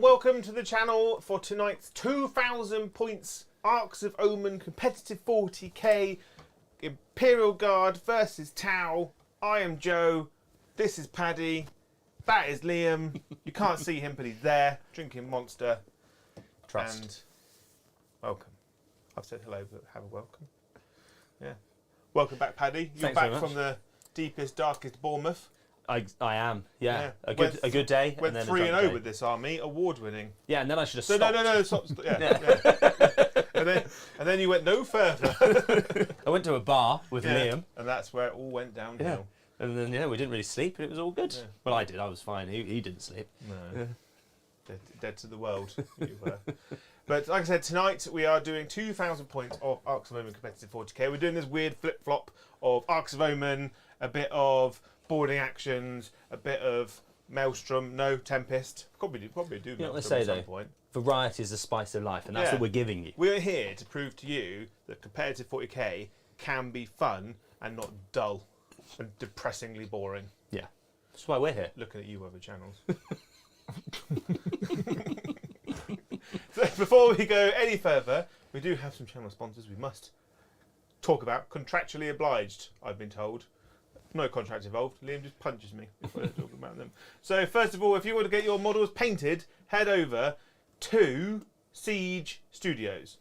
and welcome to the channel for tonight's 2,000 points Arks of Omen competitive 40k Imperial Guard versus Tau. I am Joe, this is Paddy, that is Liam. You can't see him, but he's there, drinking Monster. Trust. And welcome. I've said hello, but have a welcome. Yeah. Welcome back, Paddy. You're Thanks very back much. from the deepest, darkest Bournemouth. I am, yeah. Yeah. A good day. Went and then 3-0 with this army, award-winning. Yeah, and then I should have So stopped. no, stop. Yeah. and then you went no further. I went to a bar with Liam. And that's where it all went downhill. Yeah. And then, we didn't really sleep, and it was all good. Yeah. Well, I did. I was fine. He didn't sleep. No. Dead to the world, you were. But like I said, tonight we are doing 2,000 points of Arks of Omen competitive 40k. We're doing this weird flip-flop of Arks of Omen, a bit of boarding actions, a bit of Maelstrom, no Tempest. Probably do Maelstrom let's say at some though, point. variety is the spice of life, and that's what we're giving you. We're here to prove to you that competitive 40k can be fun and not dull and depressingly boring. Yeah. That's why we're here. Looking at you other channels. So before we go any further, we do have some channel sponsors we must talk about. Contractually obliged, I've been told. No contract involved. Liam just punches me if we're talking about them. So first of all, if you want to get your models painted, head over to Siege Studios.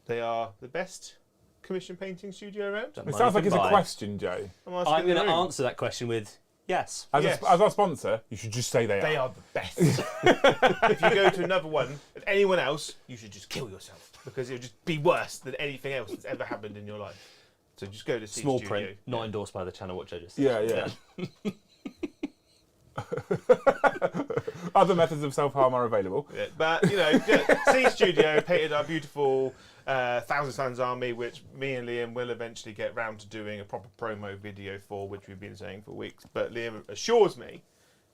They are the best commission painting studio around. It sounds like it's a question, Joe. I'm going to answer that question with yes. As our sponsor, you should just say they are. They are the best. If you go to another one, anyone else, you should just kill yourself because it would just be worse than anything else that's ever happened in your life. So just go to Siege Small Studio. print, not endorsed by the channel. What Joe just said. Yeah. Other methods of self-harm are available. Yeah, but Siege Studio painted our beautiful Thousand Suns army, which me and Liam will eventually get round to doing a proper promo video for, which we've been saying for weeks. But Liam assures me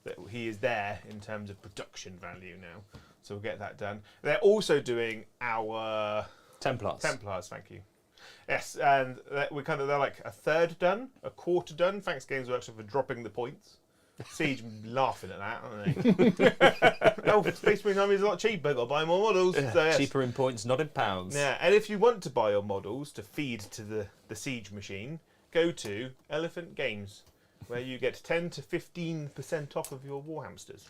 that he is there in terms of production value now, so we'll get that done. They're also doing our Templars. Thank you. Yes, and they're like a third done, a quarter done. Thanks Games Workshop for dropping the points. Siege laughing at that, aren't they? Oh, Space Marine Army is a lot cheaper. Got to buy more models. Yeah, So, yes. Cheaper in points, not in pounds. Yeah, and if you want to buy your models to feed to the Siege machine, go to Elephant Games, where you get 10 to 15% off of your Warhamsters,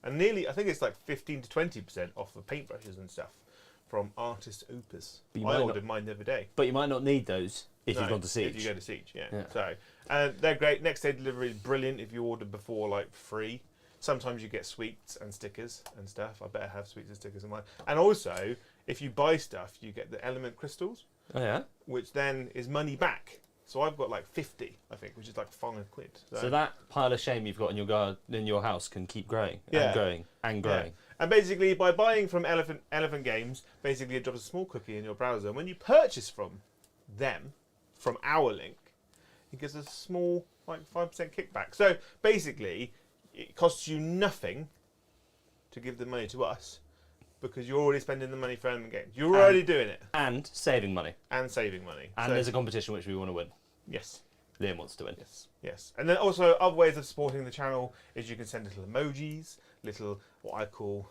and I think it's like 15 to 20% off of paintbrushes and stuff from Artist Opus. I ordered mine the other day. But you might not need those if you've gone to Siege. If you go to Siege, yeah. So, they're great. Next day delivery is brilliant if you order before free. Sometimes you get sweets and stickers and stuff. I better have sweets and stickers in mine. And also, if you buy stuff, you get the element crystals. Oh yeah. Which then is money back. So I've got 50, I think, which is £5. So that pile of shame you've got in your house can keep growing and growing and growing. Yeah. And basically, by buying from Elephant Games, basically it drops a small cookie in your browser. And when you purchase from them, from our link, it gives us a small 5% kickback. So basically, it costs you nothing to give the money to us because you're already spending the money for Element Games. You're already doing it. And saving money. And saving money. And there's a competition which we want to win. Yes. Liam wants to win. Yes. And then also other ways of supporting the channel is you can send little emojis, little what I call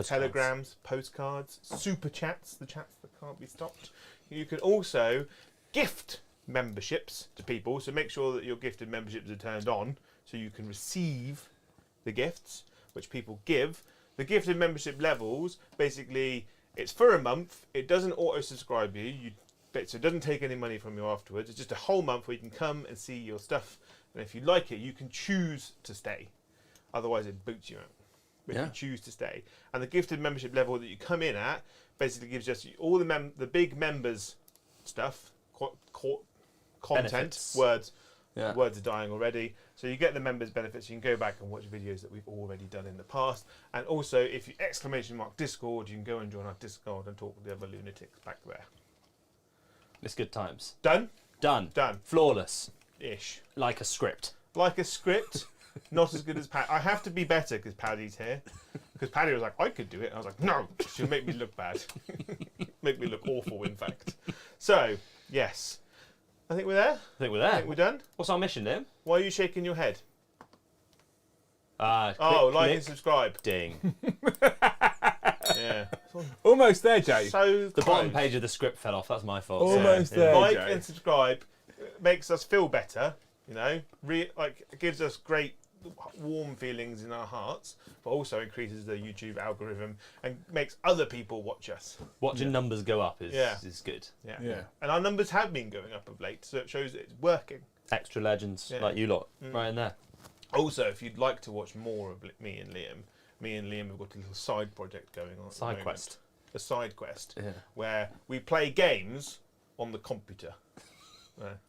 telegrams, postcards, super chats, the chats that can't be stopped. You can also gift memberships to people, so make sure that your gifted memberships are turned on so you can receive the gifts which people give. The gifted membership levels, basically, it's for a month. It doesn't auto-subscribe you. So it doesn't take any money from you afterwards. It's just a whole month where you can come and see your stuff. And if you like it, you can choose to stay. Otherwise, it boots you out. But you choose to stay. And the gifted membership level that you come in at basically gives us all the big members stuff, content, benefits. words. Yeah. Words are dying already. So you get the members' benefits. You can go back and watch videos that we've already done in the past. And also, if you !Discord, you can go and join our Discord and talk with the other lunatics back there. It's good times. Done? Done. Flawless. Ish. Like a script. Like a script. Not as good as Paddy. I have to be better because Paddy's here. Because Paddy was like, I could do it. And I was like, no, she'll make me look bad. Make me look awful, in fact. So, yes. I think we're there. I think we're there. I think we're done. What's our mission, Liam? Why are you shaking your head? Like and subscribe. Ding. Yeah. Almost there, Jay. So The bottom page of the script fell off. That's my fault. Almost there, Like Jay. and subscribe makes us feel better. You know, it gives us great warm feelings in our hearts, but also increases the YouTube algorithm and makes other people watch us. Watching numbers go up is good. Yeah. And our numbers have been going up of late, so it shows that it's working. Extra legends like you lot, right in there. Also, if you'd like to watch more of me and Liam have got a little side project going on. A side quest where we play games on the computer.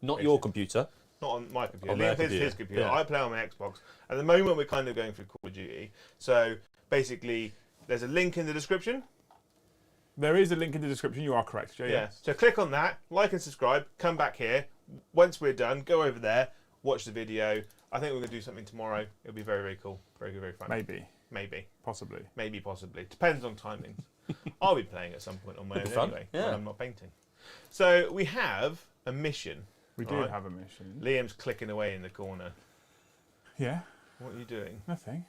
Not your computer. Not on my computer. On Liam plays his computer. Yeah. I play on my Xbox. At the moment, we're kind of going through Call of Duty. So basically, there's a link in the description. There is a link in the description. You are correct, Jay. Yeah. So click on that, like and subscribe. Come back here. Once we're done, go over there, watch the video. I think we're going to do something tomorrow. It'll be very, very cool. Very, very fun. Maybe. Possibly. Depends on timings. I'll be playing at some point on my own anyway. Yeah. When I'm not painting. So we have a mission. We do have a mission. Liam's clicking away in the corner. Yeah. What are you doing? Nothing.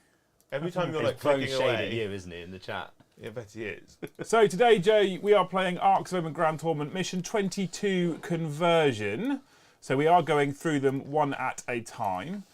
Every time you're He's clicking shade away. at you, isn't he, in the chat? Yeah, I bet he is. So today, Jay, we are playing Arks of Omen Grand Tournament Mission 22 Conversion. So we are going through them one at a time.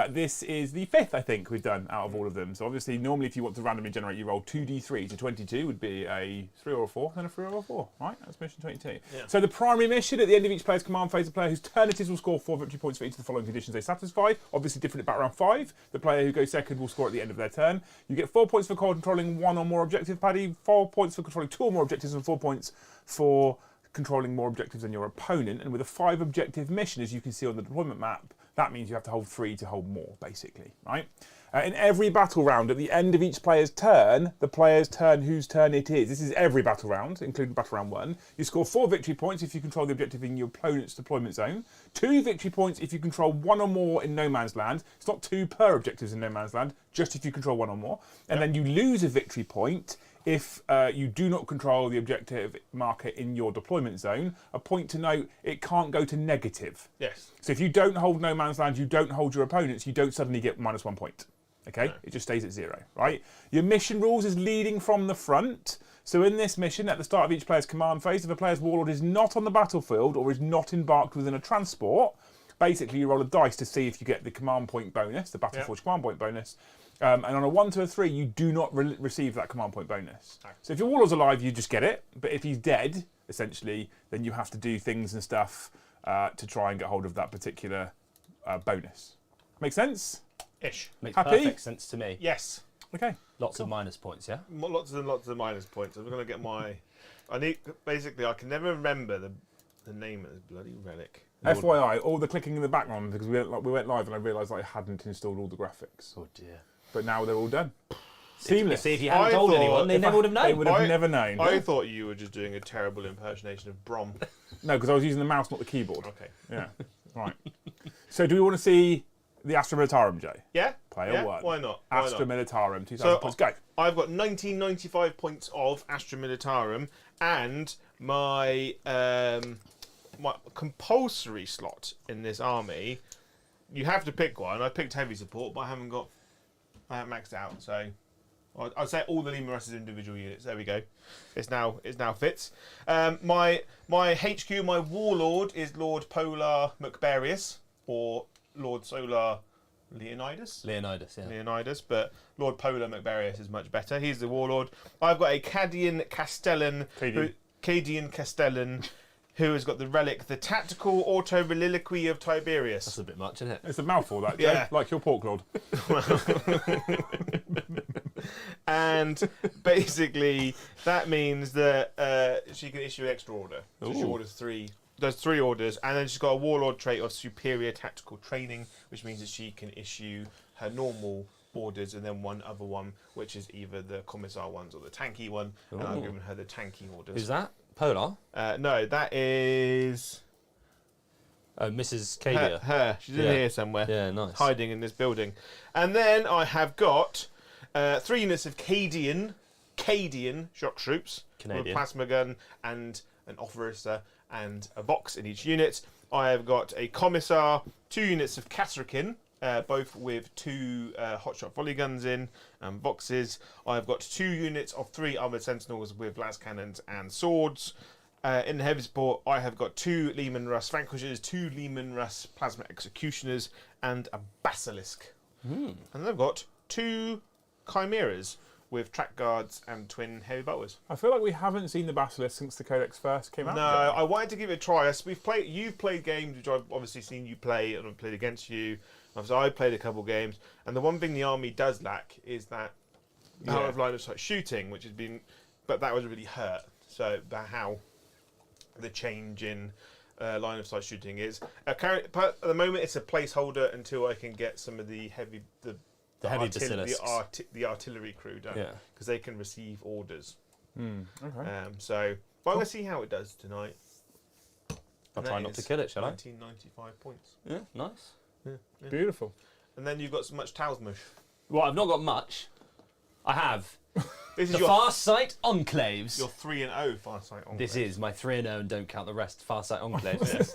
This is the 5th, I think, we've done out of all of them. So obviously, normally if you want to randomly generate, you roll 2d3. So 22 would be a 3 or a 4, then a 3 or a 4, right? That's mission 22. Yeah. So the primary mission, at the end of each player's command phase, the player whose turn it is will score 4 victory points for each of the following conditions they satisfy. Obviously different at battle round 5. The player who goes second will score at the end of their turn. You get 4 points for controlling 1 or more objective, Paddy, 4 points for controlling 2 or more objectives, and 4 points for controlling more objectives than your opponent. And with a 5 objective mission, as you can see on the deployment map, that means you have to hold 3 to hold more, basically, right? In every battle round, at the end of each player's turn, the player's turn whose turn it is. This is every battle round, including battle round 1. You score 4 victory points if you control the objective in your opponent's deployment zone. 2 victory points if you control 1 or more in no man's land. It's not 2 per objectives in no man's land, just if you control 1 or more. And then you lose a victory point if you do not control the objective marker in your deployment zone. A point to note, it can't go to negative. Yes. So if you don't hold no man's land, you don't hold your opponents, you don't suddenly get -1 point. Okay? No. It just stays at 0, right? Your mission rules is leading from the front. So in this mission, at the start of each player's command phase, if a player's warlord is not on the battlefield or is not embarked within a transport, basically you roll a dice to see if you get the command point bonus, the Battle Forge command point bonus. And on a 1 to a 3, you do not receive that command point bonus. Okay. So if your warlord's alive, you just get it. But if he's dead, essentially, then you have to do things and stuff to try and get hold of that particular bonus. Make sense? Ish. Makes Happy? perfect sense to me. Yes. Okay. Lots of minus points, yeah? Lots and lots of minus points. I'm going to get my... I can never remember the name of this bloody relic. FYI, all the clicking in the background, because we went live and I realised I hadn't installed all the graphics. Oh dear. But now they're all done. Seamless. See, if you hadn't told anyone, they never would have known. They would have never known. I thought you were just doing a terrible impersonation of Brom. No, because I was using the mouse, not the keyboard. Okay. Yeah. Right. So do we want to see the Astra Militarum, Jay? Yeah. Player 1. Why not? Astra Militarum, 2,000 points. Go. I've got 1995 points of Astra Militarum, and my my compulsory slot in this army. You have to pick one. I picked heavy support, but I haven't maxed out. So I'd say all the Lima Russ's individual units. There we go. It's now fits. My HQ, my warlord is Lord Polar Macbarius, or Lord Solar Leonidas. Leonidas, but Lord Polar Macbarius is much better. He's the warlord. I've got a Cadian Castellan, who has got the relic, the Tactical Auto-Reliquary of Tiberius. That's a bit much, isn't it? It's a mouthful, that, Jay. Yeah. Like your pork lord. And basically, that means that she can issue extra order. So she orders 3. Does 3 orders, and then she's got a warlord trait of superior tactical training, which means that she can issue her normal orders and then one other one, which is either the commissar ones or the tanky one. And I've given her the tanky orders. Who's that? Polar? No, that is Mrs. Cadia. Her. She's in here somewhere. Yeah, nice. Hiding in this building. And then I have got 3 units of Cadian shock troops. Canadian. With a plasma gun and an officer and a box in each unit. I have got a commissar, 2 units of Castrican, both with 2 hotshot volley guns in and boxes. I've got 2 units of 3 armoured sentinels with las cannons and swords. In the heavy support, I have got 2 Lehman Russ Vanquishers, 2 Lehman Russ Plasma Executioners, and a Basilisk. And then I've got 2 Chimeras with track guards and twin heavy bolters. I feel like we haven't seen the Basilisk since the Codex first came out. No, I wanted to give it a try. You've played games which I've obviously seen you play, and I've played against you. Obviously, I played a couple games, and the one thing the army does lack is that out of line of sight shooting, which has been, but that was really hurt. So the change in line of sight shooting is at the moment it's a placeholder until I can get some of the heavy the artillery crew done, because they can receive orders. Okay. So, but I'm going to see how it does tonight. I'll try not to kill it, shall I? 1995 points. Yeah, nice. Yeah. Beautiful. And then you've got so much Talsmush. Well, I've not got much. I have This is the Farsight Enclaves. your 3-0 Farsight Enclave. This is my 3-0 and don't count the rest. Farsight Enclaves.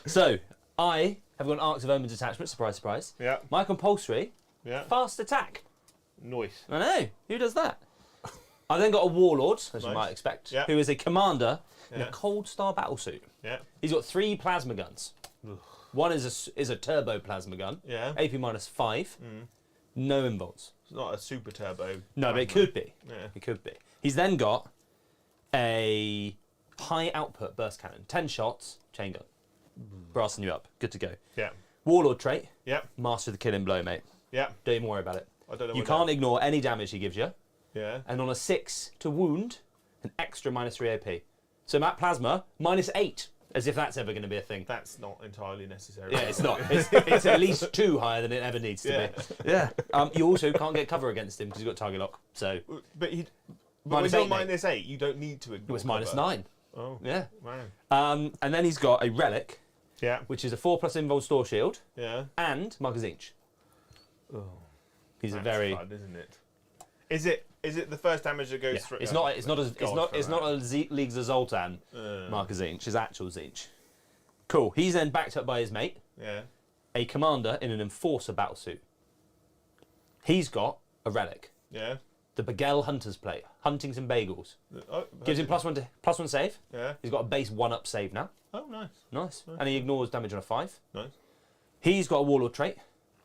So, I have got an Arks of Omen detachment. Surprise, surprise. Yeah. My compulsory, Yeah. fast attack. Nice. I know. Who does that? I then got a Warlord, as you Nice. might expect, Yeah. who is a commander in Yeah. a Cold Star battlesuit. Yeah. He's got 3 plasma guns. One is a turbo plasma gun. Yeah. AP -5. No involts. It's not a super turbo. No, but it could be. Yeah. It could be. He's then got a high output burst cannon. 10 shots, chain gun. Brassing you up. Good to go. Yeah. Warlord trait. Yeah. Master the killing blow, mate. Yeah. Don't even worry about it. I don't know. You what can't ignore any damage he gives you. Yeah. And on a 6 to wound, an extra -3 AP. So Matt Plasma, -8. As if that's ever going to be a thing. That's not entirely necessary. Yeah, it's not. It's at least 2 higher than it ever needs to Yeah. be. Yeah. You also can't get cover against him because he's got target lock. So But when -8, you're mate. -8, you don't need to it ignore was cover. -9. Oh. Yeah. Wow. And then he's got a relic, Yeah. which is a 4+ invul store shield Yeah. and magazine. Oh. He's a That's very. fun, isn't it? Is it the first damage that goes Yeah. through? It's not a Leagues of Zoltan Markazine. It's actual Zinch. Cool. He's then backed up by his mate, Yeah. a commander in an enforcer battlesuit. He's got a relic, Yeah. the Bagel Hunter's Plate, Huntington Bagels. Oh, Gives him +1 save. Yeah. He's got a base 1-up save now. Oh, nice. Nice. And he ignores damage on a 5. Nice. He's got a Warlord trait,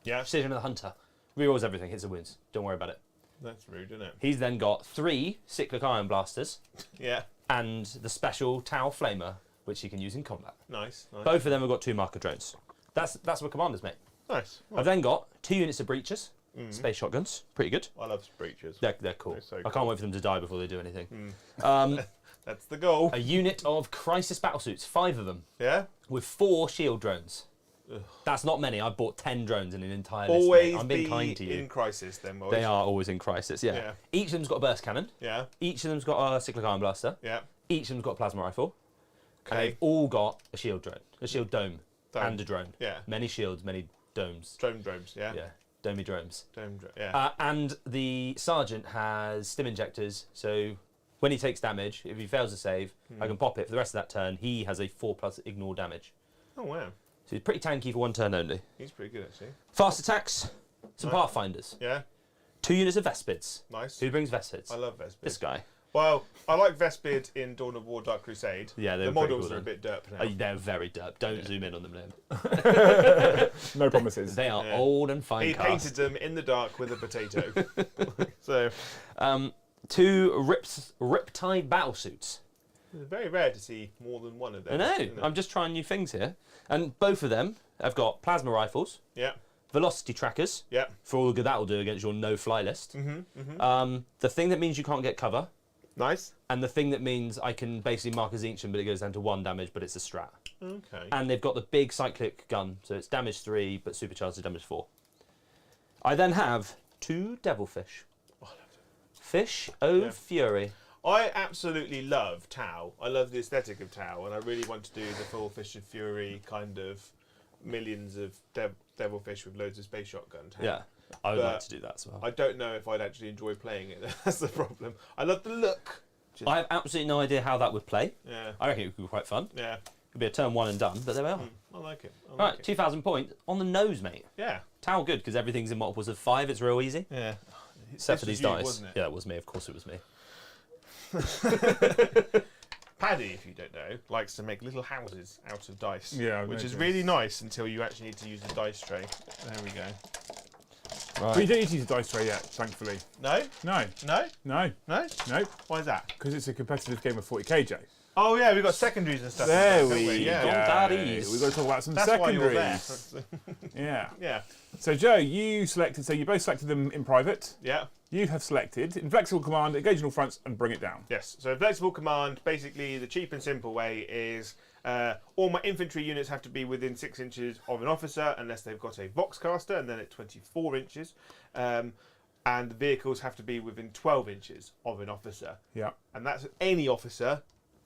Yeah. Precision of the Hunter. Rerolls everything, hits and wins. Don't worry about it. That's rude, isn't it? He's then got 3 Cyclic Iron Blasters Yeah. and the special Tau Flamer, which he can use in combat. Nice. Nice. Both of them have got 2 marker drones. That's my commanders, mate. Nice. I've then got 2 units of breaches, space shotguns, pretty good. I love breaches. They're cool. They're so I can't wait for them to die before they do anything. That's the goal. A unit of crisis battlesuits, 5 of them, Yeah. with 4 shield drones. That's not many. I've bought 10 drones in an entire list. Always Mate. I'm being be kind to you. in crisis, then, boys. They are always in crisis, yeah. Yeah. Each of them's got a burst cannon. Yeah. Each of them's got a cyclic iron blaster. Yeah. Each of them's got a plasma rifle. And Okay. they've all got a shield drone, a shield dome, and a drone. Yeah. Many shields, many domes. Drones. Yeah. Yeah, domey drones. Yeah. And the sergeant has stim injectors, so when he takes damage, if he fails to save, I can pop it for the rest of that turn. He has a 4+ ignore damage. Oh wow. So he's pretty tanky for 1 turn only. He's pretty good actually. Fast attacks, some Nice. Pathfinders. Yeah. 2 units of Vespids. Nice. Who brings Vespids? I love Vespid. This guy. Well, I like Vespid in Dawn of War Dark Crusade. Yeah, the they're models cool are a then. bit derp now. Oh, they're very derp. Don't zoom in on them, Liam. No promises. They are Yeah. old and fine He cast. painted them in the dark with a potato. So 2 Riptide battlesuits. it's very rare to see more than one of I them. know. isn't it? I'm just trying new things here. And both of them have got plasma rifles, Yeah. velocity trackers, Yeah. for all the good that will do against your no-fly list. The thing that means you can't get cover, Nice. and the thing that means I can basically mark as Ancient, but it goes down to 1 damage, but it's a strat. Okay. And they've got the big cyclic gun, so it's damage 3, but supercharged to damage 4. I then have 2 Devilfish. Fish of Fury. I absolutely love Tau. I love the aesthetic of Tau, and I really want to do the full Fish of Fury kind of millions of devilfish with loads of space shotgun Tau. Yeah, I would But like to do that as well. I don't know if I'd actually enjoy playing it. That's the problem. I love the look. I have absolutely no idea how that would play. Yeah. I reckon it would be quite fun. Yeah. It'd be a turn 1 and done, but there we are. I like it. I like Right, it. 2,000 points on the nose, mate. Yeah. Tau good because everything's in multiples of 5. It's real easy. Yeah. Except for This these was you, dice. wasn't it? Yeah, it was me. Of course, it was me. Paddy, if you don't know, likes to make little houses out of dice. Yeah, I've which is noticed. really nice until you actually need to use the dice tray. There we go. But you don't need to use a dice tray yet, thankfully. No? No, No? no, No? no, Why is that? because it's a competitive game of 40k, Joe. Oh yeah, we've got secondaries and stuff. There and stuff, we haven't go. Yeah. Daddies. We've got to talk about some That's why you're there. secondaries. Yeah. Yeah. So, Joe, you selected, so you both selected them in private. Yeah. You have selected Inflexible Command, engage in all fronts, and bring it down. Yes. So flexible command, basically the cheap and simple way is all my infantry units have to be within 6 inches of an officer unless they've got a Voxcaster, and then at 24 inches. And the vehicles have to be within 12 inches of an officer. Yeah. And that's any officer,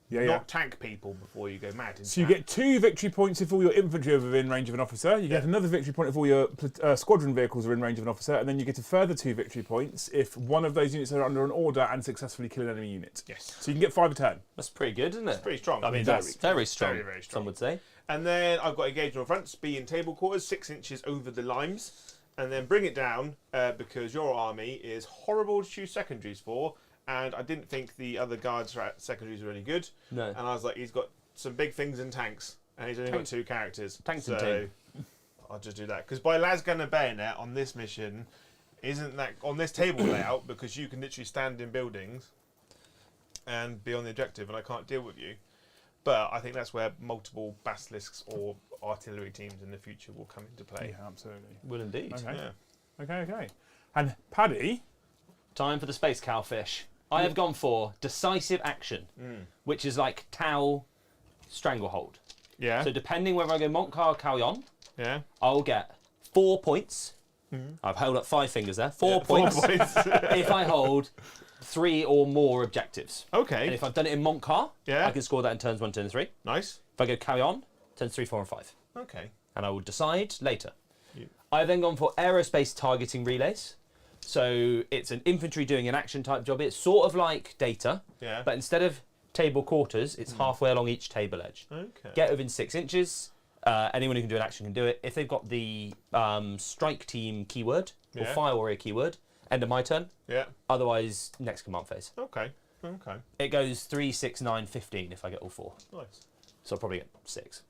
Yeah, not yeah. tank people before you go mad. So you get 2 victory points if all your infantry are within range of an officer. You get another victory point if all your squadron vehicles are in range of an officer, and then you get a further 2 victory points if one of those units are under an order and successfully kill an enemy unit. Yes. So you can get 5 a turn. That's pretty good, isn't it? Pretty strong. I mean, Very that's very strong, Very, very strong. some would say. And then I've got engage on fronts, be in table quarters, 6 inches over the limes. And then bring it down because your army is horrible to choose secondaries for. And I didn't think the other guards secondaries were any good. No. And I was like, he's got some big things in tanks. And he's only got 2 characters. Tanks so and team. I'll just do that. Because by Lasgun and Bayonet on this mission isn't that on this table layout because you can literally stand in buildings and be on the objective and I can't deal with you. But I think that's where multiple basilisks or artillery teams in the future will come into play. Yeah, absolutely. Will indeed. Okay. Yeah. Okay. And Paddy, Time for the space cowfish. I have gone for decisive action, which is like Tau Stranglehold. Yeah. So depending whether I go Montcar or Calyon, Yeah. I'll get 4 points. I've held up 5 fingers there. 4 points if I hold 3 or more objectives. Okay. And if I've done it in Montcar, Yeah. I can score that in turns 1, 2, and 3. Nice. If I go Calyon, turns 3, 4, and 5. Okay. And I will decide later. Yeah. I've then gone for aerospace targeting relays. So it's an infantry doing an action type job. It's sort of like data, Yeah. but instead of table quarters, it's halfway along each table edge. Okay. Get within 6 inches. Anyone who can do an action can do it. If they've got the strike team keyword or Yeah. fire warrior keyword, end of my turn. Yeah. Otherwise, next command phase. Okay. Okay. It goes 3, 6, 9, 15 if I get all 4. Nice. So I'll probably get 6.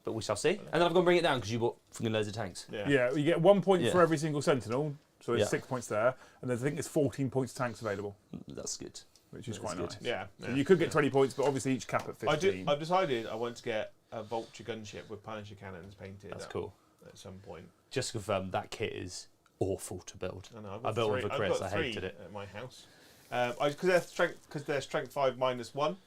But we shall see. And then I've got to bring it down because you bought fucking loads of tanks. Yeah. yeah, you get 1 point Yeah. for every single sentinel. So there's Yeah. 6 points there. And then I think there's 14 points tanks available, That's good. which is That's quite good. nice. Yeah. So you could get 20 points, but obviously each cap at 15. I've decided I want to get a Vulture gunship with Punisher cannons painted. That's up cool. At some point. Just to confirm, that kit is awful to build. I know. I built one for I've Chris. got I hated 3 it. at my house. Because they're strength 5 -1, and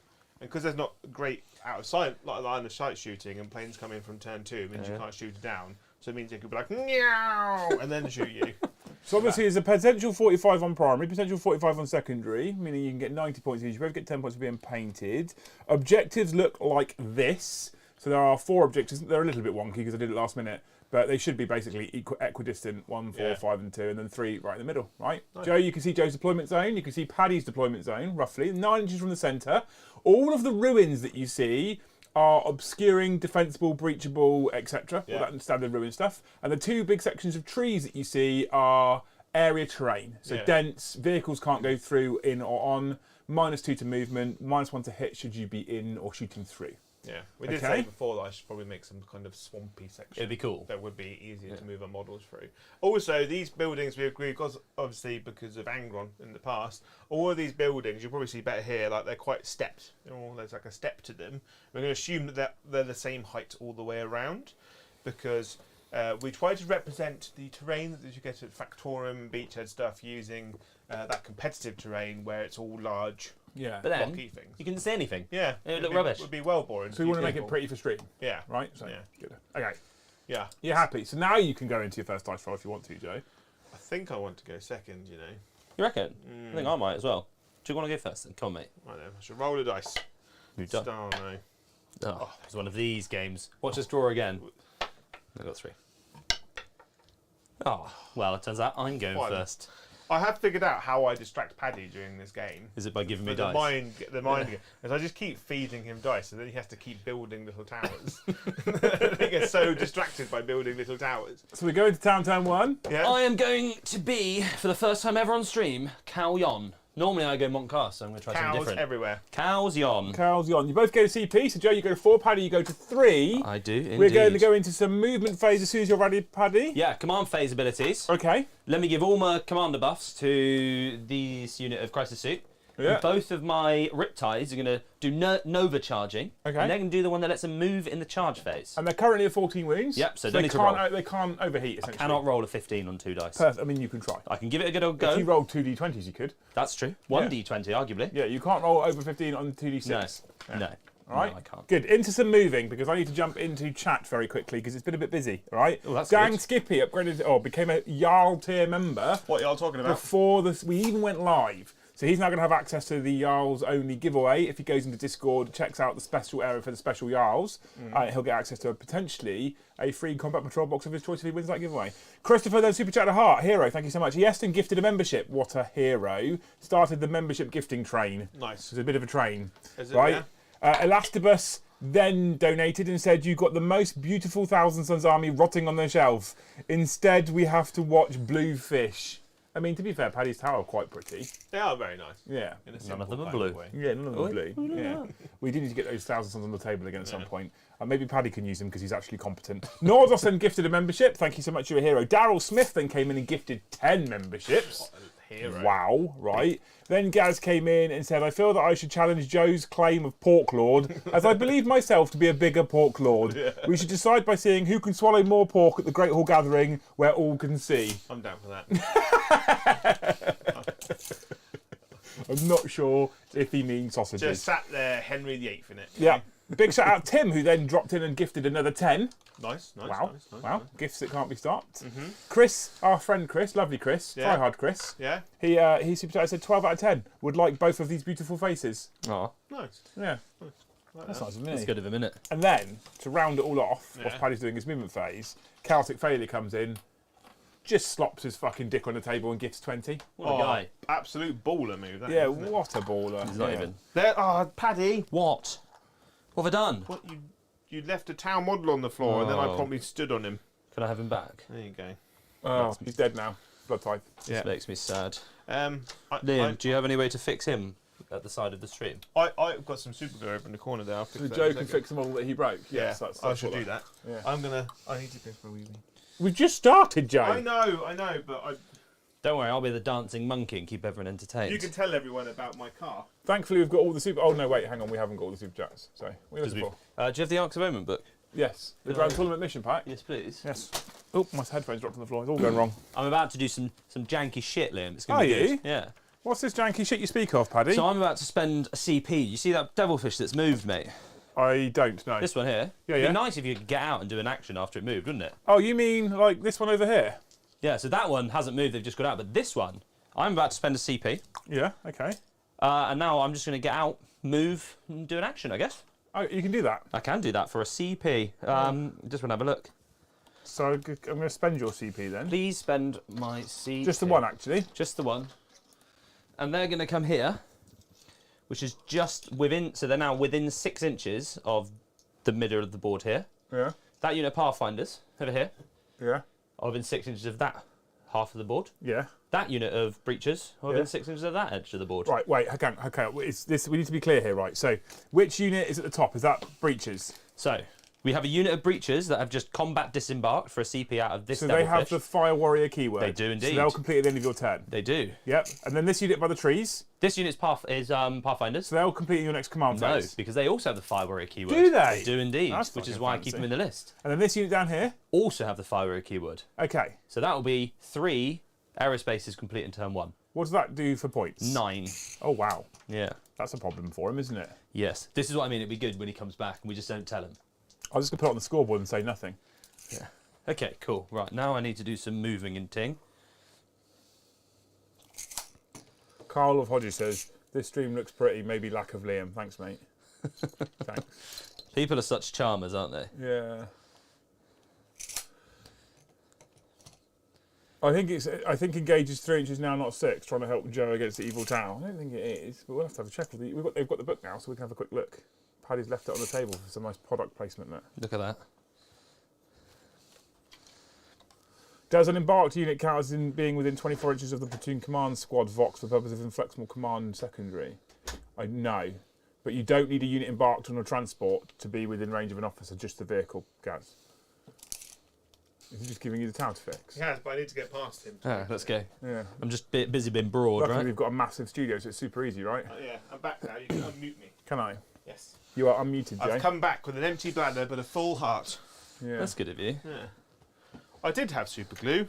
because there's not great out of sight, like line of sight shooting, and planes come in from turn 2 means you Yeah. can't shoot it down. So it means they could be like meow and then shoot you. So obviously there's a potential 45 on primary, potential 45 on secondary, meaning you can get 90 points each. You both get 10 points for being painted. Objectives look like this. So there are 4 objectives. They're a little bit wonky because I did it last minute, but they should be basically equidistant, 1, 4, Yeah. 5 and 2, and then 3 right in the middle, right? Joe, you can see Joe's deployment zone. You can see Paddy's deployment zone, roughly, 9 inches from the centre. All of the ruins that you see are obscuring, defensible, breachable, etc. Yeah. All that standard ruin stuff. And the 2 big sections of trees that you see are area terrain. So Yeah. dense, vehicles can't go through, in or on, -2 to movement, -1 to hit should you be in or shooting through. Yeah, we did Okay. say before that I should probably make some kind of swampy section. It'd be cool. That would be easier to move our models through. Also, these buildings we agree, because obviously because of Angron in the past, all of these buildings you'll probably see better here, like they're quite stepped. There's like a step to them. We're going to assume that they're the same height all the way around, because we try to represent the terrain that you get at Factorum and Beachhead stuff using that competitive terrain where it's all large. Yeah. But then, blocky things. you can see anything. Yeah, It would it'd look be- rubbish. Would be well boring. So we want to make it pretty for stream, Yeah, right? So, Yeah. good. Okay. yeah. You're happy. So now you can go into your first dice roll if you want to, Joe. I think I want to go second. You know, You reckon? I think I might as well. Do you want to go first then? Come on, mate. I know. I should roll the dice. You've done. Star no. Oh, it's one of these games. Watch us draw again. I got 3. Oh, well, it turns out I'm going One. first. I have figured out how I distract Paddy during this game. Is it by giving me But dice? The mind game. Is I just keep feeding him dice, and then he has to keep building little towers. He gets so distracted by building little towers. So we go into town turn 1. Yeah. I am going to be, for the first time ever on stream, Cal Yon. Normally I go Montcast, so I'm going to try something Cows different. everywhere. Cows Yon. Carl's on. You both go to CP, so Joe, you go to 4, Paddy, you go to 3. I do, indeed. We're going to go into some movement phase as soon as you're ready, Paddy. Yeah, command phase abilities. Okay. Let me give all my commander buffs to this unit of Crisis Suit. Yeah. And both of my Riptides are going to do Nova charging. Okay. And they're going to do the one that lets them move in the charge phase. And they're currently at 14 wounds. Yep, so they don't need to roll. they can't overheat, essentially. Cannot roll a 15 on 2 dice. Perfect. I mean, you can try. I can give it a good old go. If you rolled 2 d20s, you could. That's true. 1d20, arguably. Yeah, you can't roll over 15 on 2d6. No. No. All right. No, I can't. Good. Into some moving, because I need to jump into chat very quickly, because it's been a bit busy. All right. Oh, that's Dan good. Skippy upgraded, or became a Jarl tier member What y'all talking about? before we even went live. So he's now going to have access to the Jarls only giveaway. If he goes into Discord, checks out the special area for the special Jarls, he'll get access to potentially a free combat patrol box of his choice if he wins that giveaway. Christopher then super chat to heart, hero, thank you so much. Yeston gifted a membership. What a hero! Started the membership gifting train. Nice. It's a bit of a train, Is it, right? Elastibus then donated and said, "You got the most beautiful Thousand Sons army rotting on the shelf. Instead, we have to watch Bluefish." I mean, to be fair, Paddy's Tower are quite pretty. They are very nice. Yeah. In a None simple of them are kind blue. way. Yeah, none of them are blue. Yeah. We do need to get those Thousand Sons on the table again at some point. Maybe Paddy can use them because he's actually competent. Nordos then gifted a membership. Thank you so much, you're a hero. Daryl Smith then came in and gifted 10 memberships. Hero. Wow, right. Then Gaz came in and said, "I feel that I should challenge Joe's claim of pork lord, as I believe myself to be a bigger pork lord. We should decide by seeing who can swallow more pork at the Great Hall Gathering, where all can see." I'm down for that. I'm not sure if he means sausages. Just sat there, Henry VIII in it. Yeah. Big shout out Tim, who then dropped in and gifted another 10. Nice. Wow. Nice. Wow. Gifts that can't be stopped. Chris, our friend Chris, lovely Chris, Yeah. try hard Chris. Yeah. He super chatted, said 12 out of 10. Would like both of these beautiful faces. Oh, Nice. Yeah. Like That's that. nice of that's me. good of a minute. And then, to round it all off, Yeah. whilst Paddy's doing his movement phase, Celtic Failure comes in, just slops his fucking dick on the table and gifts 20. What a guy. Absolute baller move. That Yeah, is, isn't it? what a baller. He's not Yeah. even. There, Paddy. What? What have I done? What you left a town model on the floor, and then I Oh. promptly stood on him. Can I have him back? There you go. Oh, he's dead now. Blood type. This makes me sad. Liam, Do you have any way to fix him at the side of the stream? I've got some super glue over in the corner there. I'll fix So that Joe in a can second. fix the model that he broke. Yeah, Yes, that's I should what do that. Yeah. I need to go for a wee wee. We've just started, Joe. I know, but Don't worry, I'll be the dancing monkey and keep everyone entertained. you can tell everyone about my car. Thankfully, we've got all the super. Oh no, wait, hang on, we haven't got all the super chats. So what are you looking for? Do you have the Arks of Omen book? Yes, the Grand Tournament mission pack. Yes, please. Yes. Oh, my headphones dropped on the floor. It's all going wrong. I'm about to do some janky shit, Liam. It's gonna Are be you? good. Yeah. What's this janky shit you speak of, Paddy? So I'm about to spend a CP. You see that devilfish that's moved, mate? I don't know. This one here. Yeah, It'd yeah. be nice if you could get out and do an action after it moved, wouldn't it? Oh, you mean like this one over here? Yeah, so that one hasn't moved, they've just got out. But this one, I'm about to spend a CP. Yeah. Okay. And now I'm just going to get out, move, and do an action, I guess. Oh, you can do that. I can do that for a CP. Just want to have a look. So I'm going to spend your CP then. Please spend my CP. Just the one, actually. Just the one. And they're going to come here, which is just within, so they're now within 6 inches of the middle of the board here. Yeah. That unit of Pathfinders, over here, Yeah. are within 6 inches of that half of the board. Yeah. That unit of breachers are within Yeah. 6 inches of that edge of the board. Right. Wait. Okay. It's this. We need to be clear here, right? So, which unit is at the top? Is that breaches? So, we have a unit of breachers that have just combat disembarked for a CP out of this So they have devilfish. the Fire Warrior keyword. They do indeed. So they'll complete at the end of your turn. They do. Yep. And then this unit by the trees. This unit's Pathfinders. So they'll complete in your next command No, phase. because they also have the Fire Warrior keyword. Do they? They do indeed, That's which is fucking why I keep them fancy. in the list. And then this unit down here. Also have the Fire Warrior keyword. Okay. So that will be 3 aerospaces complete in turn 1. What does that do for points? 9. Oh wow. Yeah. That's a problem for him, isn't it? Yes. This is what I mean. It'd be good when he comes back and we just don't tell him. I was just gonna put it on the scoreboard and say nothing. Yeah. Okay, cool. Right, now I need to do some moving and ting. Carl of Hodges says this stream looks pretty. Maybe lack of Liam. Thanks, mate. Thanks. People are such charmers, aren't they? Yeah. I think engage is 3 inches now, not 6, trying to help Joe against the evil Tau. I don't think it is, but we'll have to have a check. They've got the book now, so we can have a quick look. Paddy's left it on the table for some nice product placement there. Look at that. Does an embarked unit count as in being within 24 inches of the platoon command squad Vox for the purpose of inflexible command secondary? No, but you don't need a unit embarked on a transport to be within range of an officer, just the vehicle, Gaz. Is he just giving you the tower to fix? He has, but I need to get past him. Let's go. Yeah. I'm just busy being broad, Luckily right? we've got a massive studio, so it's super easy, right? Yeah, I'm back now. You can unmute me. Can I? Yes. You are unmuted, Jay. I've come back with an empty bladder but a full heart. Yeah. That's good of you. Yeah. I did have super glue.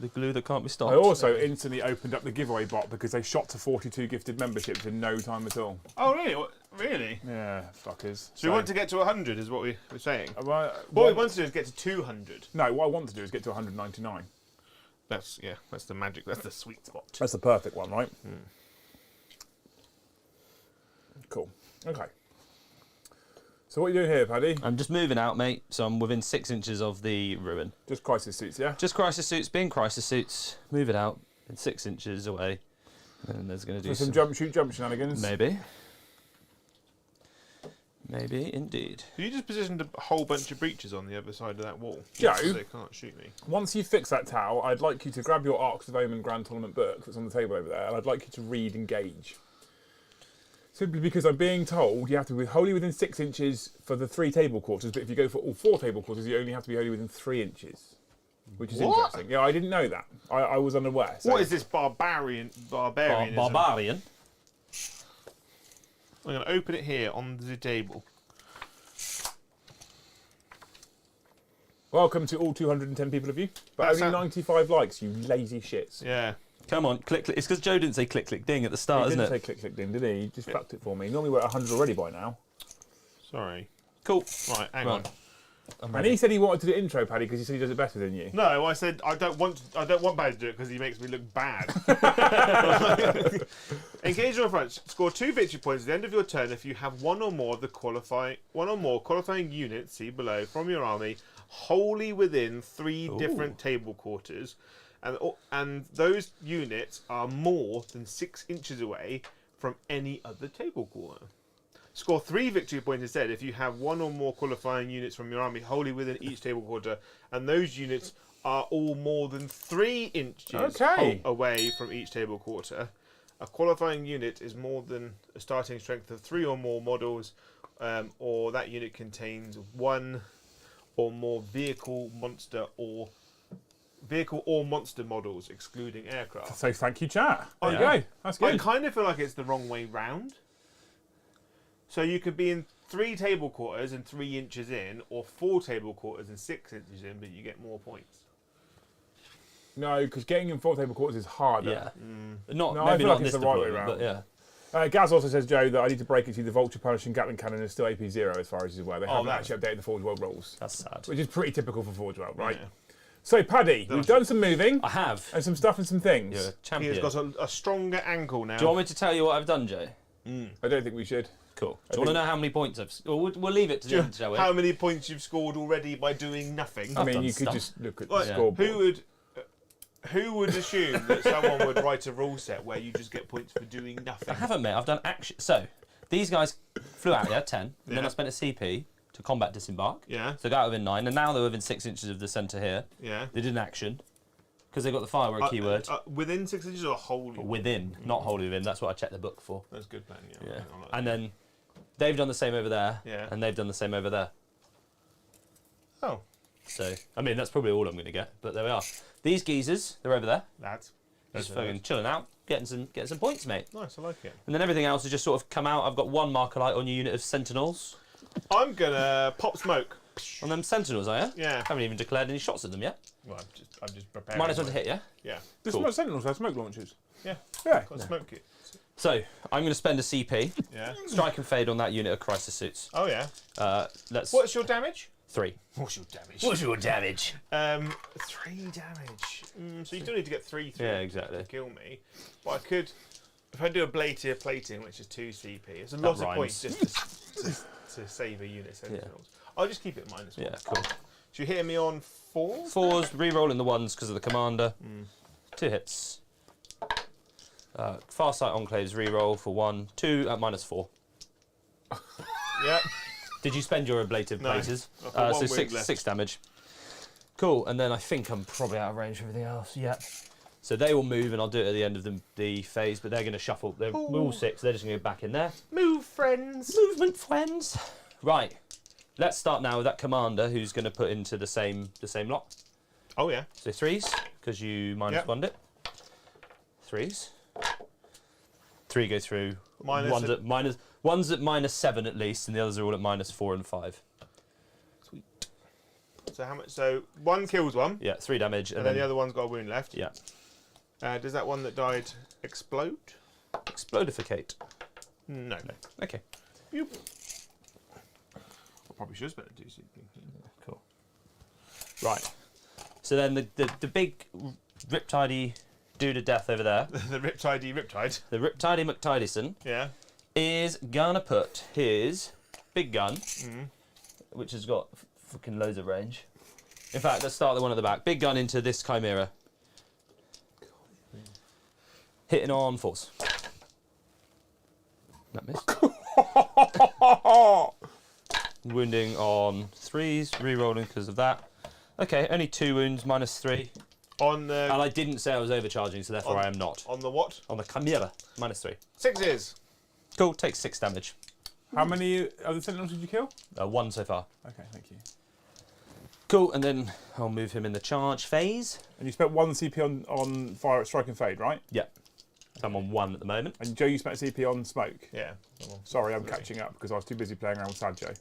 The glue that can't be stopped. I also instantly opened up the giveaway bot because they shot to 42 gifted memberships in no time at all. Oh, really? Really? Yeah, fuckers. So we want to get to 100 is what we were saying. What What we want to do is get to 200. No, what I want to do is get to 199. That's the magic. That's the sweet spot. That's the perfect one, right? Cool. Okay. So what are you doing here, Paddy? I'm just moving out, mate, so I'm within 6 inches of the ruin. Just crisis suits, yeah? Just crisis suits, being crisis suits, move it out, in 6 inches away. And there's going to do So some jump shenanigans? Maybe. Maybe, indeed. You just positioned a whole bunch of breaches on the other side of that wall. Joe? So they can't shoot me. Once you fix that tower, I'd like you to grab your Arks of Omen Grand Tournament book that's on the table over there, and I'd like you to read Engage. Simply because I'm being told you have to be wholly within 6 inches for the 3 table quarters, but if you go for all 4 table quarters, you only have to be wholly within 3 inches. Which is What? interesting. Yeah, I didn't know that. I was unaware. So What is this barbarian? Barbarian? I'm going to open it here on the table. Welcome to all 210 people of you, but That's only 95 likes, you lazy shits. Yeah. Come on, click, click. It's because Joe didn't say click, click, ding at the start, He isn't didn't it? say click, click, ding, did he? He just fucked it for me. Normally we're at 100 already by now. Sorry. Cool. Right, hang Right. on. And he said he wanted to do intro, Paddy, because he said he does it better than you. No, I said I don't want Paddy to do it because he makes me look bad. Engage on front. Score 2 victory points at the end of your turn if you have one or more qualifying units, see below, from your army wholly within 3 different table quarters, and those units are more than 6 inches away from any other table quarter. Score 3 victory points instead if you have one or more qualifying units from your army wholly within each table quarter, and those units are all more than 3 inches away from each table quarter. A qualifying unit is more than a starting strength of 3 or more models, or that unit contains 1 or more vehicle, monster, or monster models, excluding aircraft. So thank you, chat. There you Yeah. go. That's I good. kind of feel like it's the wrong way round. So you could be in 3 table quarters and 3 inches in, or 4 table quarters and 6 inches in, but you get more points. No, because getting in 4 table quarters is harder. Yeah. Not, No, I maybe feel not like in it's this the right way deployment, round. but yeah. Gaz also says, Joe, that I need to break it to you, the Vulture Punishing Gatling Cannon is still AP0 as far as he's aware. They haven't that's- actually updated the Forge World rules, That's sad. which is pretty typical for Forge World, right? Yeah. So, Paddy, we've done some moving I have. and some stuff and some things. You're a He champion. has got a stronger ankle now. Do you want me to tell you what I've done, Joe? I don't think we should. Cool. Do you want to know how many points I've... We'll leave it to the end, shall we? How many points you've scored already by doing nothing? I I've mean, done you could stuff. just look at Like, the scoreboard. Who would assume that someone would write a rule set where you just get points for doing I nothing? haven't, mate. I've done action... So, these guys flew out, 10. And then Yeah. I spent a CP to combat disembark. Yeah, So got within 9, and now they're within 6 inches of the centre here. yeah. They did an action, because they got the firework keyword. Within 6 inches or wholly? Within, not wholly within. That's what I checked the book for. That's good plan, yeah. Yeah. I like that. And then they've done the same over there, Yeah. and they've done the same over there. Oh, So, I mean, that's probably all I'm going to get, but there we are. These geezers, they're over there, that's just fucking chilling out, getting some points, mate. nice. I like it. And then everything else has just sort of come out. I've got 1 marker light on your unit of sentinels. I'm gonna pop smoke. On them sentinels, are you? Yeah. Haven't even declared any shots at them yet. Well, I'm just preparing. Minus 1 to hit, yeah? Yeah, The Cool. smoke sentinels have smoke launchers. yeah. Yeah. Got a smoke it. So, I'm going to spend a CP, Yeah. strike and fade on that unit of crisis suits. Oh yeah. Let's... What's your damage? 3. What's your damage? your damage? 3 damage. So you don't need to get 3 through Yeah, exactly. to kill me. But I could, if I do a Blatier plating, which is 2 CP, it's a lot of rhymes. points just to save a unit sentinels. I'll just keep it -1. Yeah, cool. So you're hitting me on 4s? 4s, re-rolling the 1s because of the commander. 2 hits. Farsight Enclaves re-roll for 1, 2 at -4. Yep. Did you spend your ablative No, places? I've got So one 6 wound left. 6 damage. Cool, and then I think I'm probably out of range for everything else. Yeah. So they will move, and I'll do it at the end of the phase, but they're going to shuffle. They're all 6, they're just going to go back in there. Move, friends. Movement, friends. Right. Let's start now with that commander who's going to put into the same lot. Oh, yeah. So 3s, because you -1'd it. 3s. 3 go through. Minus One's it. at -7 at least, and the others are all at -4 and 5. Sweet. So how much? So 1 kills 1. Yeah, 3 damage. And then the other one's got a wound left. Yeah. Does that one that died explode? Explodificate. No. Okay. Yep. I probably should spend a 2 something. Cool. Right. So then the big riptidey dude of death over there, The Riptidey Riptide. the Riptidey McTidyson, Yeah. is gonna put his big gun, which has got fucking loads of range. In fact, let's start the one at the back. Big gun into this Chimera. Hitting on 4s. That missed. Wounding on 3s, re-rolling because of that. Okay, only 2 wounds, -3. On the And I didn't say I was overcharging, so therefore On- I am not. on the what? On the Chimera, -3. 6s. Cool, takes 6 damage. How many other sentinels did you kill? 1 so far. Okay, thank you. Cool, and then I'll move him in the charge phase. And you spent 1 CP on fire, strike and fade, right? Yep. I'm on 1 at the moment. And Joe, you spent a CP on smoke. Yeah. Sorry, I'm catching up because I was too busy playing around with Sad Joe.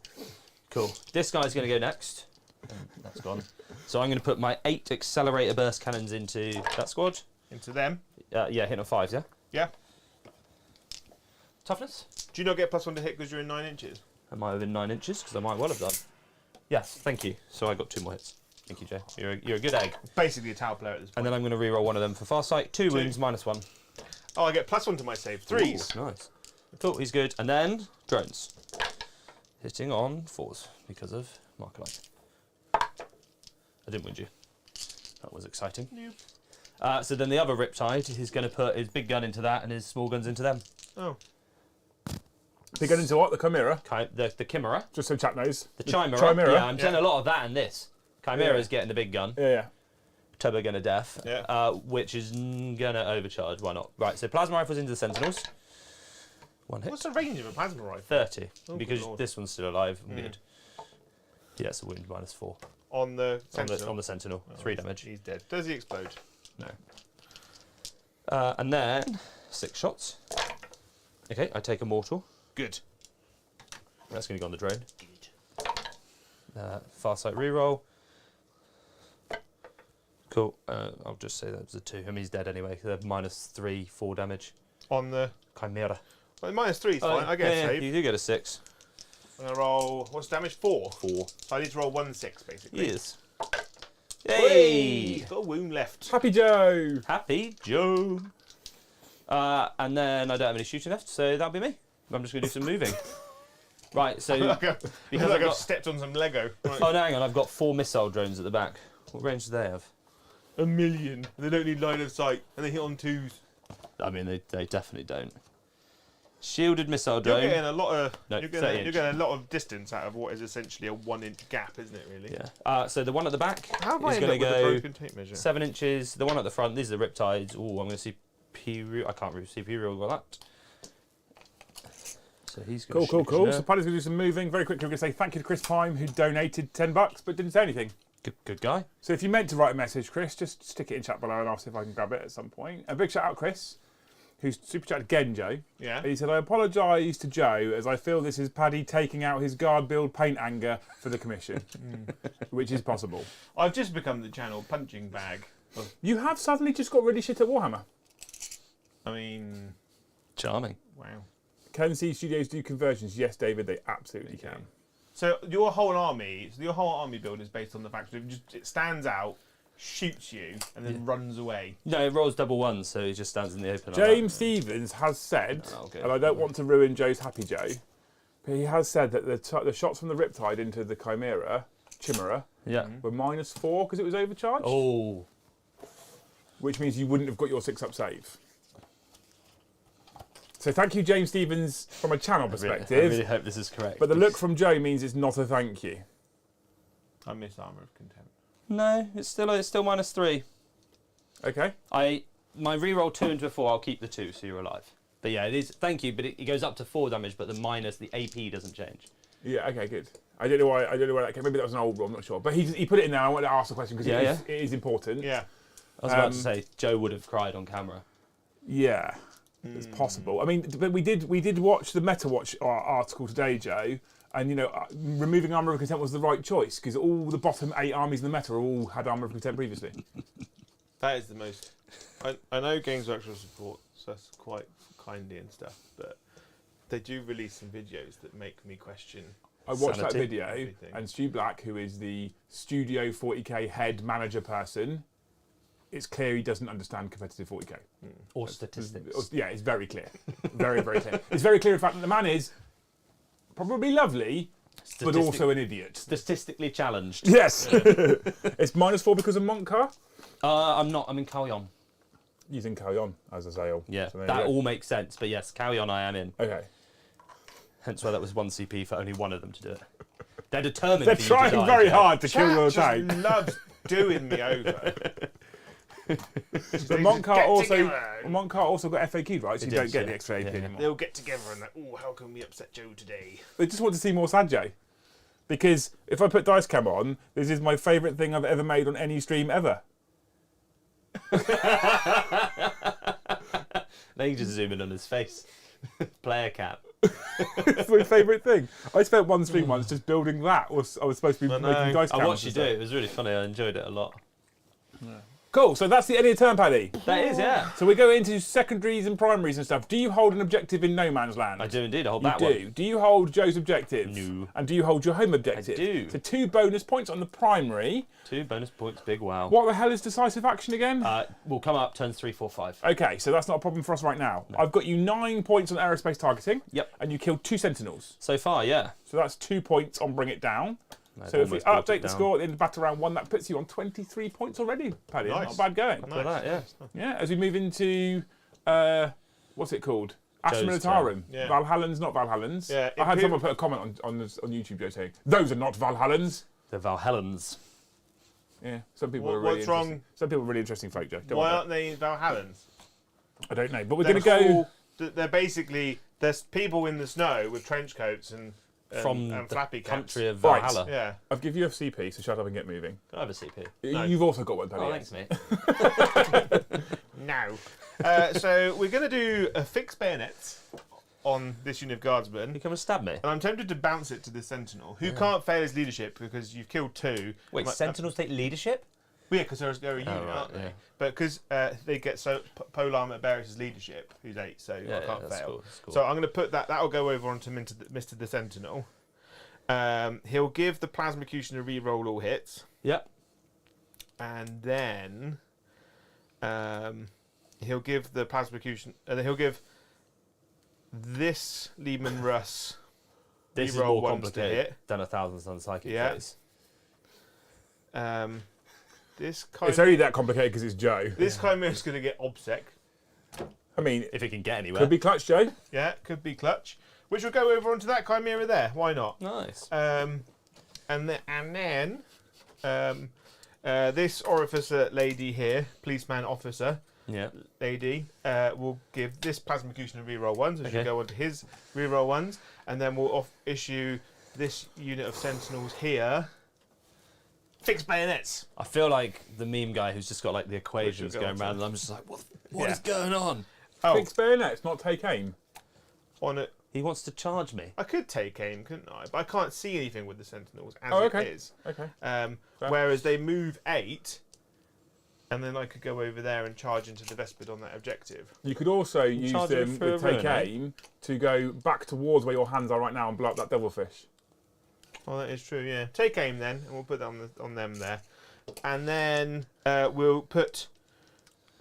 Cool. This guy's going to go next. That's gone. So I'm going to put my 8 accelerator burst cannons into that squad. Into them. Yeah, hitting on 5s, yeah? Yeah. Toughness? Do you not get +1 to hit because you're in 9 inches? I might have been 9 inches, because I might well have done. Yes, thank you. So I got 2 more hits. Thank you, Jay. You're a good egg. Basically a tower player at this point. And then I'm going to re-roll one of them for Farsight. 2 wounds, -1. Oh, I get +1 to my save. 3s. Ooh, nice. Cool, he's good. And then drones. Hitting on 4s because of Marker Light. I didn't wound you. That was exciting. Nope. So then the other Riptide is going to put his big gun into that and his small guns into them. Oh. They get into what? The Chimera? The Chimera. Just so chap knows. The Chimera. Chimera. Yeah, I'm saying a lot of that in this. Chimera's getting the big gun. Yeah. Turbo gun of death. Yeah. Which is going to overcharge. Why not? Right, so plasma rifles into the Sentinels. 1 hit. What's the range of a plasma rifle? 30. Oh, because good lord. this one's still alive. Weird. Yeah, it's a wound -4. On the On Sentinel? the Sentinel. 3 damage. He's dead. Does he explode? No. And then 6 shots. Okay, I take a mortal. Good. That's going to go on the drone. Farsight reroll. Cool. I'll just say that was a 2. I mean, he's dead anyway. They're -3, 4 damage. On the... Chimera. Well, -3 is fine. I get a save. You do get a 6. I'm going to roll... What's damage? 4? 4. So I need to roll 1 6, basically. Yes. Hey! Yay! Got a wound left. Happy Joe! Happy Joe. And then I don't have any shooting left, so that'll be me. I'm just going to do some moving. Right, so Because I've I've got- stepped on some Lego. Right. oh no, hang on, I've got 4 missile drones at the back. What range do they have? 1 million. They don't need line of sight, and they hit on 2s. I mean, they definitely don't. Shielded missile You're drone. getting a lot of No, you're 30 getting a lot of distance out of what is essentially a 1 inch gap, isn't it? Really. Yeah. So the one at the back How have I is ended going up to with a go broken tape measure? 7 inches. The one at the front, these are the Riptides. Oh, I'm going to see I can't really see P-Real with that. So he's going Cool. to So Paddy's going to do some moving. Very quickly, we're going to say thank you to Chris Pime, who donated $10 but didn't say anything. Good guy. So if you meant to write a message, Chris, just stick it in chat below and I'll see if I can grab it at some point. A big shout out, Chris, who's super chatted again, Joe. Yeah. He said, I apologise to Joe as I feel this is Paddy taking out his guard build paint anger for the commission, which is possible. I've just become the channel punching bag. You have suddenly just got really shit at Warhammer. I mean, Charming. wow. Can C Studios do conversions? Yes, David, they absolutely can. So your whole army build is based on the fact that it stands out, shoots you, and then runs away. No, it rolls double 1, so he just stands in the open. James Stevens has said, Okay. and I don't want to ruin Joe's Happy Joe, but he has said that the shots from the Riptide into the Chimera Chimera Yeah. were -4 because it was overcharged, Oh. which means you wouldn't have got your 6-up save. So thank you, James Stevens, from a channel perspective. I really hope this is correct. But the look from Joe means it's not a thank you. I miss Armour of Contempt. No, it's still -3. Okay. My reroll 2 into a 4. I'll keep the 2, so you're alive. But yeah, it is. Thank you. But it goes up to 4 damage, but the AP doesn't change. Yeah. Okay. Good. I don't know why that came. Maybe that was an old rule. I'm not sure. But he put it in there. I wanted to ask the question because it is important. Yeah. I was about to say Joe would have cried on camera. Yeah. It's possible. I mean, but we did watch the Meta Watch article today, Joe, and removing Armour of Contempt was the right choice because all the bottom 8 armies in the meta all had Armour of Contempt previously. That is the most. I know Games Workshop supports us quite kindly and stuff, but they do release some videos that make me question. I watched that Sanity. video, Everything. and Stu Black, who is the Studio 40k head manager person, it's clear he doesn't understand competitive 40k. Or statistics. Yeah, it's very clear. Very, very clear. It's very clear, in fact, that the man is probably lovely, but also an idiot. Statistically challenged. Yes! It's -4 because of Montcar. I'm not. I'm in Kalyon. Using Kalyon as a sale. Yeah, So there that you go. all makes sense. But yes, Kalyon I am in. Okay. Hence why that was 1 CP for only one of them to do it. They're determined. They're for you to trying die, very Joe. hard to kill your Chat tank. just loves doing me over. But Montcar also got FAQ'd, right? So you It don't is, get yeah. the extra AP Yeah. anymore. They'll get together and like, oh, how can we upset Joe today? They just want to see more Sanjay. Because if I put dice cam on, this is my favourite thing I've ever made on any stream ever. Now you just zoom in on his face. Player cap. It's my favourite thing. I spent one stream once just building that. I was supposed to be I know. making dice I cams. watched you do it. It was really funny. I enjoyed it a lot. Cool, so that's the end of the turn, Paddy. That is, yeah. So we go into secondaries and primaries and stuff. Do you hold an objective in No Man's Land? I do indeed. I hold You that do. one. Do you hold Joe's objective? No. And do you hold your home objective? I do. So 2 bonus points on the primary. 2 bonus points. Big wow. What the hell is decisive action again? Will come up turns 3, 4, 5. Okay, so that's not a problem for us right now. I've got you 9 points on aerospace targeting. Yep. And you killed 2 sentinels. So far, yeah. So that's 2 points on Bring It Down. I've So if we almost brought it update the down. score at the end of battle round 1, that puts you on 23 points already, Paddy. Nice. Not bad going. Look at that, yeah. Yeah, as we move into, what's it called? Astra Joe's Militarum. Yeah. Valhallans, not Valhallans. Yeah, I had someone put a comment on YouTube, Joe, saying, those are not Valhallans. The Valhallans. Yeah, some people are What's really wrong? interesting. Some people are really interesting folk, Joe. Don't Why worry. aren't they Valhallans? I don't know, but we're going to go... They're basically, there's people in the snow with trench coats and From and the flappy caps. country of Right. Valhalla. Yeah. I've given you a CP, so shut up and get moving. I have a CP. No. You've also got one, Paddy. Oh, thanks, mate. No. So we're going to do a fixed bayonets on this unit of guardsmen. You come and stab me. And I'm tempted to bounce it to the sentinel, who can't fail his leadership because you've killed 2. Wait, Sentinels take leadership? Yeah, because they're a unit, right, aren't they? yeah. But because they get Polar Armor Barris' leadership, who's 8, so Yeah, I can't that's fail. cool, that's cool. So I'm going to put that. That'll go over onto Mr. the Sentinel. He'll give the Plasmacution a re-roll all hits, Yep. and then he'll give the Plasmacution. He'll give this Lehman Russ This is re-roll more once to complicated hit. than 1,000 Sun Psychic Yeah. phase. This It's only that complicated because it's Joe. This Chimera's going to get Obsec. I mean, If it can get anywhere. could be clutch, Joe. Yeah, could be clutch. Which will go over onto that Chimera there. Why not? Nice. And then this Orificer lady here, policeman officer Yeah. lady, will give this Plasmacution a reroll 1, so Okay. she'll go onto his reroll 1s, and then we'll issue this unit of sentinels here. Fixed bayonets. I feel like the meme guy who's just got like the equations go going on around, to. and I'm just like, what is Yeah. going on? Oh, Fixed bayonets, not take aim. on it. He wants to charge me. I could take aim, couldn't I? But I can't see anything with the sentinels as Oh, it okay. is. Okay. Fair. Fair. Whereas they move 8, and then I could go over there and charge into the Vespid on that objective. You could also use charge it them for with a take rune, eh? aim to go back towards where your hands are right now and blow up that devilfish. Oh, that is true. Yeah, take aim then, and we'll put that on them there, and then we'll put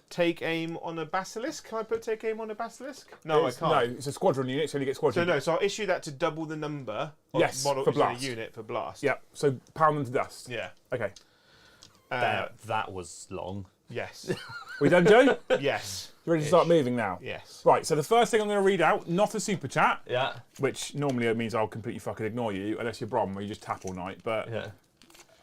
take aim on a basilisk. Can I put take aim on a basilisk? No, I can't. No, it's a squadron unit, so you only get squadron. So I'll issue that to double the number of Yes, model for blast. unit for blast. Yep, so pound them to dust. Yeah. Okay. That was long. Yes. We done, Joe? Yes. You ready to start moving now? Yes. Right, so the first thing I'm going to read out, not a super chat, Yeah. which normally means I'll completely fucking ignore you, unless you're Brom, where you just tap all night, but Yeah.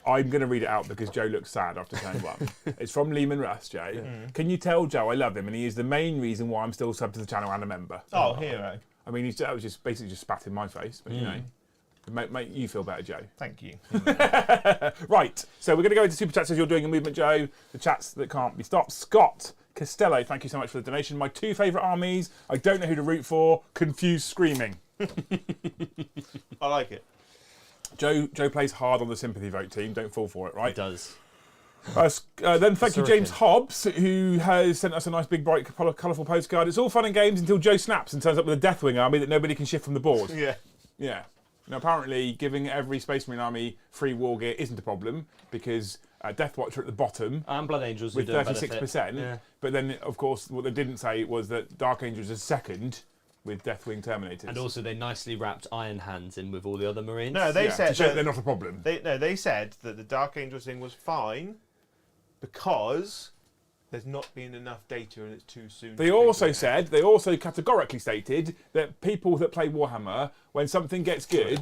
I'm going to read it out because Joe looks sad after turn 1. It's from Lehman Russ, Joe. Can you tell Joe I love him, and he is the main reason why I'm still sub to the channel and a member. Oh, hero. I mean, that was just basically just spat in my face, but you know, make you feel better, Joe. Thank you. Right, so we're going to go into super chats as you're doing a movement, Joe. The chats that can't be stopped. Scott Costello, thank you so much for the donation. My 2 favourite armies. I don't know who to root for. Confused screaming. I like it. Joe plays hard on the sympathy vote team. Don't fall for it, It right? does. Then thank you, James Hurricane. Hobbs, who has sent us a nice, big, bright, colourful postcard. It's all fun and games until Joe snaps and turns up with a Deathwing army that nobody can shift from the board. Yeah. Yeah. Now, apparently, giving every Space Marine army free war gear isn't a problem because Death Watch are at the bottom And Blood Angels who with don't 36%. benefit. Yeah. But then, of course, what they didn't say was that Dark Angels are second with Deathwing Terminators. And also they nicely wrapped Iron Hands in with all the other Marines. No, they to said show that they're not a problem. they said that the Dark Angels thing was fine because there's not been enough data and it's too soon. They also categorically stated that people that play Warhammer, when something gets good,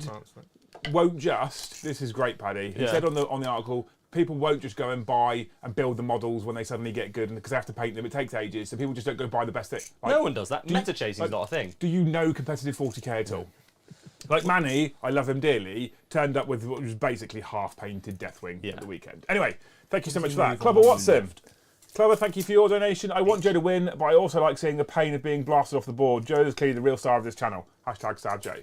won't just. This is great, Paddy. He Yeah. said on the article, people won't just go and buy and build the models when they suddenly get good, and because they have to paint them, it takes ages. So people just don't go buy the best thing. Like, No one does that. you- Meta chasing is like- not a thing. do you know competitive 40k at all? Like Manny, I love him dearly, turned up with what was basically half-painted Deathwing Yeah. at the weekend. Anyway, thank you so much for that. Clover Watson. Clover, thank you for your donation. I want Joe to win, but I also like seeing the pain of being blasted off the board. Joe is clearly the real star of this channel. Hashtag Sad Joe.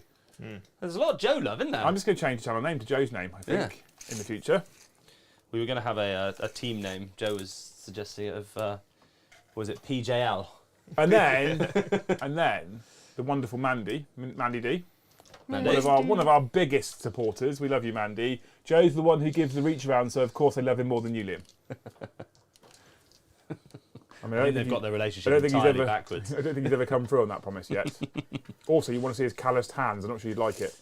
There's a lot of Joe love, isn't there? I'm just going to change the channel name to Joe's name, I think, in the future. We were going to have a team name. Joe was suggesting of, was it PJL? And then the wonderful Mandy D. Mandy? One of our biggest supporters. We love you, Mandy. Joe's the one who gives the reach around, so of course I love him more than you, Liam. I mean, I think they've got their I relationship don't think he's entirely ever. backwards. I don't think he's ever come through on that promise yet. Also, you want to see his calloused hands. I'm not sure you'd like it.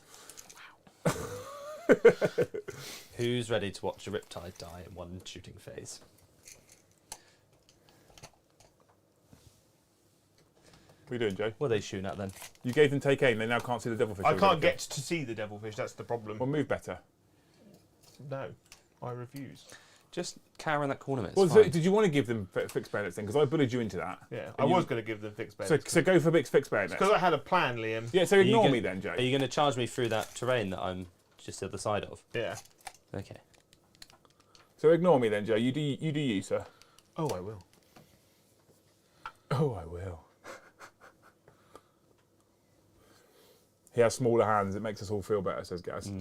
Who's ready to watch a Riptide die in one shooting phase? What are you doing, Joe? What are they shooting at then? You gave them take aim. They now can't see the devilfish. I over can't there. get to see the devilfish. That's the problem. Well, move better. No, I refuse. Just cower that corner, mate. Well, It's so, fine. did you want to give them fixed bayonets then? Because I bullied you into that. Yeah, I And was you- going to give them fixed So, beds. so go for fixed bayonets. Because I had a plan, Liam. Yeah, so you ignore go- me then, Joe. Are you going to charge me through that terrain that I'm just the other side of? Yeah. Okay. So ignore me then, Joe. You do you, sir. Oh, I will. Oh, I will. He has smaller hands. It makes us all feel better, says Gaz.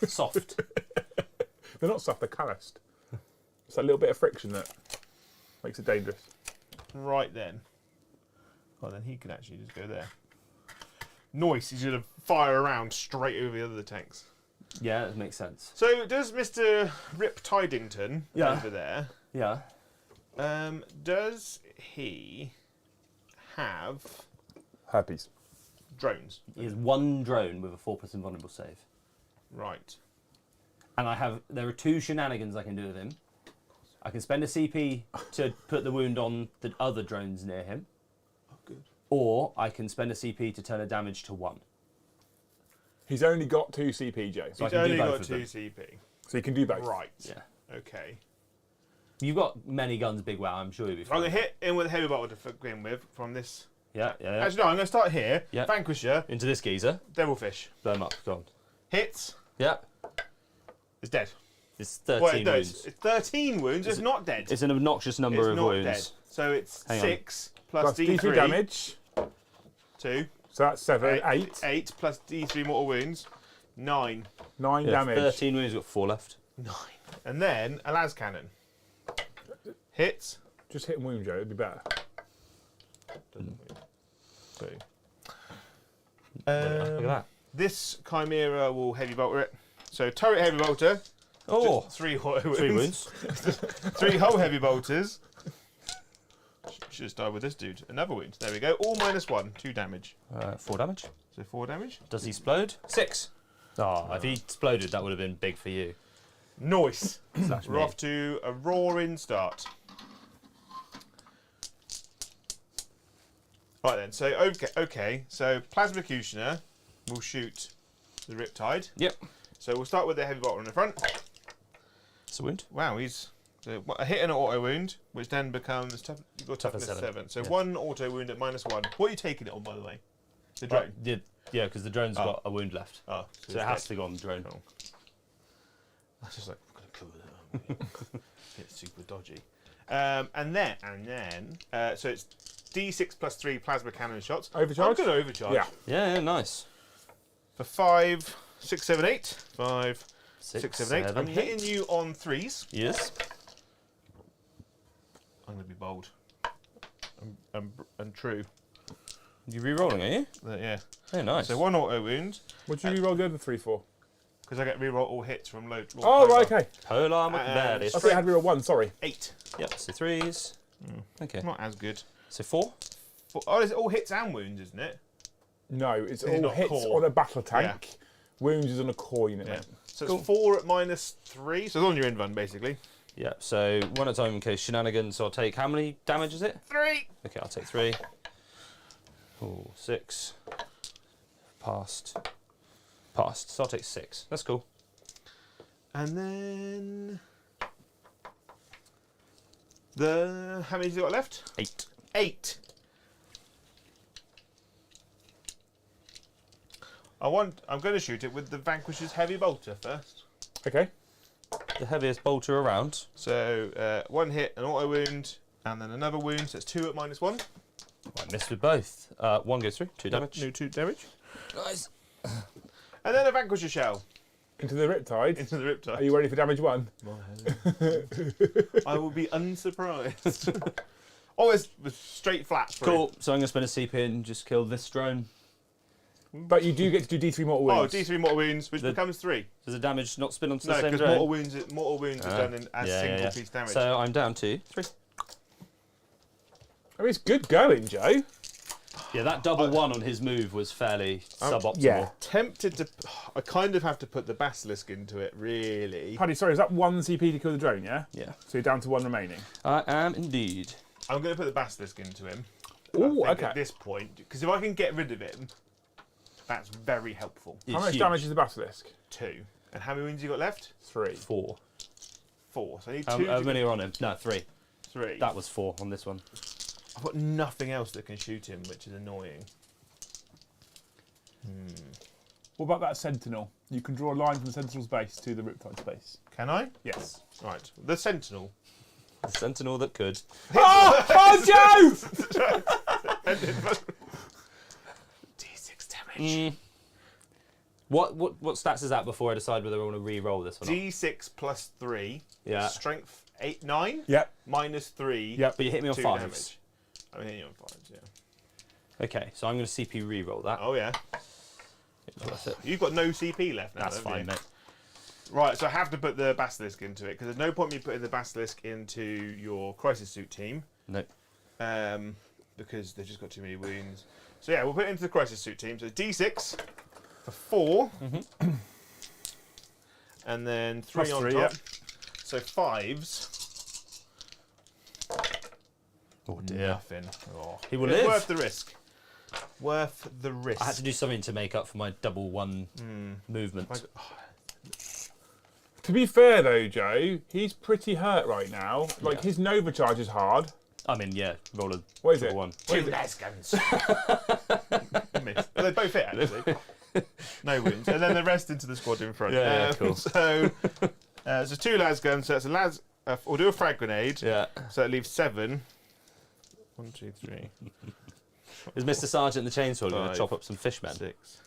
Soft. They're not soft, they're calloused. It's that little bit of friction that makes it dangerous. Right then. Well, then he can actually just go there. Noise, he's going to fire around straight over the other tanks. Yeah, it makes sense. So, does Mr. Rip Tidington Yeah. over there, Yeah. does he have Herpes. drones? He has one drone with a 4+ invulnerable save. Right. And there are 2 shenanigans I can do with him. I can spend a CP to put the wound on the other drones near him. Oh, good. Or I can spend a CP to turn a damage to 1. He's only got 2 CP, Joe. So I He's can do only both got of 2 them. CP. So you can do both. Right. Yeah. Okay. You've got many guns, Big Wow, I'm sure you'll be I'm fine. going to hit in with a heavy bolter to begin with from this. Yeah. Actually, no, I'm going to start here. Yeah. Vanquisher, Into this geezer. Devilfish. Blow him up. Go on. Hits, Yeah. is dead. It's 13 Well, no, wounds. it's 13 wounds, it's not dead. It's an obnoxious number It's of not wounds. dead. So it's Hang on. 6 plus Plus D3, D3 damage. 2, So that's 7, 8. 8 plus D3 mortal wounds, 9. 9 Yeah, damage. 13 wounds, got 4 left. 9. And then a las cannon. Hits. Just hit and wound, Joe. It'd be better. So, Look at that. this Chimera will heavy bolter it. So turret heavy bolter. Oh, Just 3 wounds. 3 wounds. 3 whole heavy bolters. Should have started with this dude. Another wound. There we go. All -1. 2 damage. 4 damage. So 4 damage. Does he explode? 6. Oh, if he exploded, that would have been big for you. Nice. Slash We're me. off to a roaring start. Right then. So okay. So Plasma Cutioner will shoot the Riptide. Yep. So we'll start with the heavy bolter in the front. It's a wound. Wow, he's a hit and an auto wound, which then becomes you've got toughness Toughness 7. So yeah. 1 auto wound at -1. What are you taking it on, by the way? The drone. Yeah, because the drone's got a wound left. Oh, So it has to go on the drone. Cool. That's just like, I'm going to cover that. It's super dodgy. And then, so it's D6 + 3 plasma cannon shots. Overcharge? I'm going to overcharge. Yeah. Yeah, nice. For 5, 6, 7, 8. 5, 6, 7, 8. 7, I'm hitting you on 3s. Yes. I'm going to be bold. And true. You re-rolling, are you? Yeah. Oh, nice. So 1 auto wound, What do you re-roll the other 3 for? because I get reroll all hits from low. Oh, right, okay. Polar And- McBaddis. I thought you had reroll 1, sorry. 8. Yep, so 3s. Okay. Not as good. So 4. Oh, is it all hits and wounds, isn't it? No, it's Is it all not hits core? on a battle tank. Wounds is on a core unit, Yeah. mate. So Cool. it's 4 at -3. So it's on your end run, basically. Yep, so 1 at a time in case shenanigans. So I'll take, how many damage is it? 3. Okay, I'll take 3. Oh, 6. Passed. So I'll take 6. That's cool. And then how many have you got left? 8. 8. I'm going to shoot it with the Vanquish's heavy bolter first. Okay. The heaviest bolter around. So 1 hit, an auto wound, and then another wound. So it's 2 at -1. I missed with both. 1 goes through. 2 damage. New 2 damage. Nice. And then a Vanquisher shell Into the Riptide. into the Riptide. Are you ready for damage 1? I will be unsurprised. Oh, it's straight flat. Through. Cool. So I'm going to spend a CP and just kill this drone. But you do get to do D3 mortal Oh, wounds. D3 mortal wounds, which becomes 3. Does the damage not spin onto No, the same because drone? mortal wounds is done as single piece damage. So I'm down to 3. I mean, it's good going, Joe. Yeah, that double 1 on his move was fairly suboptimal. yeah. Tempted to. I kind of have to put the basilisk into it, really. Paddy, sorry, is that 1 CP to kill the drone, yeah? Yeah. So you're down to 1 remaining. I am indeed. I'm going to put the basilisk into him. Ooh, I think okay. At this point, because if I can get rid of him, that's very helpful. How It's much huge. damage is the basilisk? 2. And how many wounds you got left? 3. 4. 4. So I need How 2. many are on him? No, 3. 3. That was 4 on this one. I've got nothing else that can shoot him, which is annoying. What about that sentinel? You can draw a line from the sentinel's base to the Riptide space. Can I? Yes. Right. The Sentinel. The sentinel that could. Oh, Joe! D6 damage. What stats is that before I decide whether I want to re-roll this or not? D6 plus 3. Yeah. Strength 8, 9. Yep. Minus 3. Yep. But you hit me on 2 5s. damage. I'm hitting you on 5s, yeah. Okay, so I'm going to CP re-roll that. Oh, yeah. It's worth it. You've got no CP left now. That's haven't fine, you? mate. Right, so I have to put the Basilisk into it, because there's no point me putting the Basilisk into your Crisis Suit team, No. because they've just got too many wounds. So yeah, we'll put it into the Crisis Suit team. So D6 for 4, and then 3 Plus on 3, top. yeah. So 5s. Oh dear. Nothing. Oh. He will It's live. worth the risk. Worth the risk. I had to do something to make up for my double 1 movement. To be fair, though, Joe, he's pretty hurt right now. Like, Yeah. his Nova charge is hard. I mean, yeah, roll a What is double it? 1. What is 2 it? las guns. Missed. Well, they both hit, actually. No wounds. And then the rest into the squad in front. Yeah, cool. So, it's a 2 las guns. So it's a las. We'll do a frag grenade. Yeah. So it leaves 7. 1, 2, 3, Is Mr. Sergeant the Chainsaw going to 5, chop up some fishmen? 6.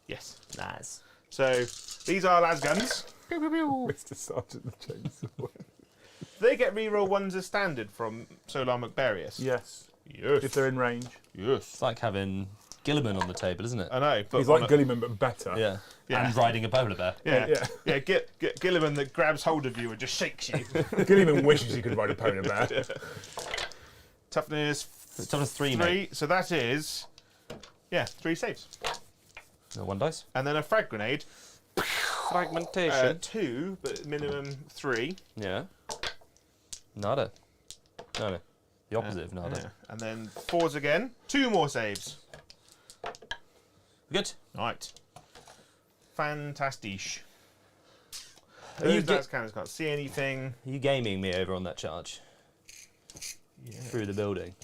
Yes. Nice. So these are las guns. Pew, pew, pew. Mr. Sergeant the Chainsaw. They get reroll 1s as standard from Solar McBarius. Yes. Yes. If they're in range. Yes. It's like having Gilliman on the table, isn't it? I know. But He's on like a- Gulliman, but better. Yeah. Yeah. And riding a polar bear. Yeah. Yeah. Yeah. Get Gilliman that grabs hold of you and just shakes you. Gilliman wishes he could ride a polar bear. Toughness. Toughness 3, mate. So that is, 3 saves. No, 1 dice. And then a frag grenade. Fragmentation. 2, but minimum 3. Yeah. Nada. No. The opposite of nada. Yeah. And then 4s again. 2 more saves. Good. Right. Fantastic. You Those cannons can't see anything. Are you gaming me over on that charge? Yeah. Through the building.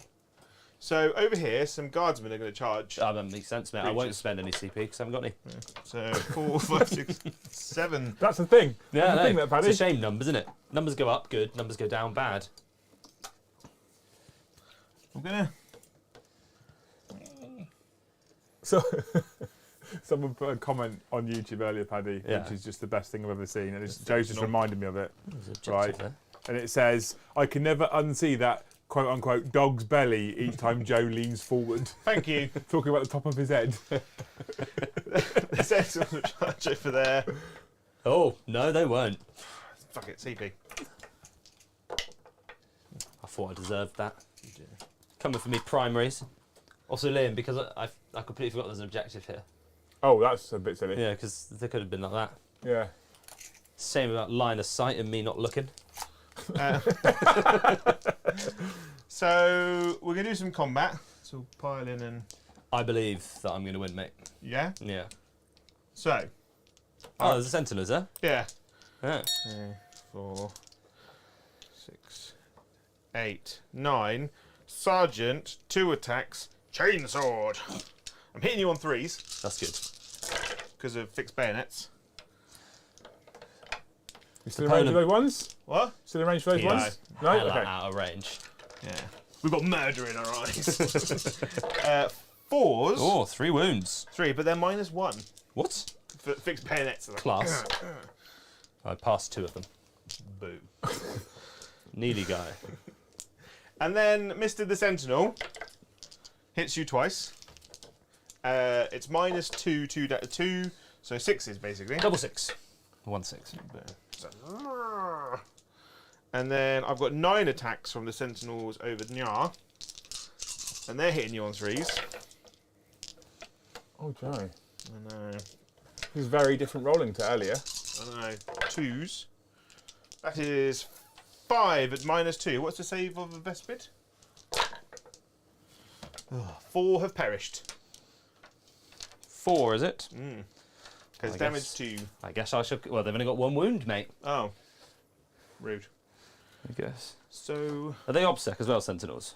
So over here, some guardsmen are going to charge. That makes sense, mate. I won't spend any CP because I haven't got any. Yeah. So 4, 5, 6, 7. That's the thing. Yeah, That's the thing, that, Paddy. it's a shame numbers, isn't it? Numbers go up, good. Numbers go down, bad. I'm gonna. So, someone put a comment on YouTube earlier, Paddy, Yeah. which is just the best thing I've ever seen, and Joe's just reminded me of it. There's an objective Right. there. And it says, "I can never unsee that quote unquote dog's belly each time Joe leans forward." Thank you. Talking about the top of his head. The sentinels will charge over there. Oh, no, they won't. Fuck it, CP. I thought I deserved that. Coming for me, primaries. Also, Liam, because I completely forgot there's an objective here. Oh, that's a bit silly. Yeah, because they could have been like that. Yeah. Same about line of sight and me not looking. So we're gonna do some combat. So we'll pile in and I believe that I'm going to win, mate. yeah. Yeah. So Oh, there's a sentinel, is there? yeah. Yeah. 4, 6, 8, 9. Sergeant, 2 attacks, chainsword. I'm hitting you on 3s That's good. because of fixed bayonets. You still in range for those ones? What? Still in range for those Yeah. ones? No? Hell Okay. out of range. Yeah. We've got murder in our eyes. 4s. Oh, 3 wounds. 3, but they're -1 What? for fixed bayonets. Class. I passed 2 of them. Boo. Needy guy. And then Mr. the Sentinel hits you twice. It's -2, 2, so 6s basically. Double 6. 1 6. And then I've got 9 attacks from the Sentinels over Nya. And they're hitting you on 3s. Oh, Joe. I know. It was very different rolling to earlier. I know. 2s. That is 5 at -2. What's the save of a Vespid? 4 have perished. 4, is it? Because I damage guess. 2. I guess I should. Well, they've only got 1 wound, mate. Oh. Rude. I guess. So Are they obsec as well, sentinels?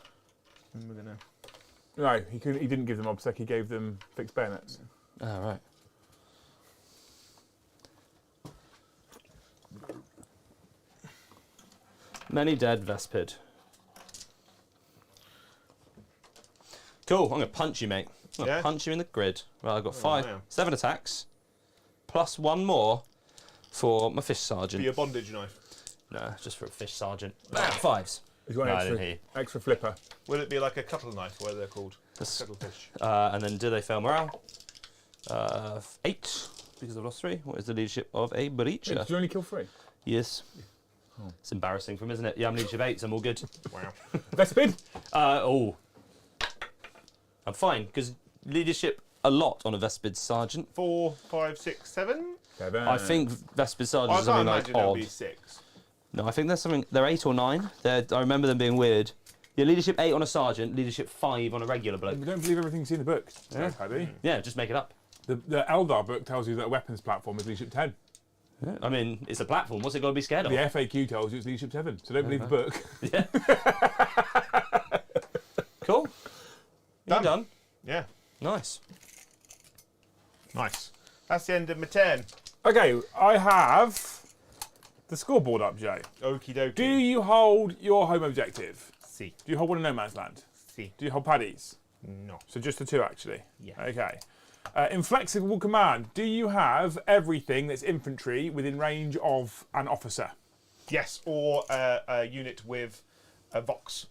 we're gonna. No, he didn't give them obsec, he gave them fixed bayonets. Oh, right. Many dead, Vespid. Cool, I'm going to punch you, mate. I'm going to Yeah? punch you in the grid. Right, I've got 5, wow. 7 attacks, plus 1 more for my fish For sergeant. your bondage knife. No, just for a fish sergeant. Bam, 5s. He's got No, I an didn't hear extra flipper. Will it be like a cuttle knife, where they're called? This- Cuttlefish. And then do they fail morale? 8, because I've lost 3. What is the leadership of a breacher? Did you only kill 3? Yes. It's embarrassing for him, isn't it? Yeah, I'm leadership 8, so I'm all good. Wow. Vespid? I'm fine, because leadership a lot on a Vespid sergeant. 4, 5, 6, 7. 7. I think Vespid sergeant I is can't something like imagine there'll odd. be 6. No, I think there's something. They're 8 or 9. I remember them being weird. Yeah, leadership 8 on a sergeant, leadership 5 on a regular bloke. We don't believe everything you see in the book, Yeah. Paddy. Yeah, just make it up. The Eldar book tells you that a weapons platform is leadership 10. Yeah. I mean, it's a platform. What's it got to be scared of? The FAQ tells you it's leadership 7, so don't believe the book. Yeah. Cool. You're done. Yeah. Nice. Nice. That's the end of my turn. Okay, I have the scoreboard up, Jay. Okie dokie. Do you hold your home objective? See. Do you hold one in No Man's Land? See. Do you hold Paddy's? No. So just the 2, actually? Yeah. Okay. Inflexible Command. Do you have everything that's infantry within range of an officer? Yes, or a unit with a Vox.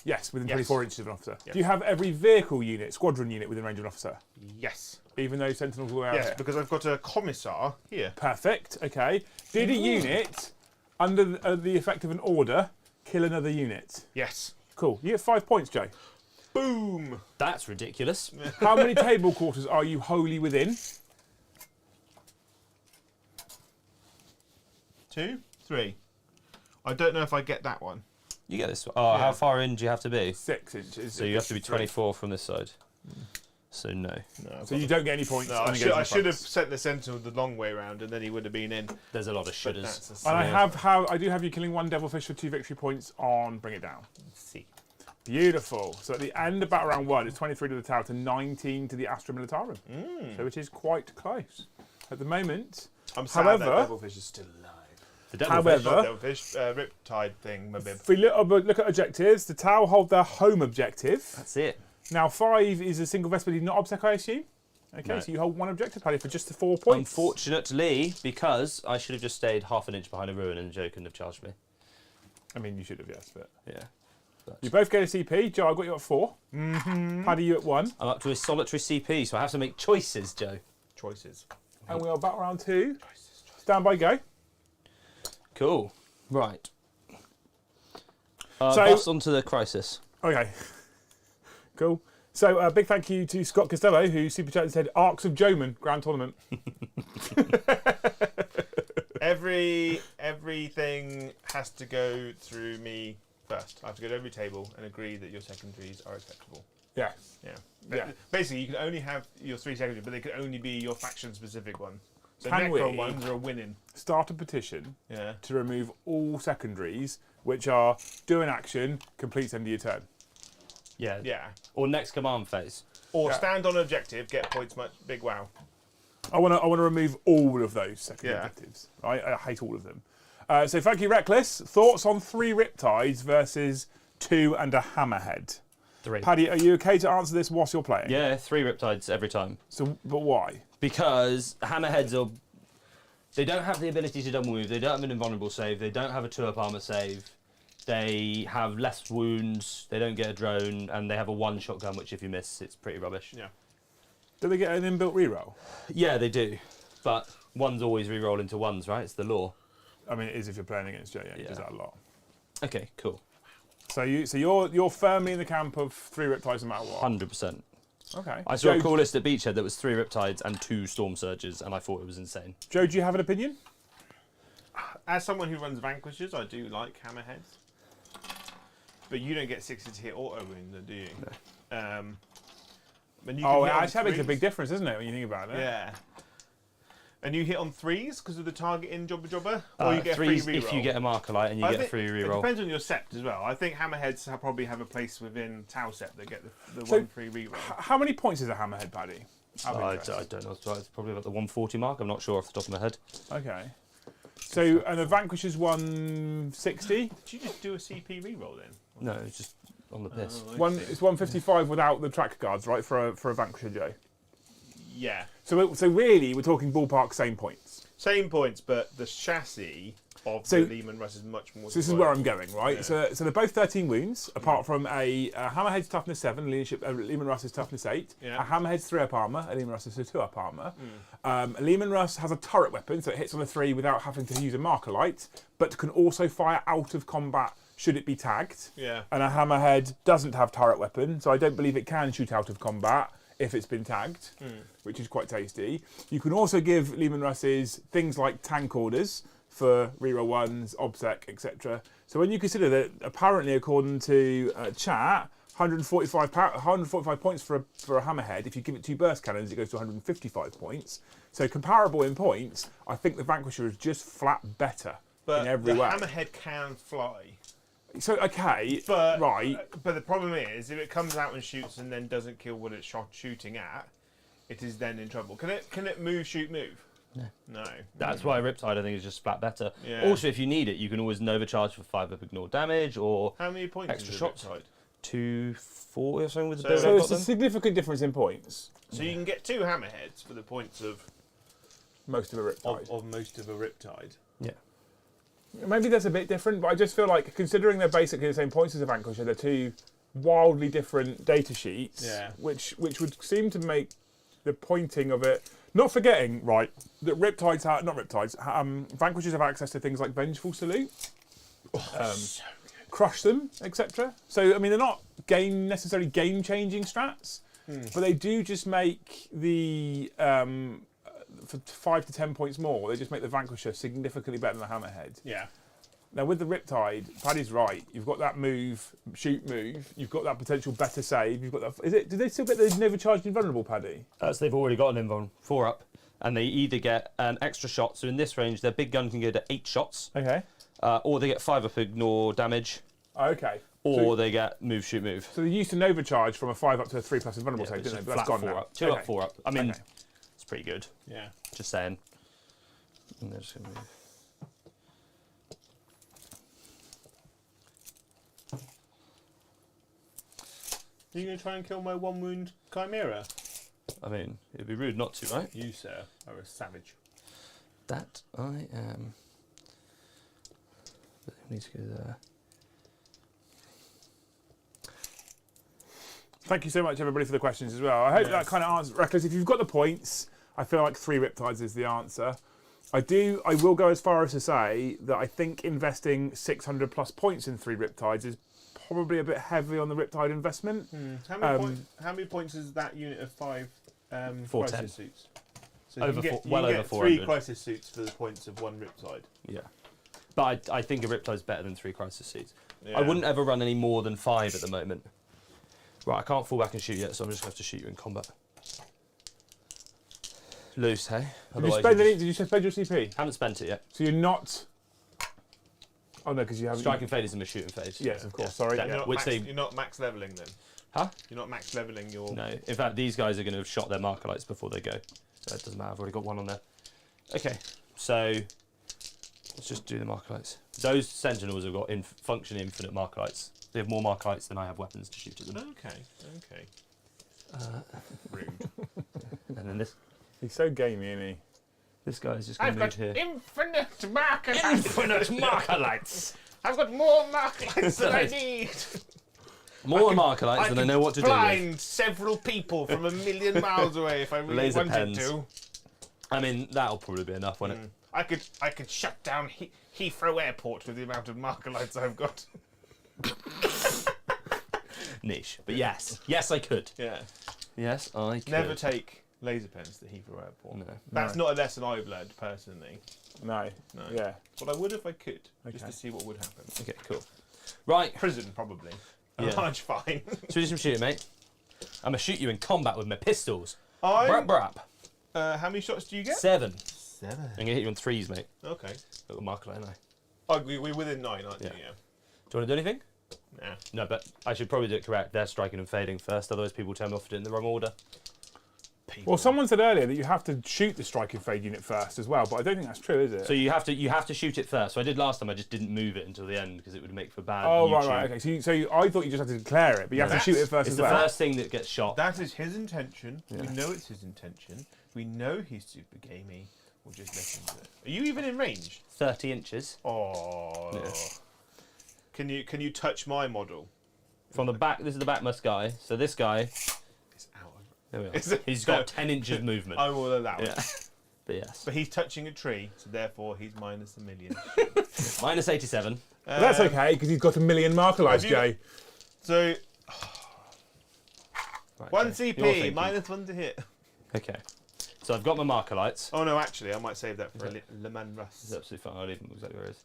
Yes, within Yes. 24 inches of an officer. Yes. Do you have every vehicle unit, squadron unit within range of an officer? Yes. Even though Sentinels will out Yes, here? because I've got a commissar here. Perfect, okay. Did a unit, under the effect of an order, kill another unit? Yes. Cool. You get 5 points, Joe. Boom. That's ridiculous. How many table quarters are you wholly within? 2, 3. I don't know if I get that one. You get this. Oh, Yeah. how far in do you have to be? 6 inches. So you have to be 24 from this side. So no. No, So you don't get any points. no, on I engagement should have fronts. sent the sentinel the long way round, and then he would have been in. There's a lot of But shouldas. that's a And I do have you killing 1 devilfish for 2 victory points on Bring It Down. C. Beautiful. So at the end of battle round 1, it's 23 to the tower to 19 to the Astra Militarum. So it is quite close. At the moment, I'm sad However- that devilfish is still alive. The devilfish. However- Not devilfish, riptide thing, my bib. if we look at objectives, the tower hold their home objective. That's it. Now 5 is a single Vesper, not obsec, I assume. Okay, No. so you hold 1 objective, Paddy, for just the 4 points. Unfortunately, because I should have just stayed half an inch behind a ruin and Joe couldn't have charged me. I mean, you should have, yes, but Yeah. you both get a CP. Joe, I got you at 4. Paddy, you at 1. I'm up to a solitary CP, so I have to make choices, Joe. Choices. And we are battle round 2. Stand by, go. Cool. Right. So- Bust onto the crisis. Okay. Cool. So, big thank you to Scott Costello, who super chatted and said Arks of Joman Grand Tournament. Everything has to go through me first. I have to go to every table and agree that your secondaries are acceptable. Yeah. Yeah. Yeah. Basically, you can only have your 3 secondaries, but they can only be your faction-specific one. So Can Necron we- ones are winning. Start a petition Yeah. to remove all secondaries, which are do an action, completes end of your turn. Yeah. Yeah. Or next command phase. Or Yeah. stand on objective, get points much. Big wow. I want to remove all of those second Yeah. objectives. I hate all of them. So thank you, Reckless. Thoughts on 3 Riptides versus 2 and a Hammerhead? 3. Paddy, are you okay to answer this whilst you're playing? Yeah, 3 Riptides every time. So, but why? Because Hammerheads are... They don't have the ability to double move, they don't have an invulnerable save, they don't have a 2-up armor save, they have less wounds, they don't get a drone, and they have a 1 shotgun, which if you miss, it's pretty rubbish. Yeah. Do they get an inbuilt reroll? Yeah, they do. But 1s always reroll into 1s, right? It's the law. I mean, it is if you're playing against Joe. Yeah, he does Yeah. that a lot. Okay, cool. So you're firmly in the camp of 3 Riptides no matter what. 100%. Okay. I saw a Joe, call list at Beachhead that was 3 Riptides and 2 Storm Surges, and I thought it was insane. Joe, do you have an opinion? As someone who runs Vanquishers, I do like Hammerheads. But you don't get 60 to hit auto wound, do you? No. And you can Oh, hit on actually, that makes a 3s. big difference, isn't it, when you think about it? Yeah. And you hit on 3s because of the target in Jobber, or you get a free 3s reroll. if you get a Marker Light and you I get a think free It reroll. depends on your sept as well. I think Hammerheads probably have a place within Tau sept that get the So- 1 free reroll. How many points is a Hammerhead, Paddy? Out of I interest. don't know. It's probably about the 140 mark. I'm not sure off the top of my head. Okay. So, and the Vanquish is 160. Did you just do a CP reroll then? No, it's just on the piss. Oh, I One, see. it's 155 without the tracker guards, right? For a Vanquisher, Joe. Yeah. So really, we're talking ballpark same points. Same points, but the chassis of So- the Lehman Russ is much more. So this is where I'm going, right? Yeah. So they're both 13 wounds, apart from a Hammerhead's toughness 7, Lehman Russ's toughness 8. Yeah. A Hammerhead's 3-up armor, a Lehman Russ's 2-up armor. A Lehman Russ has a turret weapon, so it hits on a 3 without having to use a marker light, but can also fire out of combat should it be tagged. Yeah. And a Hammerhead doesn't have turret weapon, so I don't believe it can shoot out of combat if it's been tagged, which is quite tasty. You can also give Lehman Russes things like tank orders for reroll 1s, obsec, etc. So when you consider that, apparently, according to chat, 145 points for a Hammerhead. If you give it 2 burst cannons, it goes to 155 points. So comparable in points, I think the Vanquisher is just flat better But in every the way. Hammerhead can fly. So okay, But right. But the problem is, if it comes out and shoots and then doesn't kill what it's shooting at, it is then in trouble. Can it move, shoot, move? No. That's why Riptide, I think, is just flat better. Yeah. Also, if you need it, you can always Nova Charge for 5-up ignore damage or How many points Extra is shots. it outside? 240 or something with the So- build So I've it's got a them. significant difference in points. So you can get 2 Hammerheads for the points of Most of a Riptide. most of a Riptide. Yeah. Maybe that's a bit different, but I just feel like, considering they're basically the same points as a Vanquisher, they're 2 wildly different data sheets, Yeah. which would seem to make the pointing of it. Not forgetting, right, that Riptides have, not Riptides, Vanquishers have access to things like Vengeful Salute. So good. crush them, etc. So I mean, they're not necessarily game-changing strats, but they do just make the for 5 to 10 points more. They just make the Vanquisher significantly better than the Hammerhead. Yeah. Now with the Riptide, Paddy's right. You've got that shoot move. You've got that potential better save. You've got that. Do they still get the never charged invulnerable, Paddy? So they've already got an invuln 4 up, and they either get an extra shot. So in this range, their big gun can go to 8 shots. Okay. Or they get 5 up ignore damage. Okay. Or they get move shoot move. So they used to Nova charge from a 5 up to a 3+ invulnerable save, It's didn't they? a But that's flat gone 4 now. up. 2 up, 4 up. I mean, Okay. it's pretty good. Yeah. Just saying. And they're just gonna move. Are you going to try and kill my 1 wound Chimera? I mean, it'd be rude not to, right? You, sir, are a savage. That I am. But I need to go there. Thank you so much, everybody, for the questions as well. I hope that kind of answers. Reckless, if you've got the points, I feel like 3 Riptides is the answer. I will go as far as to say that I think investing 600+ points in 3 Riptides is probably a bit heavy on the Riptide investment. How many points is that unit of 5 410. crisis suits? So Over you can get, well you can over get 400. 3 crisis suits for the points of 1 Riptide. Yeah. But I think a Riptide's better than 3 crisis seats. Yeah. I wouldn't ever run any more than 5 at the moment. Right, I can't fall back and shoot yet, so I'm just going to have to shoot you in combat. Loose, hey? Did you spend your CP? Haven't spent it yet. So you're not. Oh no, because you haven't. Striking phase is in my shooting phase. Yes, of course. Yeah. Sorry. Yeah. You're not, Which max, they- you're not max leveling then? Huh? You're not max leveling your... No. In fact, these guys are going to have shot their marker lights before they go. So it doesn't matter, I've already got 1 on there. Okay, so let's just do the marker lights. Those Sentinels have got function infinite marker lights. They have more marker lights than I have weapons to shoot at them. Okay. Rude. And then this He's so gamey, isn't he? this guy is just going to move here. infinite marker Infinite marker lights! I've got more marker lights than I need. More marker lights than I know what to do with. Blind several people from a million miles away if I really Laser wanted pens. to. I mean, that'll probably be enough, won't it? I could shut down Heathrow Airport with the amount of marker lights I've got. Niche. But yes. Yes, I could. Yeah. Yes, I could. Never take laser pens to Heathrow Airport. No. That's not a lesson I've learned personally. No. No. Yeah. But I would if I could, just Okay. to see what would happen. Okay, cool. Right. Prison, probably. A Yeah. large fine. So do some shooting, mate. I'm going to shoot you in combat with my pistols. I'm, Brap, how many shots do you get? 7. 7. I'm going to hit you on 3s, mate. Okay. Little marker light, ain't I? Oh, we're within 9, aren't Yeah. you? Yeah. Do you want to do anything? Nah. No, but I should probably do it correct. They're striking and fading first, otherwise people tell me off for doing it in the wrong order. Well, someone said earlier that you have to shoot the striking fade unit first as well, but I don't think that's true, is it? So you have to shoot it first. So I did last time. I just didn't move it until the end because it would make for bad. oh, YouTube. right. Okay. So I thought you just had to declare it, but you have to shoot it first It's as the well. first thing that gets shot. That is his intention. Yeah. We know it's his intention. We know he's super gamey. We'll just let him do it. Are you even in range? 30 inches Oh. Yeah. Can you touch my model? from the back. This is the backmost guy. So this guy, It's out. there we are. Is it? He's got 10 inches movement. I will allow Yeah. it. But yes, But he's touching a tree, so therefore he's minus a million. minus 87. But that's okay, because he's got a million marker lights, have you- Jay. So Right, 1 okay. You're CP, thinking. minus 1 to hit. Okay. So I've got my marker lights. Oh no, actually, I might save that for Okay. Le Mans It's Russ. absolutely fine. I'll leave them exactly where it is.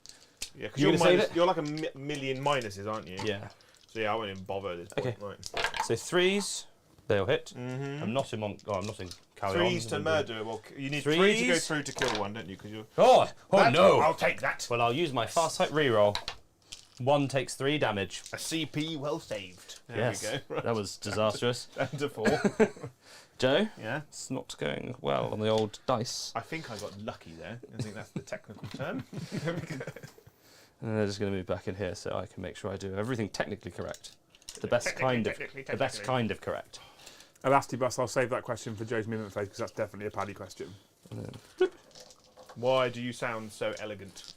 Yeah, because You you're, gonna save minus, it? you're like a million minuses, aren't you? Yeah. So yeah, I won't even bother at this point. Okay. Right. So 3s, they'll hit. Mm-hmm. I'm not in I'm not in carry 3s on. to murder. Well, you need 3 to go 3s. through to kill one, don't you? Because you're. Oh no! I'll take that. Well, I'll use my fast sight reroll. 1 takes 3 damage. A CP well saved. There Yes, we go. Right. that was disastrous. Down to 4. Joe, Yeah. it's not going well on the old dice. I think I got lucky there. I think that's the technical term. There we go. And they're just going to move back in here so I can make sure I do everything technically correct. The best kind of correct. Elastibus, I'll save that question for Joe's movement phase, because that's definitely a Paddy question. And then Why do you sound so elegant?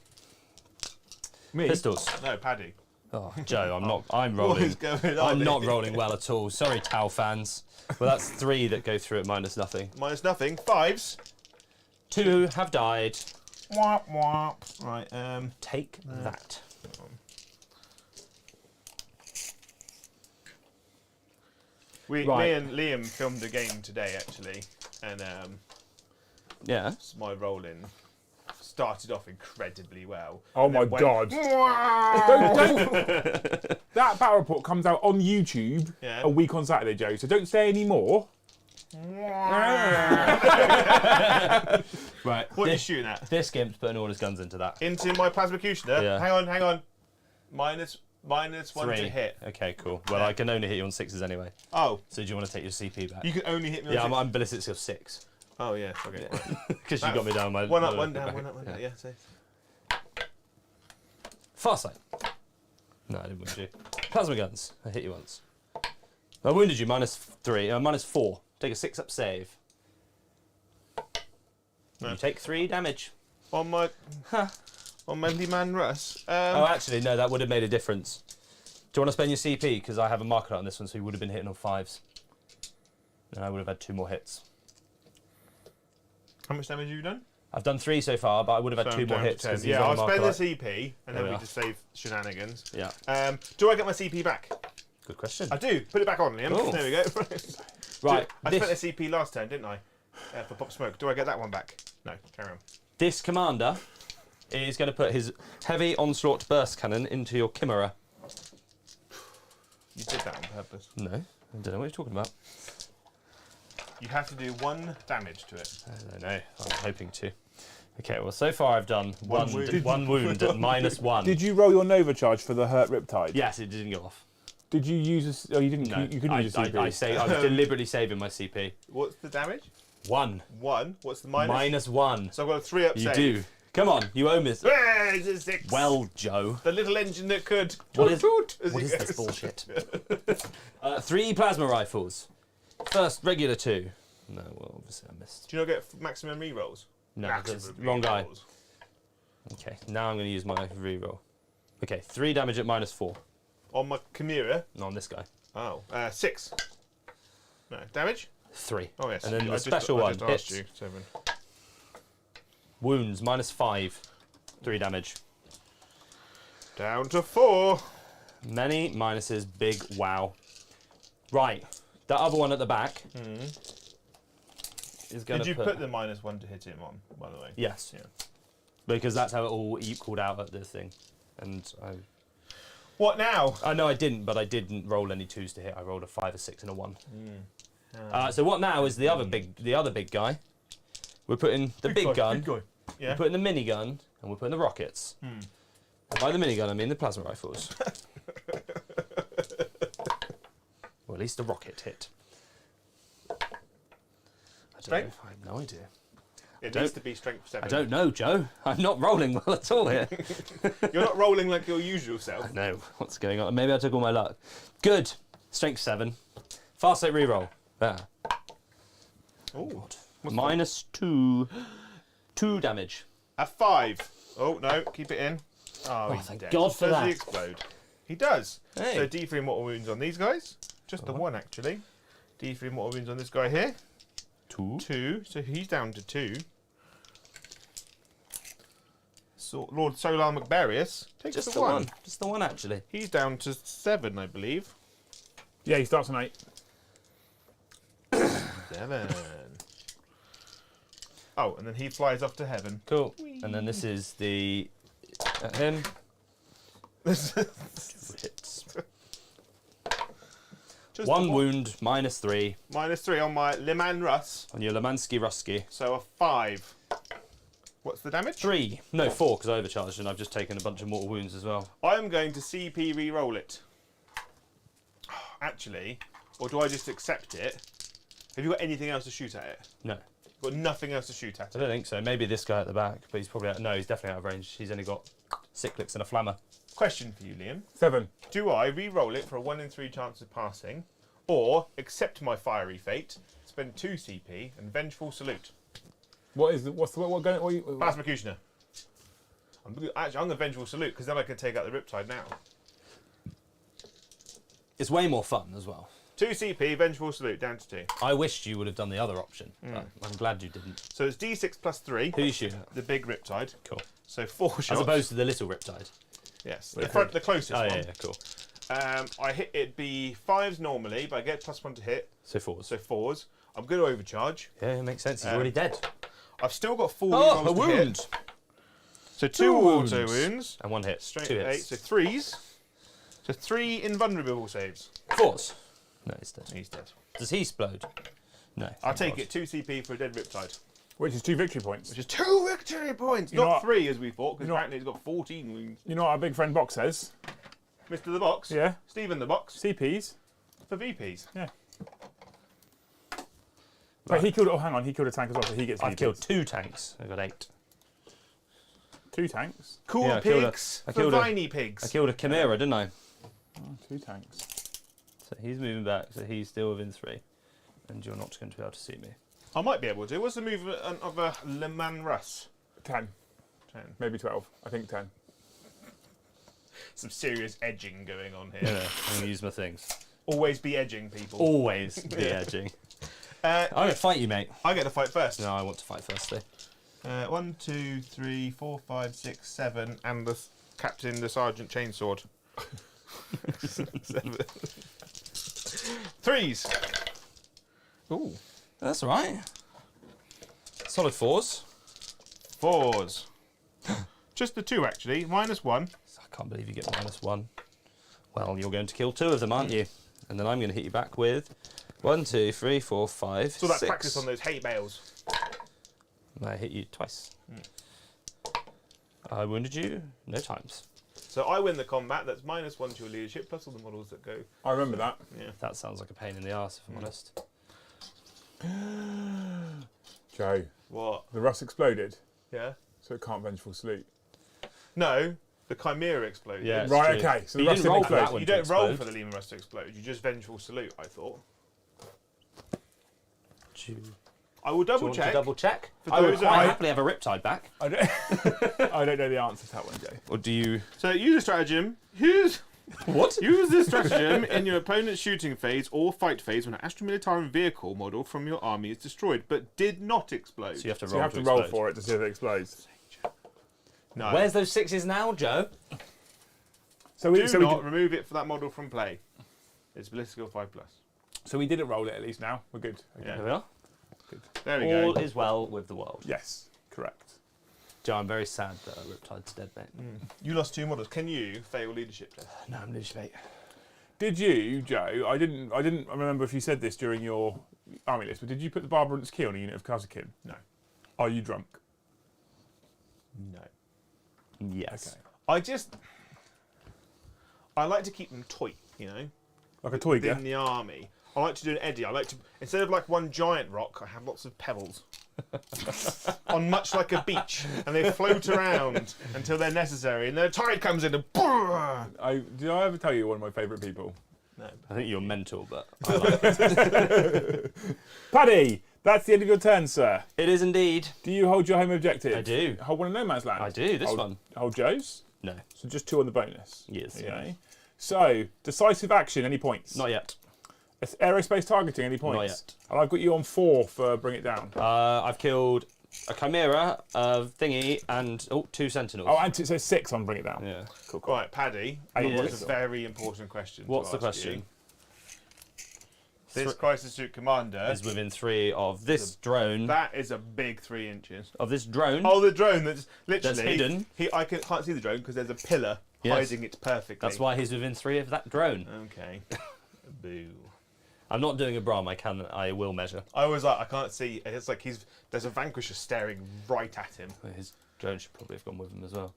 Me? pistols. No, Paddy. Oh, Joe, I'm What rolling. is going on? I'm not here? rolling well at all. Sorry, Tau fans. Well, that's 3 that go through at minus nothing. Minus nothing. 5s. 2 have died. Womp womp. Right. Take that. Me and Liam filmed a game today actually, and Yeah. my rolling started off incredibly well. Oh my god! don't. That battle report comes out on YouTube a week on Saturday, Joe. So don't say any more. Right. What are you shooting at? This gimp's putting all his guns into that. Into my plasmacutioner? Yeah. Hang on. Minus 1 3. to hit. Okay, cool. Well, I can only hit you on 6s anyway. Oh. So do you want to take your CP back? You can only hit me on Yeah, 6. I'm ballistics of 6. Oh, yeah. Okay. Because you got me down my... One up, one down. Yeah, safe. Farsight. No, I didn't wound you. Plasma guns. I hit you once. I wounded you, -3, -4. Take a 6-up save. No. You take 3 damage. On my man Russ. Oh, actually, no, that would have made a difference. Do you want to spend your CP? Because I have a marker on this one, so you would have been hitting on 5s. And I would have had 2 more hits. How much damage have you done? I've done 3 so far, but I would have had 2 more hits. Yeah, I'll spend the CP, and then we just save shenanigans. Yeah. Do I get my CP back? Good question. I do. Put it back on, Liam. Cool. There we go. Right. I spent a CP last turn, didn't I? For Pop Smoke. Do I get that one back? No, carry on. This commander is going to put his heavy onslaught burst cannon into your Chimera. You did that on purpose. No, I don't know what you're talking about. You have to do 1 damage to it. I don't know. I'm hoping to. Okay, well, so far I've done one wound at -1. Did you roll your Nova charge for the hurt Riptide? Yes, it didn't go off. Did you use a... Oh, you didn't. No, you couldn't use a CP. I was deliberately saving my CP. What's the damage? 1. 1. What's the minus? -1. So I've got a 3-up You save. do. Come on, you owe me. It's a 6. Well, Joe. The little engine that could. What is as what it is goes. this bullshit? 3 plasma rifles. First, regular 2. No, well, obviously I missed. Do you not get maximum rerolls? No, Maximum that's wrong guy. rerolls. Okay, now I'm going to use my reroll. Okay, 3 damage at -4. On my Chimera. Not on this guy. Oh, 6. No damage. 3. Oh yes. And then I the just- special I one just asked hits. you. 7. Wounds -5. 3 damage. Down to 4. Many minuses, big wow. Right, that other one at the back is going Did to you put the -1 to hit him on, by the way? Yes. Yeah. Because that's how it all equaled out at this thing. And What now? no, I didn't, but I didn't roll any 2s to hit. I rolled a 5, a 6, and a 1. So what now is the other big guy. We're putting the big gun. Yeah. We're putting the minigun, and we're putting the rockets. And by the minigun, I mean the plasma rifles. Or at least the rocket hit. Strength? I have no idea. It needs to be strength 7. I don't know, Joe. I'm not rolling well at all here. You're not rolling like your usual self. No, what's going on? Maybe I took all my luck. Good. Strength 7. Farsight reroll. There. Oh. -2. 2 damage. A 5. Oh no, keep it in. Oh, he's thank dead. God for Does that. he explode? He does. Hey. So D3 mortal wounds on these guys. Just the 1 actually. D3 mortal wounds on this guy here. 2. 2. So he's down to 2. So Lord Solar McBarius takes Just the 1. Just the 1, actually. He's down to 7, I believe. Yeah, he starts on 8. 7. Oh, and then he flies off to heaven. Cool. And then this is the... him. 2 hits. Just 1 the wound, -3 -3 on my Liman Russ. on your Lemansky Rusky. So a 5. What's the damage? 3. No, 4, because I overcharged and I've just taken a bunch of mortal wounds as well. I'm going to CP re-roll it. Actually, or do I just accept it? Have you got anything else to shoot at it? No. You've got nothing else to shoot at I it? don't think so. Maybe this guy at the back, but he's probably... No, he's definitely out of range. He's only got cyclics and a flammer. Question for you, Liam. 7. Do I re-roll it for a 1 in 3 chance of passing, or accept my fiery fate, spend 2 CP, and vengeful salute? What going? Plasmacutioner. I'm the vengeful salute because then I can take out the Riptide now. It's way more fun as well. 2 CP, vengeful salute, down to 2. I wished you would have done the other option, but I'm glad you didn't. So it's D6 plus 3. Who you shoot at? The big Riptide. Cool. So 4 shots. As opposed to the little Riptide. Yes, the closest Oh, one. yeah, cool. I hit it be 5s normally, but I get +1 to hit, So 4s. so 4s. I'm going to overcharge. Yeah, it makes sense. He's already dead. I've still got 4 Oh, rerolls a to wound. hit. So 2 auto wounds. And 1 hit. Straight 2 to 8, hits. so 3s. So 3 invulnerable saves. 4s. No, he's dead. He's dead. Does he explode? No. I'll thank take God. it 2 CP for a dead Riptide. Which is 2 victory points. Which is 2 victory points, You know not what? 3 as we thought, because You know what? apparently he's got 14 wounds. You know what our big friend Box says? Mr. the Box. Yeah. Stephen the Box. CPs. For VPs. Yeah. But he killed. Oh, hang on. He killed a tank as well, so he gets. I've VPs. killed 2 tanks. I got 8. 2 tanks. Cool Yeah, I killed a- pigs I for killed a- Viney pigs. I killed a Chimera, didn't I? Oh, 2 tanks. So he's moving back, so he's still within 3. And you're not going to be able to see me. I might be able to. What's the movement of a Le Mans Russ? 10, 10. maybe 12. I think 10. Some serious edging going on here. Yeah, I'm going to use my things. Always be edging, people. Always be Yeah. edging. Uh, I'm going to fight you, mate. I get to fight first. No, I want to fight first, though. 1, 2, 3, 4, 5, 6, 7, and the captain, the sergeant chainsword. 7. 3s. Ooh. That's all right. Solid 4s. 4s. Just the 2 actually. -1. I can't believe you get -1. Well, you're going to kill 2 of them, aren't you? And then I'm going to hit you back with 1, 2, 3, 4, 5, So that 6. practice on those hay bales. And I hit you twice. I wounded you no times. So I win the combat. That's -1 to your leadership, plus all the models that go. I remember that. Yeah. That sounds like a pain in the arse, if I'm honest. Joe, What? the Russ exploded, Yeah. so it can't vengeful salute. No, the Chimera exploded. Yeah. It's Right, true. okay. So But the you Russ didn't didn't roll for that explode. one. You to don't roll explode. for the Lehman Russ to explode. You just vengeful salute. I thought. Do you I will double want to check. double check? For I would those quite that- happily have a Riptide back. I don't, I don't know the answer to that one, Joe. Or do you... So use a stratagem. Use What? use this stratagem in your opponent's shooting phase or fight phase when an Astra Militarum vehicle model from your army is destroyed but did not explode. So you have to So roll you have to roll for it to see if it explodes. No. Where's those 6s now, Joe? So we, Do so we, not remove it for that model from play. It's ballistical 5+. so we didn't roll it at least now. We're good. Okay. Yeah. There we are. There we All go. is well with the world. Yes, correct. Joe, I'm very sad that Riptide's dead, mate. You lost 2 models. Can you fail leadership test? No, I'm loose, mate. Did you, Joe? I didn't remember if you said this during your army list, but did you put the Barbarant's key on a unit of Kazakin? No. Are you drunk? No. Yes. Okay. I like to keep them toy, you know, Like a toy, in yeah? the army. I like to do an eddy. I like to, instead of like one giant rock, I have lots of pebbles. On much like a beach, and they float around until they're necessary, and then a tide comes in and Did I ever tell you one of my favourite people? No. I think you're mental, but I like it. Paddy, that's the end of your turn, sir. It is indeed. Do you hold your home objective? I do. Hold one in No Man's Land? I do, this hold, one. Hold Joe's? No. So just 2 on the bonus? Yes. Okay. So, decisive action, any points? Not yet. Aerospace targeting, any points? Not yet. And I've got you on 4 for Bring It Down. I've killed a Chimera, a thingy, and 2 Sentinels. Oh, and so 6 on Bring It Down. Yeah. Cool, cool. Right, Paddy. Eight This points. is a very important question. to What's the ask question? you. This crisis suit commander. Is within 3 of this drone. That is a big 3 inches. Of this drone. Oh, the drone that's literally hidden. I can't see the drone because there's a pillar Yes. hiding it perfectly. That's why he's within 3 of that drone. Okay. Boo. I'm not doing a Brahm. I will measure. I was like, I can't see. It's like there's a Vanquisher staring right at him. His drone should probably have gone with him as well.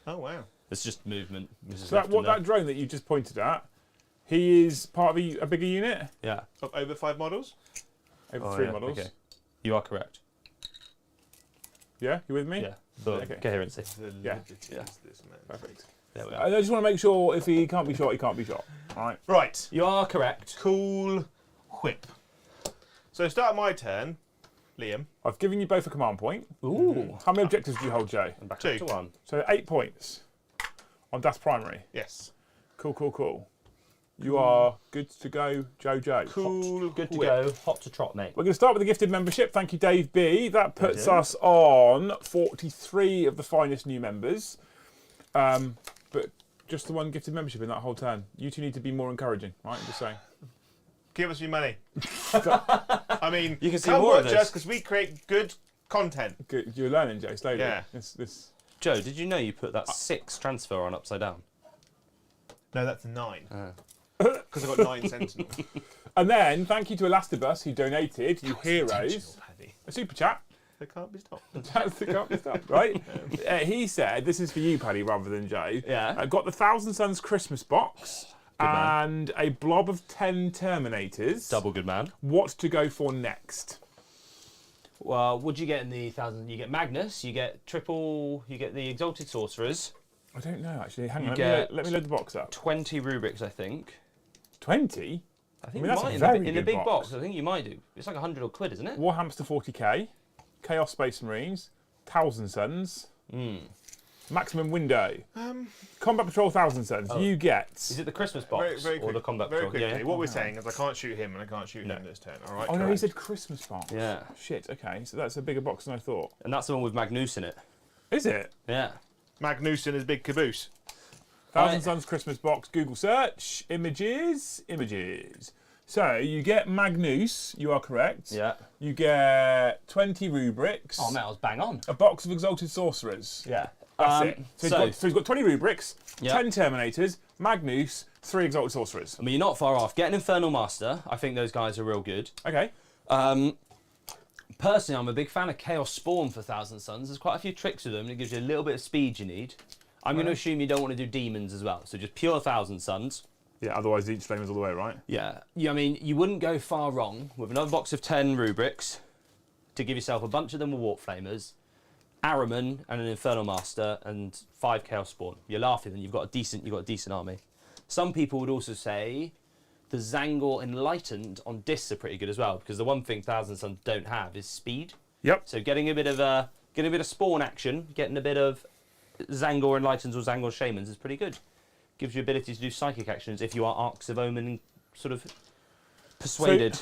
Oh wow. It's just movement. So that drone that you just pointed at, he is part of a bigger unit? Yeah. Of over 5 models. Over 3 models. Okay. You are correct. Yeah, you with me? Yeah. The Okay. coherency. The Yeah. liberties Yeah. this man. Perfect. There we are. I just want to make sure if he can't be shot, he can't be shot. All right. Right. You are correct. Cool whip. So start my turn, Liam. I've given you both a command point. Ooh. How many objectives do you hold, Joe? I'm back 2. up to 1. So 8 points on Das Primary. Yes. Cool, cool, cool. You are good to go, Joe. Cool. Good to whip. go. Hot to trot, mate. We're going to start with the gifted membership. Thank you, Dave B. That puts do. us on 43 of the finest new members. But just the one gifted membership in that whole turn. You two need to be more encouraging, right? I'm just saying. Give us your money. I mean, You can see come more of watch this. us because we create good content. Good. You're learning, Joe, slowly. Yeah. This. Joe, did you know you put that 6 transfer on upside down? No, that's 9. Because I've got 9 Sentinels. And then, thank you to Elastibus, who donated, you Intentional, heroes, Paddy. a super chat. They can't be stopped. That's the can't be stopped, right? He said, this is for you, Paddy, rather than Joe. Yeah. I got the Thousand Suns Christmas box man. and a blob of 10 Terminators. Double good man. What to go for next? Well, what do you get in the 1,000? You get Magnus, you get triple, you get the Exalted Sorcerers, I don't know, actually. Hang on, get- let me load the box up. 20 rubrics, I think. 20? I think that's you a might very in the good big box. box. I think you might do. It's like 100 quid, isn't it? Warhammer 40k, Chaos Space Marines, Thousand Suns, maximum window, Combat Patrol Thousand Suns. You get. Is it the Christmas box Very or quick, the combat very patrol? quickly. Yeah. What we're saying is I can't shoot him and I can't shoot him this turn. All right. Oh no, he correct. said Christmas box. Yeah. Shit. Okay, so that's a bigger box than I thought. And that's the one with Magnus in it. Is it? Yeah. Magnuson is big caboose. Thousand Right. Suns Christmas box. Google search. Images. So you get Magnus. You are correct. Yeah. You get 20 rubrics. Oh, man, I was bang on. A box of Exalted Sorcerers. Yeah. That's it. So he's got 20 rubrics, Yeah. 10 Terminators, Magnus, 3 Exalted Sorcerers. I mean, you're not far off. Get an Infernal Master. I think those guys are real good. Okay. Personally, I'm a big fan of Chaos Spawn for Thousand Suns. There's quite a few tricks with them. It gives you a little bit of speed you need. I'm going to assume you don't want to do demons as well. So just pure Thousand Suns. Yeah, otherwise each flame is all the way, right? Yeah. I mean, you wouldn't go far wrong with another box of 10 rubrics to give yourself a bunch of them with Warp Flamers, Araman and an Infernal Master and 5 Chaos Spawn. You're laughing and you've got a decent army. Some people would also say the Zangor Enlightened on discs are pretty good as well, because the one thing Thousand Suns don't have is speed. Yep. So getting a bit of spawn action, getting a bit of Zangor Enlightens or Zangor Shamans is pretty good. Gives you ability to do psychic actions if you are Arks of Omen and sort of persuaded.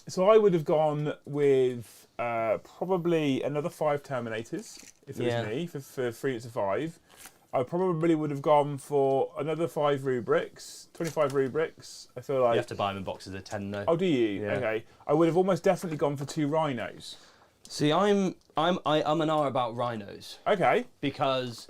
So I would have gone with probably another 5 Terminators, if it was me, for 3 units of 5. I probably would have gone for another 5 rubrics, 25 rubrics. I feel like You have to buy them in boxes of 10 though. Oh, do you? Yeah. Okay. I would have almost definitely gone for 2 Rhinos. See, I'm an R about Rhinos Okay. because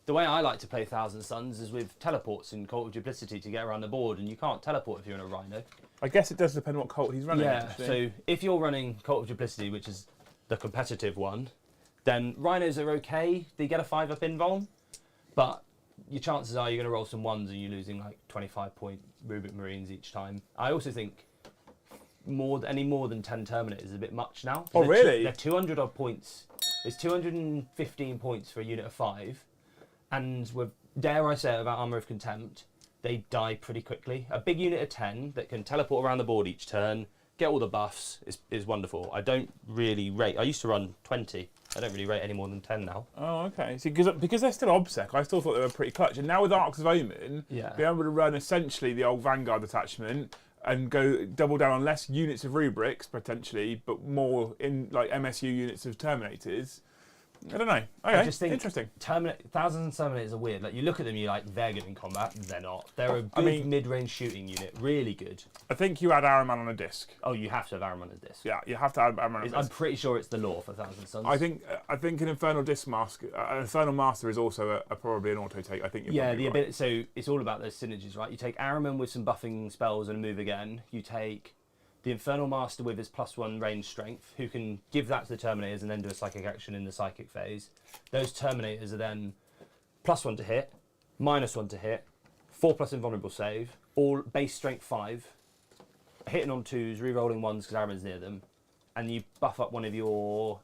the way I like to play Thousand Suns is with teleports in Cult of Duplicity to get around the board, and you can't teleport if you're in a Rhino. I guess it does depend what cult he's running. Yeah. actually. So if you're running Cult of Duplicity, which is the competitive one, then Rhinos are okay. They get a 5-up invuln, but your chances are you're going to roll some 1s and you're losing like 25-point Rubric Marines each time. I also think any more than 10 Terminators is a bit much now. Oh, really? They're 200 odd points. There's 215 points for a unit of 5, and with, dare I say it about Armour of Contempt, they die pretty quickly. A big unit of 10 that can teleport around the board each turn, get all the buffs, is wonderful. I don't really rate. I used to run 20. I don't really rate any more than 10 now. Oh, okay. See, because they're still OBSEC, I still thought they were pretty clutch. And now with Arks of Omen, Yeah. being able to run essentially the old Vanguard detachment and go double down on less units of rubrics potentially, but more in like MSU units of Terminators. I don't know. Okay, I just think interesting. Thousand Terminators are weird. Like you look at them, you're like, they're good in combat. They're not. They're a good mid-range shooting unit. Really good. I think you add Araman on a disc. Oh, you have to have Araman on a disc. Yeah, you have to add Araman on a disc. I'm pretty sure it's the law for Thousand Suns. I think an Infernal Disc Mask, an Infernal Master is also probably an auto take. I think you're probably right. ability. So it's all about those synergies, right? You take Araman with some buffing spells and a move again. You take the Infernal Master with his +1 range strength, who can give that to the Terminators and then do a psychic action in the psychic phase. Those Terminators are then +1 to hit, -1 to hit, 4+ invulnerable save, all base strength 5, hitting on 2s, re-rolling 1s because Araman's near them, and you buff up one of your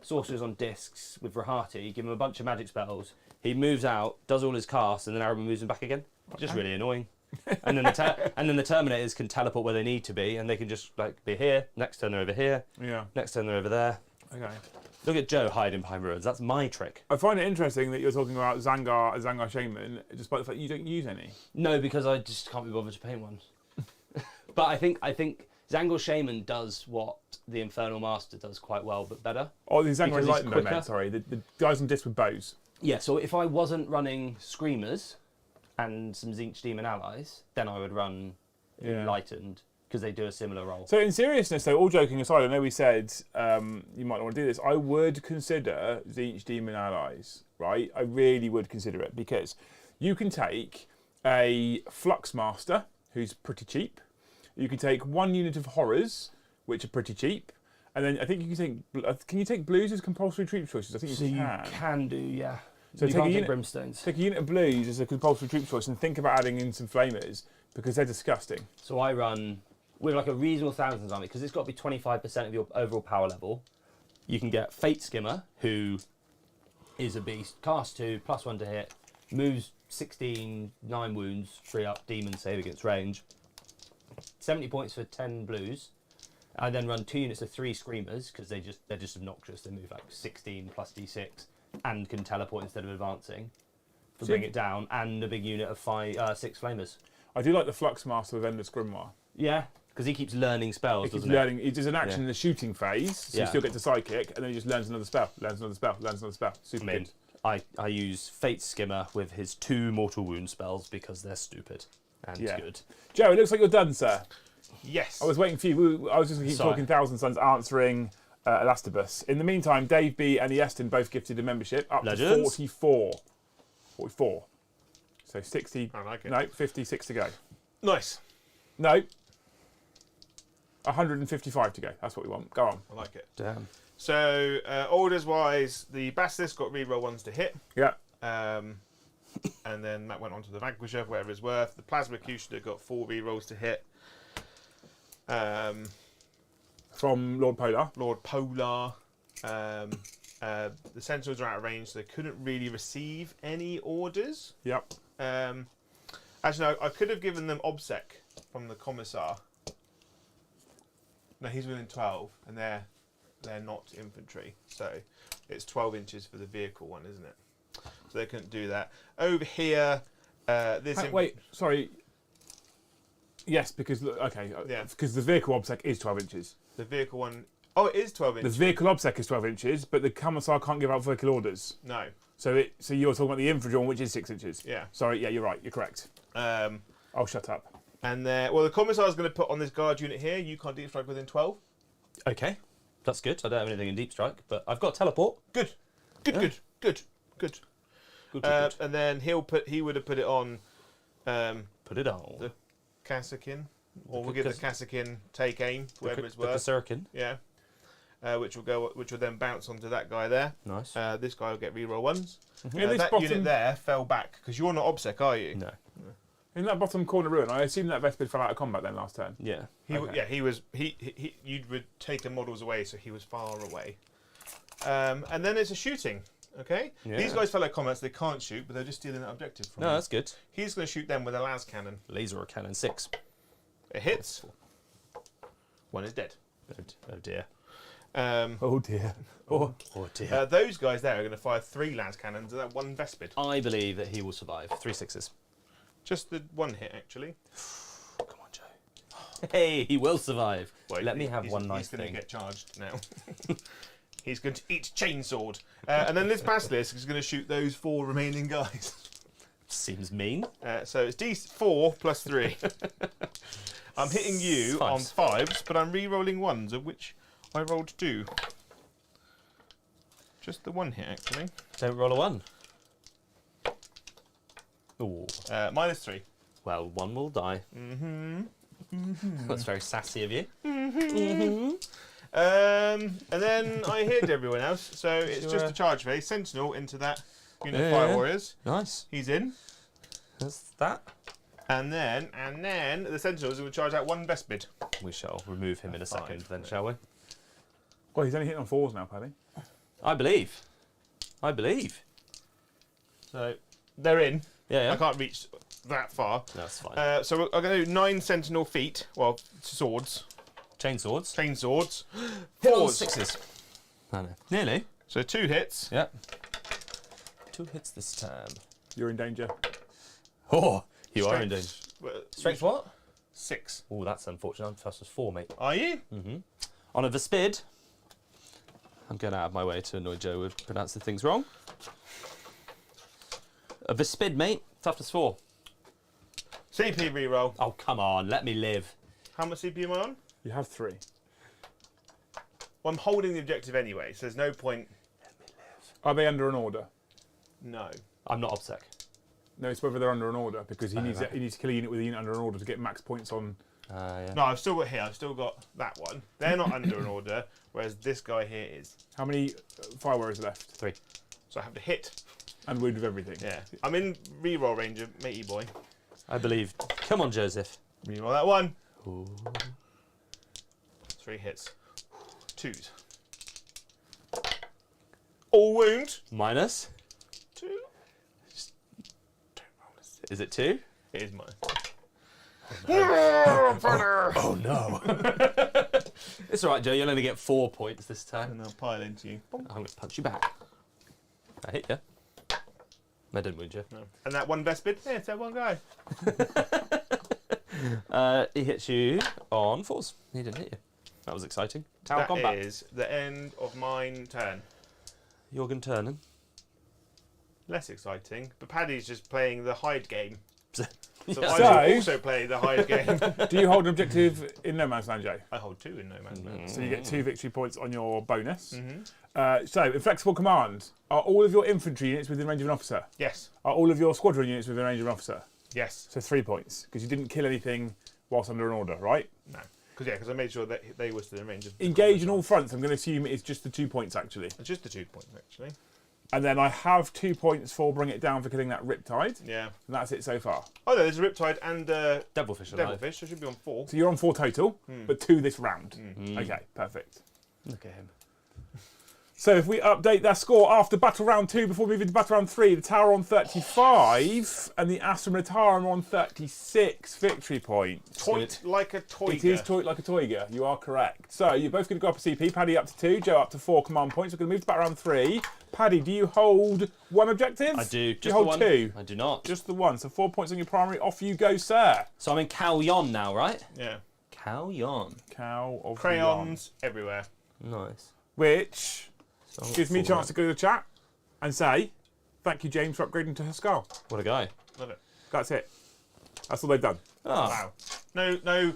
sorcerers on discs with Rahati, give him a bunch of magic spells, he moves out, does all his casts, and then Araman moves him back again. Just really annoying. And then the Terminators can teleport where they need to be, and they can just like be here. Next turn they're over here. Yeah. Next turn they're over there. Okay. Look at Joe hiding behind ruins. That's my trick. I find it interesting that you're talking about Zangar Shaman, despite the fact you don't use any. No, because I just can't be bothered to paint one. But I think Zangor Shaman does what the Infernal Master does quite well, but better. Oh, the Zangar Because he's Enlightened, I quicker. meant, sorry. The guys on disc with bows. Yeah, so if I wasn't running Screamers and some Zinch Demon allies, then I would run Enlightened, because they do a similar role. So in seriousness, though, all joking aside, I know we said you might not want to do this. I would consider Zinch Demon allies, right? I really would consider it, because you can take a Flux Master, who's pretty cheap. You can take 1 unit of Horrors, which are pretty cheap. And then I think you can take... Can you take Blues as compulsory troop choices? I think So you you can. can do, yeah. So you take can't a take unit, Brimstones. take a unit of Blues as a compulsory troop choice and think about adding in some Flamers, because they're disgusting. So I run with like a reasonable Thousands army, because it's got to be 25% of your overall power level. You can get Fate Skimmer, who is a beast, cast 2, +1 to hit, moves 16, 9 wounds, 3 up, demon save against range. 70 points for 10 blues. I then run 2 units of 3 Screamers, because they're just obnoxious. They move like 16 plus d6 and can teleport instead of advancing to bring it down, and a big unit of 6 Flamers. I do like the Flux Master with Endless Grimoire. Yeah, because he keeps learning spells, He keeps doesn't learning. He does an action in the shooting phase, so you Yeah. still get to Psychic, and then he just learns another spell, learns another spell, learns another spell. Super I mean, good. I use Fate Skimmer with his 2 mortal wound spells because they're stupid and good. Joe, it looks like you're done, sir. Yes. I was waiting for you. I was just going to keep Sorry. talking Thousand Suns, answering Elastibus. In the meantime, Dave B and Ieston both gifted a membership up Legends. to 44. 44. So 60. I like it. No, 56 to go. Nice. No. 155 to go. That's what we want. Go on. I like it. Damn. So, orders-wise, the Basilisk got reroll 1s to hit. Yeah. And then that went on to the Vanquisher, whatever it's worth. The Plasma Executioner got 4 rerolls to hit. From Lord Polar. Lord Polar. The Sentinels are out of range, so they couldn't really receive any orders. Yep. Actually, no, I could have given them Obsec from the Commissar. No, he's within 12, and they're not infantry. So it's 12 inches for the vehicle one, isn't it? So they couldn't do that. Over here, this... Wait, sorry. Yes, because, okay, Yeah. because the vehicle obsec is 12 inches. The vehicle one... Oh, it is 12 The inches. vehicle obsec is 12 inches, but the Commissar can't give out vehicle orders. No. So you're talking about the infantry one, which is 6 inches. Yeah. Sorry, yeah, you're right. You're correct. I'll shut up. And well, the Commissar is going to put on this guard unit here. You can't deep strike within 12. Okay, that's good. I don't have anything in Deep Strike, but I've got Teleport. Good. Good. Good. And then he would have put it on Put it on. the Kassakin, or we'll give the Kassakin take aim, whatever it's The worth. Kasurikan. Yeah. Which will then bounce onto that guy there. Nice. This guy will get reroll 1s. In this That bottom, unit there fell back because you're not Obsec, are you? No. in that bottom corner ruin, I assume that Vespid fell out of combat then last turn. Yeah. He was. You would take the models away, so he was far away. And then it's a shooting. Okay. Yeah. These guys fell out of combat, so they can't shoot, but they're just stealing an objective from No, you. that's good. He's going to shoot them with a las cannon. Laser cannon 6. It hits. One is dead. Oh dear. Oh dear. Oh dear. Those guys there are going to fire 3 las cannons at that 1 Vespid. I believe that he will survive. 3 6s. Just the 1 hit, actually. Come on, Joe. Hey, he will survive. Well, Let me have one nice He's going thing. to get charged now. He's going to eat chainsword. And then this Basilisk is going to shoot those 4 remaining guys. Seems mean. So it's D4 plus 3. I'm hitting you on 5s, but I'm re-rolling 1s, of which I rolled 2. Just the 1 hit, actually. Don't roll a 1. Ooh. -3. Well, 1 will die. Mm-hmm. That's very sassy of you. And then I hit everyone else, so it's Sure. just a charge phase. Sentinel into that unit of Yeah. Fire Warriors. Nice. He's in. That's that. And then the Sentinels will charge out 1 Vespid. We shall remove him in a second, 5, then, shall we? Well, he's only hitting on 4s now, Paddy. I believe. So they're in. Yeah. I can't reach that far. That's fine. So I'm going to do 9 Sentinel feet. Well, swords. Chain swords. Chain swords. Hit all 4s. 6s. I know. Nearly. So 2 hits. Yep. 2 hits this time. You're in danger. Oh, you are in danger. Strength. Strength what? 6. Oh, that's unfortunate. I'm fast as 4, mate. Are you? On a Vespid. I'm going out of my way to annoy Joe with pronouncing things wrong. A Vespid, mate. Toughness 4. CP reroll. Oh, come on. Let me live. How much CP am I on? You have 3. Well, I'm holding the objective anyway, so there's no point. Are they under an order? No. I'm not OBSEC. No, it's whether they're under an order because he Oh, needs right. he needs to kill a unit with a unit under an order to get max points on. Yeah. No, I've still got here. I've still got that one. They're not under an order, whereas this guy here is. How many fire warriors are left? 3. So I have to hit. And wound with everything. Yeah. I'm in reroll range of matey boy. I believe. Come on, Joseph. Reroll that one. Ooh. 3 hits. 2s. All wound. Minus. 2. Is it 2? It is mine. Oh no. It's alright, Joe. You'll only get 4 points this time. And I'll pile into you. I'm going to punch you back. I hit you. I didn't wound you. No. And that one Vespid? Yeah, it's that one guy. He hits you on 4s. He didn't hit you. That was exciting. Tower combat. That is the end of mine turn. Jorgen Turnen. Less exciting, but Paddy's just playing the hide game. So Yeah. I will also play the hide game. Do you hold an objective in No Man's Land, Joe? I hold 2 in No Man's Land. So you get 2 victory points on your bonus. Mm-hmm. So, inflexible command. Are all of your infantry units within range of an officer? Yes. Are all of your squadron units within range of an officer? Yes. So 3 points, because you didn't kill anything whilst under an order, right? No. Because I made sure that they were still in range of. Engage in all fronts. I'm going to assume it's just the 2 points, actually. It's just the 2 points, actually. And then I have 2 points for bring it down for killing that Riptide. Yeah. And that's it so far. Oh, no, there's a Riptide and Devilfish alive. Devilfish. So I should be on 4. So you're on 4 total, but 2 this round. Mm. Okay, perfect. Look at him. So if we update their score after battle round 2 before moving to battle round 3, the Tower on 35 and the Astra Militarum on 36 victory points. Toit like a toy. It is toy like a toiger, you are correct. So you're both going to go up a CP, Paddy up to 2, Joe up to 4 command points. We're going to move to battle round 3. Paddy, do you hold 1 objective? I do. Do you hold 2? I do not. Just the 1. So 4 points on your primary. Off you go, sir. So I'm in Cal Yon now, right? Yeah. Cal Yon. Cow of Crayons everywhere. Nice. Which So I'm gives me a full chance to go to the chat and say, thank you, James, for upgrading to Haskell. What a guy. Love it. That's it. That's all they've done. Oh. Wow. No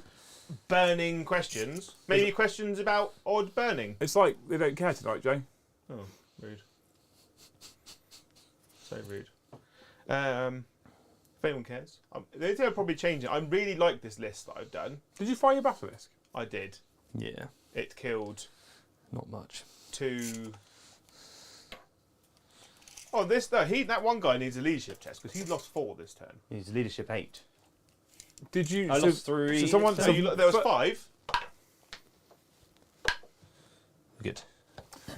burning questions. Maybe questions about odd burning. It's like they don't care tonight, Joe. Oh, rude. So rude. If anyone cares, they'll probably change it. I really like this list that I've done. Did you fire your basilisk? I did. Yeah. It killed Not much. 2. Oh, that one guy needs a leadership test because he lost 4 this turn. He's leadership 8. Did you? I lost 3. So someone. So there was 5. Good.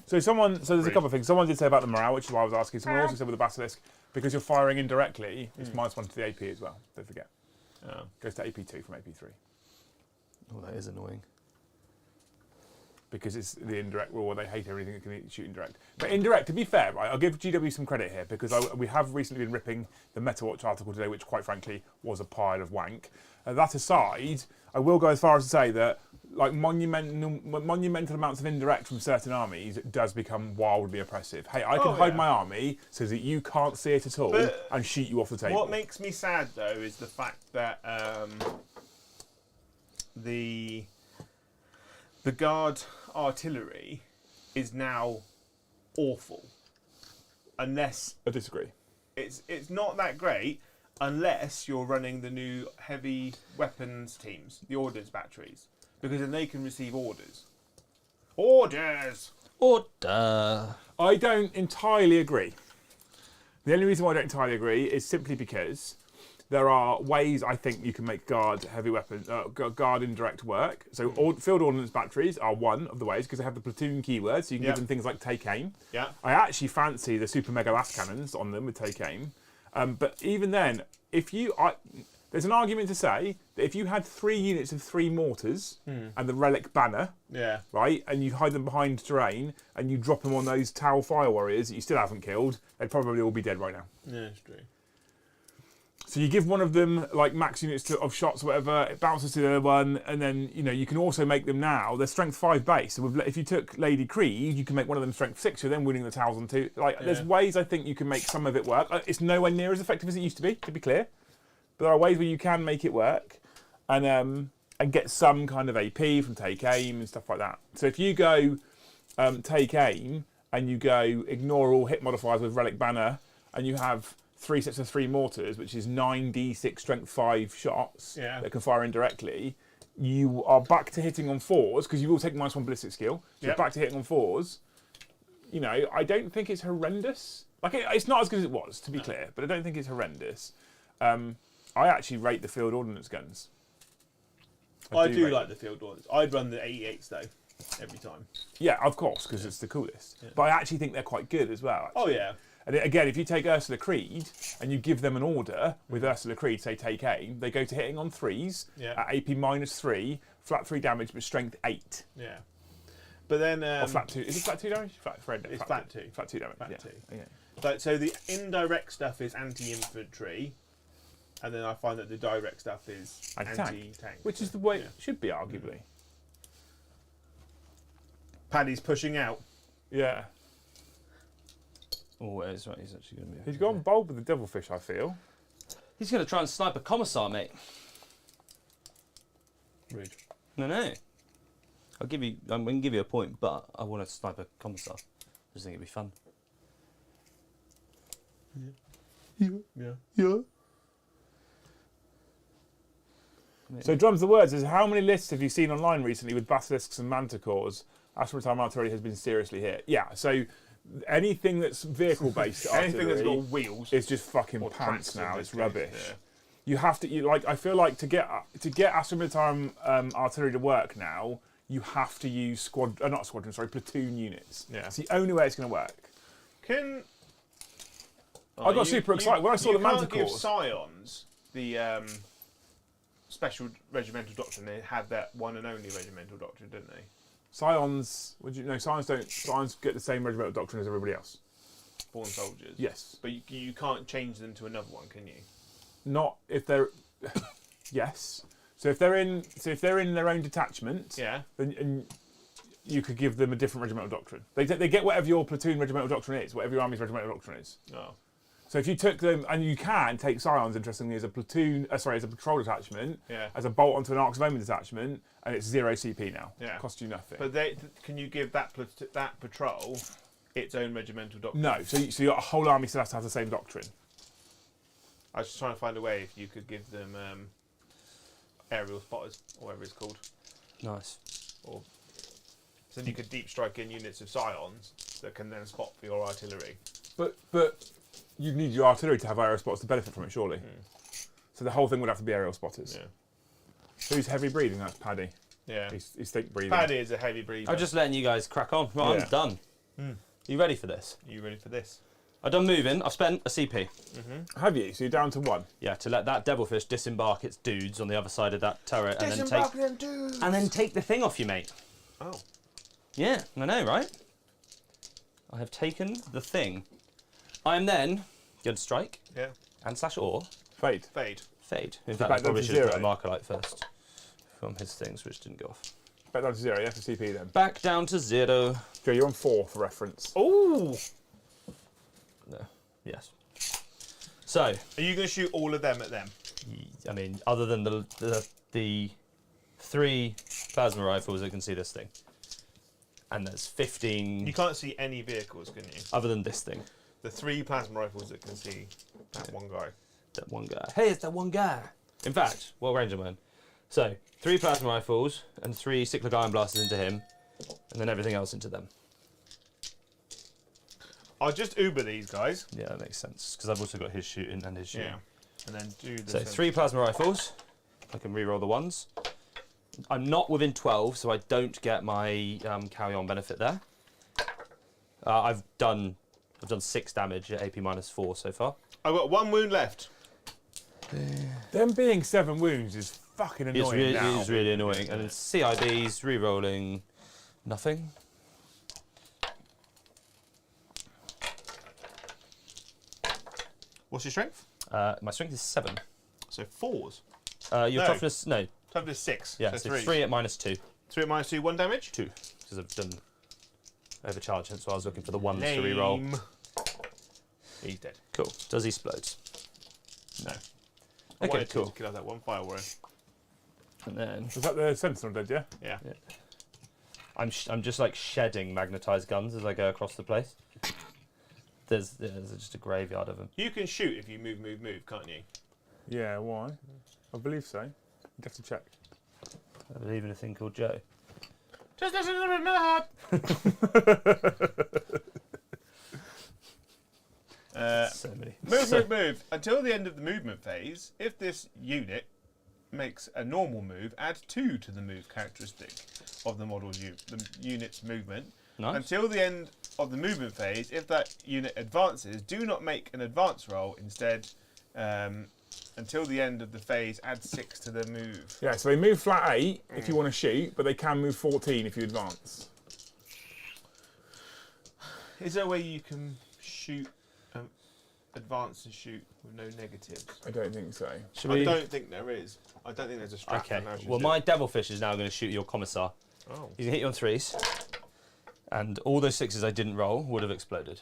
So someone. So there's a Rude. couple of things. Someone did say about the morale, which is why I was asking. Someone also said with the basilisk, because you're firing indirectly, it's -1 to the AP as well. Don't forget. Oh. Goes to AP2 from AP3 Oh, that is annoying. because it's the indirect rule where they hate everything that can shoot indirect. But indirect, to be fair, right, I'll give GW some credit here because we have recently been ripping the MetaWatch article today, which quite frankly was a pile of wank. That aside, I will go as far as to say that like monumental amounts of indirect from certain armies does become wildly oppressive. Hey, I can hide my army so that you can't see it at all and shoot you off the table. What makes me sad though is the fact that the guard artillery is now awful. Unless I disagree. it's not that great unless you're running the new heavy weapons teams, the ordnance batteries, because then they can receive orders. Orders. Order. I don't entirely agree. The only reason why I don't entirely agree is simply because there are ways I think you can make guard heavy weapons, guard indirect work. So field ordnance batteries are one of the ways because they have the platoon keywords, so you can give them things like take aim. Yeah. I actually fancy the super mega las cannons on them with take aim. But even then, there's an argument to say that if you had 3 units of 3 mortars and the relic banner, Yeah. right, and you hide them behind terrain and you drop them on those Tau fire warriors that you still haven't killed, they'd probably all be dead right now. Yeah, it's true. So you give one of them like max units of shots or whatever, it bounces to the other one, and then you can also make them now. They're strength 5 base. So if you took Lady Creed, you can make one of them strength 6. You're then winning the towels on 2. There's ways I think you can make some of it work. It's nowhere near as effective as it used to be clear. But there are ways where you can make it work, and get some kind of AP from take aim and stuff like that. So if you go take aim and you go ignore all hit modifiers with Relic Banner, and you have 3 sets of 3 mortars, which is 9d6 strength 5 shots that can fire indirectly, you are back to hitting on 4s, because you will take -1 ballistic skill. So you're back to hitting on 4s. I don't think it's horrendous. It's not as good as it was, to be clear, but I don't think it's horrendous. I actually rate the field ordnance guns. I do like the field ordnance. I'd run the 88s though, every time. Yeah, of course, because it's the coolest. Yeah. But I actually think they're quite good as well. Actually. Oh yeah. And again, if you take Ursula Creed and you give them an order with Ursula Creed, say take aim, they go to hitting on 3s at AP -3, flat 3 damage, but strength 8. Yeah. But then... or flat 2. Is it flat 2 damage? It's flat 2. Flat 2 damage, Flat 2. So the indirect stuff is anti-infantry, and then I find that the direct stuff is anti-tank. Which is the way it should be, arguably. Paddy's pushing out. Yeah. Oh, he's right. He's actually going to be. He's gone bold with the devilfish, I feel. He's going to try and snipe a commissar, mate. Rude. No. I'm going to give you a point, but I want to snipe a commissar. I just think it'd be fun. Yeah. So Drums the Words is, how many lists have you seen online recently with basilisks and manticores? Astra Militarum artillery has been seriously hit. Yeah, so anything that's vehicle based anything that's got wheels is just fucking pants now. It's rubbish. Yeah. You have to I feel like to get Astra Militarum artillery to work now, you have to use platoon units. Yeah. It's the only way it's going to work. I got super excited when I saw the manticores. You can't give Scions the special regimental doctrine. They had that one and only regimental doctrine, didn't they? Scions, Scions get the same regimental doctrine as everybody else. Born soldiers. Yes. But you can't change them to another one, can you? Not if they're. Yes. So if they're in their own detachment. Yeah. Then you could give them a different regimental doctrine. They get whatever your platoon regimental doctrine is, whatever your army's regimental doctrine is. Oh. So if you took them, and you can take Scions, interestingly, as a platoon, as a patrol detachment, as a bolt onto an Arks of Omen detachment, and it's 0 CP now. Yeah. Costs you nothing. But can you give that patrol its own regimental doctrine? No. So your whole army still has to have the same doctrine. I was just trying to find a way if you could give them aerial spotters, or whatever it's called. Nice. So then you could deep strike in units of Scions that can then spot for your artillery. But you need your artillery to have aerial spotters to benefit from it, surely. So the whole thing would have to be aerial spotters. Yeah. Who's heavy breathing? That's Paddy. Yeah. He's thick breathing. Paddy is a heavy breather. I'm just letting you guys crack on. Right, I'm done. Are you ready for this? Are you ready for this? I've done moving. I've spent a CP. Have you? So you're down to 1? Yeah, to let that devilfish disembark its dudes on the other side of that turret and then take the thing off you, mate. Oh. Yeah, I know, right? I have taken the thing. I am then going to strike. Yeah. And slash or. Fade. In fact, I probably should have put a marker light first from his things, which didn't go off. Back down to 0, yeah, for CP then. Back down to 0. Joe, you're on 4 for reference. Oh! No. Yes. So. Are you going to shoot all of them at them? I mean, other than the 3 plasma rifles that can see this thing. And there's 15... You can't see any vehicles, can you? Other than this thing. The 3 plasma rifles that can see that one guy. That one guy. Hey, it's that one guy. In fact, what range am I in? So, 3 plasma rifles and 3 cyclic iron blasters into him, and then everything else into them. I'll just Uber these guys. Yeah, that makes sense, because I've also got his shooting and his shooting. Yeah. And then do the... So, 3 plasma rifles. I can re-roll the ones. I'm not within 12, so I don't get my carry-on benefit there. I've done 6 damage at AP -4 so far. I've got 1 wound left. Them being 7 wounds is fucking annoying now. It is really annoying. And then CIBs, re-rolling, nothing. What's your strength? My strength is 7. So 4s. Your No. toughness, no. Toughness 6. Yeah, so so 3. 3 at -2. 3 at -2, 1 damage? 2. Because I've done overcharge, hence why I was looking for the 1s to reroll. Lame. He's dead. Cool. Does he explode? No. Okay, cool. Could have that one fire warrior. And then Was that the Sentinel dead, yeah? Yeah. I'm just like shedding magnetized guns as I go across the place. There's just a graveyard of them. You can shoot if you move, can't you? Yeah, why? I believe so. You'd have to check. I believe in a thing called Joe. Just listen to me, not. So many. Move. Until the end of the movement phase, if this unit makes a normal move, add 2 to the move characteristic of the the unit's movement. Nice. Until the end of the movement phase, if that unit advances, do not make an advance roll. Instead, until the end of the phase, add 6 to the move. Yeah, so they move flat 8 if you want to shoot, but they can move 14 if you advance. Is there a way you can shoot, advance and shoot with no negatives? I don't think so. I don't think there is. I don't think there's a strat. Okay. that allows you Well, to my devilfish is now going to shoot your commissar. Oh. He's going to hit you on 3s. And all those 6s I didn't roll would have exploded.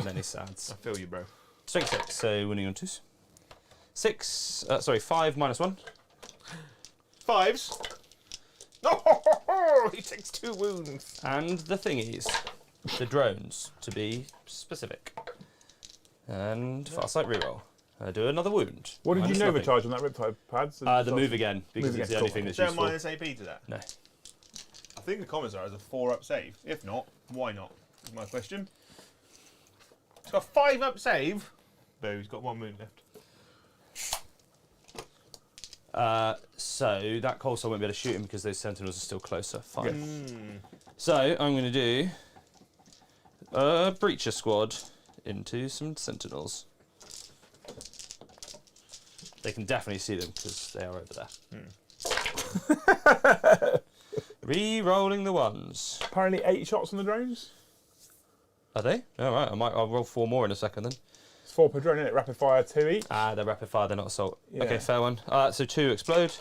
Many sads. I feel you, bro. Strength 6, so winning on 2s. 5 -1. 5s. Oh, he takes 2 wounds. And the thingies. The drones, to be specific. And farsight reroll. I do another wound. What did you Minus know nothing. overcharge on that Riptide pads? The move again, because Move it's again, the only cool. thing Is that's there a useful. minus AP to that? No. I think the Commissar has a 4-up save. If not, why not? Is my question. He's got a 5-up save. But he's got 1 wound left. So that cold soul won't be able to shoot him because those sentinels are still closer. Fine. Yes. So I'm going to do a breacher squad into some sentinels. They can definitely see them because they are over there. Re-rolling the 1s. Apparently 8 shots on the drones. Are they? All right. I'll roll 4 more in a second then. It's 4 per drone, isn't it? Rapid fire 2 each. They're rapid fire. They're not assault. Yeah. Okay, fair one. So 2 explode.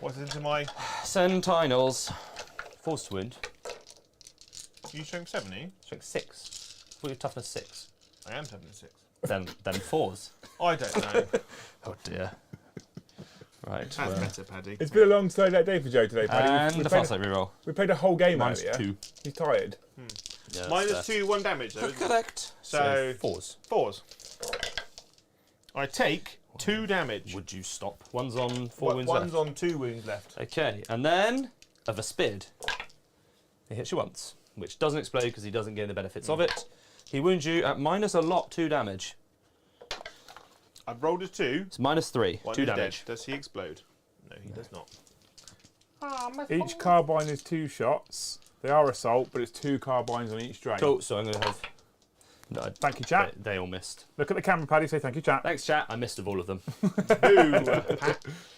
What's into my... Sentinels. Force to wound. You strength 7, are you? Strength 6. What your toughness 6? I am toughness 6. Then 4s. I don't know. Oh dear. Right. That's well. better, Paddy. It's been a long day for Joe today, Paddy. And we the played, fast reroll. we played a whole game Minus earlier. 2. He's tired. Yeah, Minus 2, 1 damage, though. Isn't it? Correct. So 4s. 4s. I take 2 damage. Would you stop? One's on 4 wounds One's left. on 2 wounds left. Okay, and then of a spid. He hits you once, which doesn't explode because he doesn't gain the benefits of it. He wounds you at minus a lot 2 damage. I've rolled a 2. It's minus 3, 1 2 is damage. dead. Does he explode? No, he does not. Each carbine is 2 shots. They are assault, but it's 2 carbines on each drone. Cool, so I'm going to have... No, Thank you, chat. they all missed. Look at the camera, Paddy. Say thank you, chat. Thanks, chat. I missed of all of them. Boo!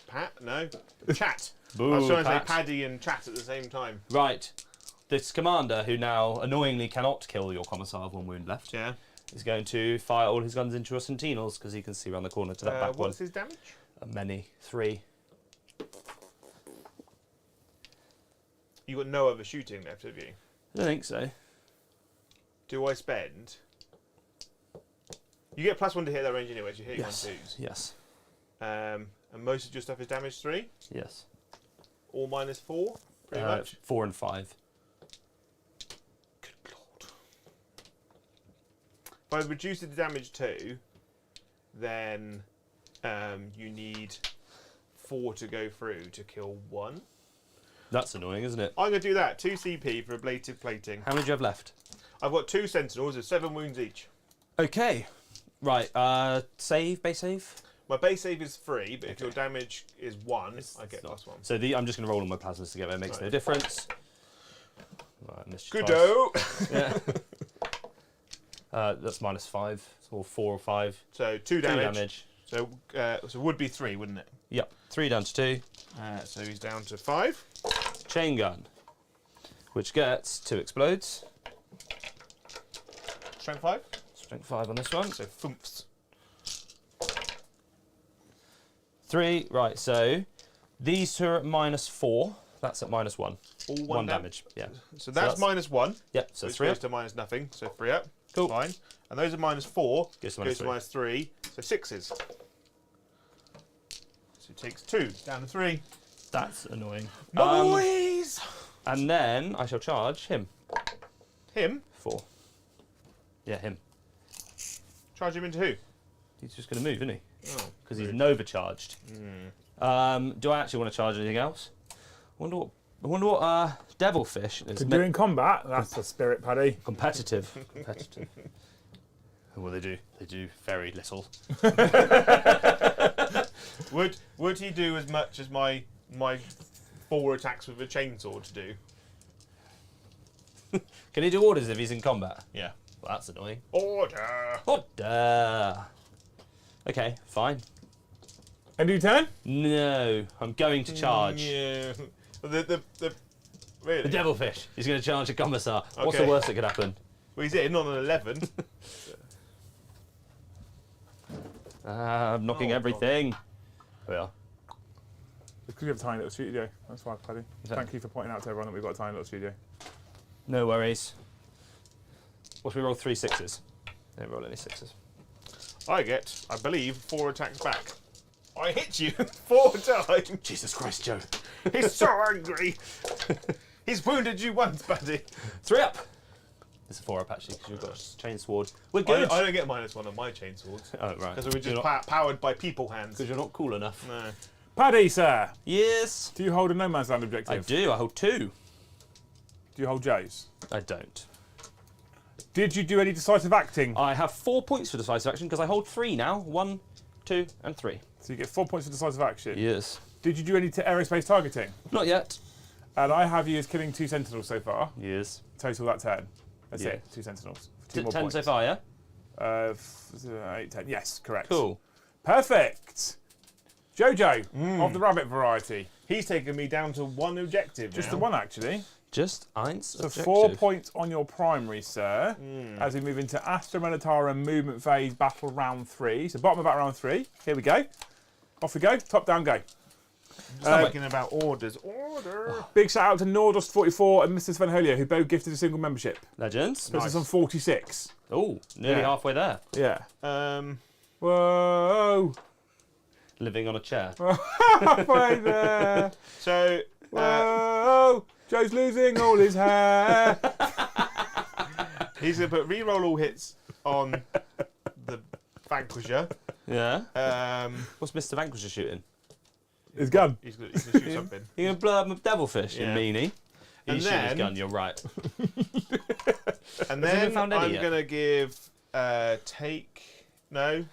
Pat? No. Chat. Boo, I was trying to say Pat. Paddy and chat at the same time. Right. This commander, who now annoyingly cannot kill your commissar with 1 wound left, Yeah. is going to fire all his guns into your sentinels because he can see around the corner to that back one. What's his damage? Many. 3. You got no other shooting left, have you? I don't think so. Do I spend? You get +1 to hit that range anyway, so you're hitting Yes. 1/2s. Yes. And most of your stuff is damage 3? Yes. All minus 4, pretty much. 4 and 5. Good lord. If I reduce the damage 2, then you need 4 to go through to kill 1. That's annoying, isn't it? I'm going to do that. 2 CP for ablative plating. How many do you have left? I've got 2 sentinels with 7 wounds each. Okay. Right. Save, base save. My base save is 3, but if Okay. your damage is 1, I get It's not. +1. So I'm just going to roll all my plasmas together. It makes no Right. difference. Right, missed you Good-o! twice. Yeah. That's -5. Or 4 or 5. So 2 2 damage. damage. So would be 3, wouldn't it? Yep. 3 down to 2. So he's down to 5. Chain gun. Which gets 2 explodes. Strength 5. Strength 5 on this one. So thumps. 3. Right, so these two are at -4. That's at -1. All One damage. Yeah. So that's -1. Yep. So Which 3 goes up. to -0. So 3 up. Cool. Fine. And those are -4. Goes to Goes to -3. -3. So 6s. So it takes 2 down to 3. That's annoying. Boys. And then I shall charge him. Him. 4. Yeah, him. Charge him into who? He's just going to move, isn't he? Oh, Because he's Nova charged. Mm. Do I actually want to charge anything else? I wonder what Devilfish is. To do in combat, that's the spirit, Paddy. Competitive. Well, they do very little. Would he do as much as my 4 attacks with a chainsword do? Can he do orders if he's in combat? Yeah. Well, that's annoying. Order. Order. Okay, fine. End of your turn? No, I'm going to charge. Yeah. Really? The Devilfish. He's going to charge a commissar. What's the Okay. worst that could happen? Well, he's hitting on an 11. I'm knocking Oh, everything. Well, It's because you have a tiny little studio. That's why, Paddy. that- Thank you for pointing out to everyone that we've got a tiny little studio. no worries. What should we roll? 3 6s? Don't roll any 6s. I get, I believe, 4 attacks back. I hit you 4 times. Jesus Christ, Joe. He's so angry. He's wounded you once, Paddy. 3 up. It's a 4 up actually because you've got a chain sword. We're I good. don't get -1 on my chainswords. Oh right. Because we were just You're not- powered by people hands. Because you're not cool enough. No. Paddy, sir, Yes. do you hold a no man's land I objective? do. I hold 2. Do you hold Joe's? I don't. Did you do any decisive acting? I have 4 points for decisive action because I hold 3 now. 1, 2, and 3. So you get 4 points for decisive action. Yes. Did you do any aerospace targeting? Not yet. And I have you as killing 2 sentinels so far. Yes. Total that 10. That's Yeah. it. 2 sentinels. 2 more 10 points. so far, yeah? 8, 10. Yes, correct. Cool. Perfect. Jojo, of the rabbit variety. He's taken me down to 1 objective Just now. the 1, actually. Just eins. So objective. 4 points on your primary, sir. As we move into Astra Militarum movement phase, battle round 3. So bottom of battle round 3. Here we go. Off we go. Top down, go. Thinking about orders. Order. Big shout out to Nordost44 and Mr. Sven Holier, who both gifted a single membership. Legends. Puts us Nice. on 46. Oh, nearly Yeah. halfway there. Yeah. Um, Whoa. Living on a chair. Halfway there. so, Whoa. Joe's losing all his hair. he's going to put reroll all hits on the Vanquisher. Yeah. What's What's Mr. Vanquisher shooting? His gun. He's going to shoot something. You're going to blow up a devilfish, Yeah. you meanie. And He's shooting his then- gun, you're right. And Has he then been found any I'm yet? going to give take... No.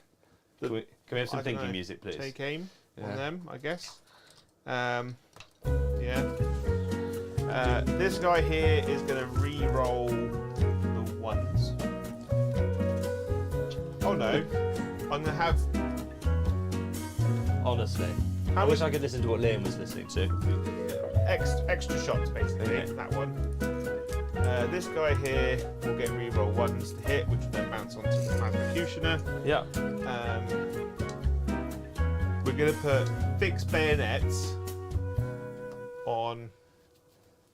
Can we have some I don't thinking know. music, please? Take aim Yeah. on them, I guess. Yeah. This guy here is going to re-roll the ones. Oh no. I'm going to have... Honestly. How I wish many- I could listen to what Liam was listening to. extra shots, basically. Okay. That one. This guy here will get re-roll ones to hit, which will then bounce onto the Executioner. Yeah. We're going to put fixed bayonets on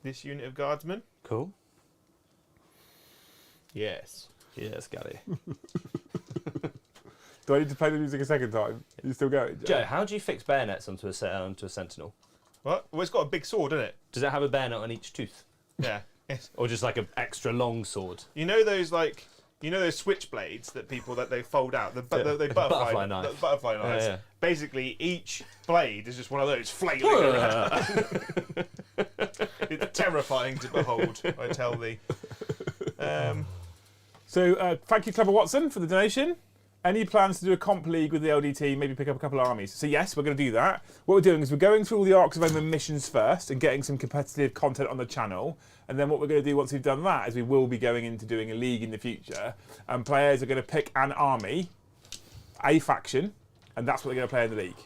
this unit of guardsmen. Cool. Yes. Yes, Gary. Do I need to play the music a second time? You still going? Joe, how do you fix bayonets onto a sentinel? What? Well, it's got a big sword, isn't it? Does it have a bayonet on each tooth? Yeah. Yes. Or just like an extra long sword? You know those those switchblades that people that they fold out, the Like a butterfly knife. the butterfly knives. yeah. Basically, each blade is just one of those flailing around. It's terrifying to behold, I tell thee. So thank you, Clever Watson, for the donation. Any plans to do a comp league with the LDT, maybe pick up a couple of armies? So yes, we're going to do that. What we're doing is we're going through all the Arks of Omen missions first and getting some competitive content on the channel. And then what we're going to do once we've done that is we will be going into doing a league in the future. And players are going to pick an army, a faction, and that's what they're going to play in the league.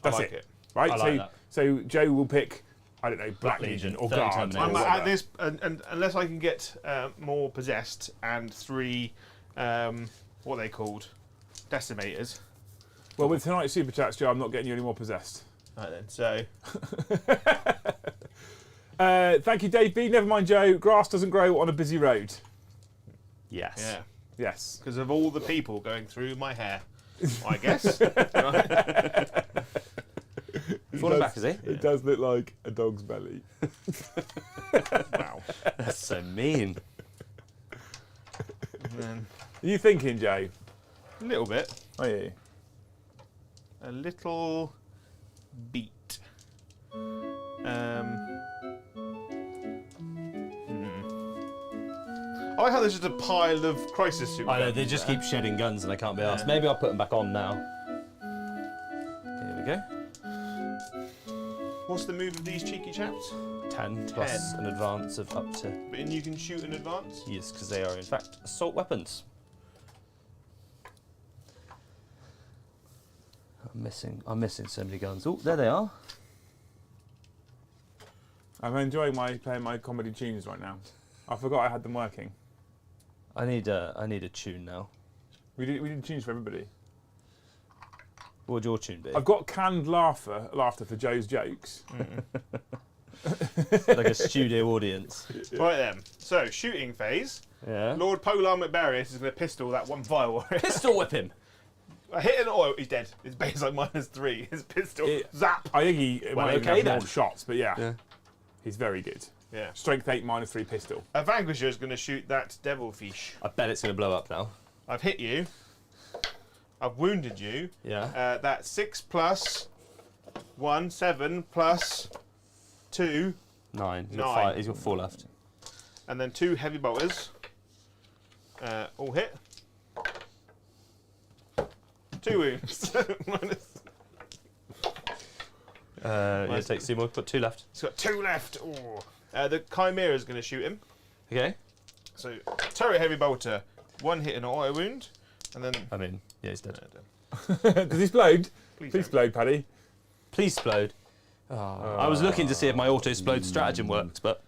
That's I like it. Right? I like that. So Joe will pick, I don't know, Black Legion, Legion or 30 Guard. Terminators. or I'm at whatever. this, and unless I can get more possessed and 3, what are they called, decimators. Well, with tonight's super chats, Joe, I'm not getting you any more possessed. Right then, so Thank you, Dave B. Never mind, Joe. Grass doesn't grow on a busy road. Yes. yeah, Yes. because of all the people going through my hair, I guess. Falling back, is he? It does look like a dog's belly. Wow. That's so mean. And then Are you thinking, Joe? a little bit, Are you? a little beat. I like how there's just a pile of crisis suit. I know, guns they just there. keep shedding guns and I can't be asked. Yeah. Maybe I'll put them back on now. Here we go. What's the move of these cheeky chaps? 10 plus 10. an advance of up to... And you can shoot in advance? Yes, because they are in fact assault weapons. I'm missing so many guns. Oh, there they are. I'm enjoying playing my comedy tunes right now. I forgot I had them working. I need a tune now. We did tunes for everybody. What would your tune be? I've got canned laughter for Joe's jokes. Like a studio audience. Right then. So, shooting phase. Yeah. Lord Polar McBarius is going to pistol that one fire warrior. Pistol whip him. I hit an oil, he's dead. His base like -3. His pistol, zap. I think he Well, might even okay have more then. shots, but yeah, he's very good. Yeah. Strength 8 -3 pistol. A Vanquisher is going to shoot that devilfish. I bet it's going to blow up now. I've hit you. I've wounded you. Yeah. That's 6 plus 1, 7 plus 2, 9. He's got 9. 5. He's got 4 left. and then 2 heavy bolters. All hit. 2 wounds. Minus. Yeah, take 2 more. Put 2 left. He's got 2 left. Ooh. The Chimera is going to shoot him. Okay. So, turret heavy bolter, 1 hit and an auto wound, and then. I mean, yeah, he's dead. Does he explode? Please Please explode, Paddy. Please explode. Oh, I was looking to see if my auto explode stratagem worked, but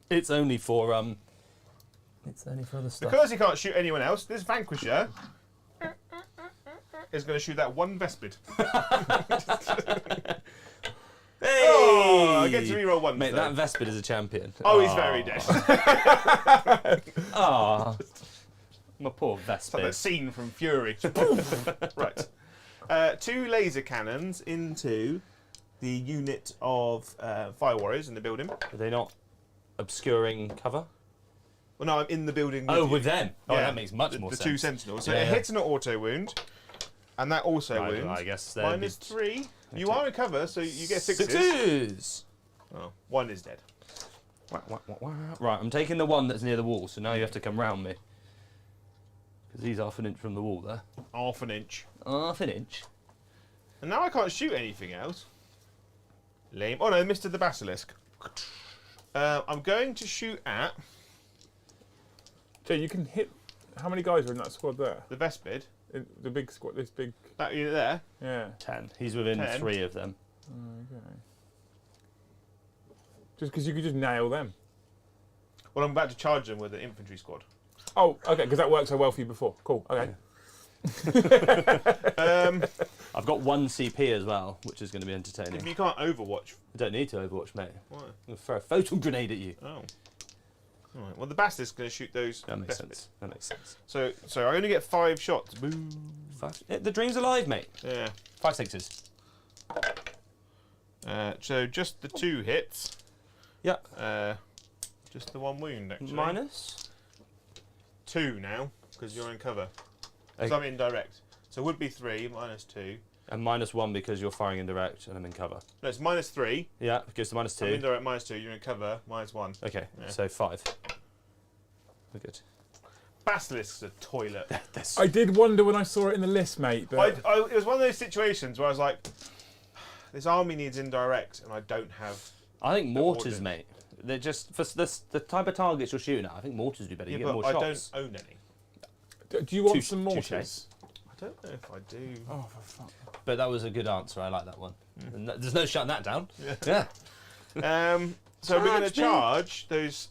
it's only for It's only for other stuff. Because he can't shoot anyone else, this Vanquisher is going to shoot that one Vespid. Hey! Oh, I get to reroll once. Mate, though. that Vespid is a champion. Oh, he's very dead. Ah, my poor It's like that Vespid. scene from Fury. Right. 2 laser cannons into the unit of fire warriors in the building. Are they not obscuring cover? Well, no, I'm in the building. Oh, you. with them. Oh, Yeah, that makes much more the sense. 2 sentinels. So Yeah, it yeah. hits an auto wound, and that also Right, wounds. I guess they're -3. You are in cover, so you get 6s. 6s! Oh, 1 is dead. Right, I'm taking the one that's near the wall, so now you have to come round me. Because he's half an inch from the wall there. Half an inch. Half an inch? And now I can't shoot anything else. Lame. Oh no, Mr. the Basilisk. I'm going to shoot at Joe, you can hit. How many guys are in that squad there? the Vespid. The big squad. This big. That unit there. Yeah. 10. He's within 10. 3 of them. Okay. Just because you could just nail them. Well, I'm about to charge them with an infantry squad. Oh, okay, because that worked so well for you before. Cool. Okay. I've got 1 CP as well, which is going to be If entertaining. you can't overwatch, I don't need to overwatch, mate. why? I'm going to throw a photon grenade at you. Oh. Alright, well the Basilisk is going to shoot those That makes Vespid. sense. That makes sense. So I only get 5 shots. Boo. 5. The dream's alive, mate. Yeah. 5 6s. So just the 2 hits. Yeah. Just the 1 wound actually. Minus? 2 now, because you're in cover. Okay. So I'm indirect. So it would be 3 -2. And -1 because you're firing indirect and I'm in cover. No, it's -3. Yeah, it goes to I'm -2. indirect -2. You're in cover -1. Okay, Yeah. so 5. We're good. Basilisk's a toilet. I did wonder when I saw it in the list, mate. But It was one of those situations where I was like, this army needs indirect, and I don't have. I think mortars, ordered. mate. They're just for the type of targets you're shooting at. I think mortars do better. You Yeah, get but more I shots. don't own any. do you want Touche- some touche. mortars? I don't know if I do. Oh, for fuck. But that was a good answer. I like that one. And there's no shutting that down. Yeah. So we're going to Charge me. charge those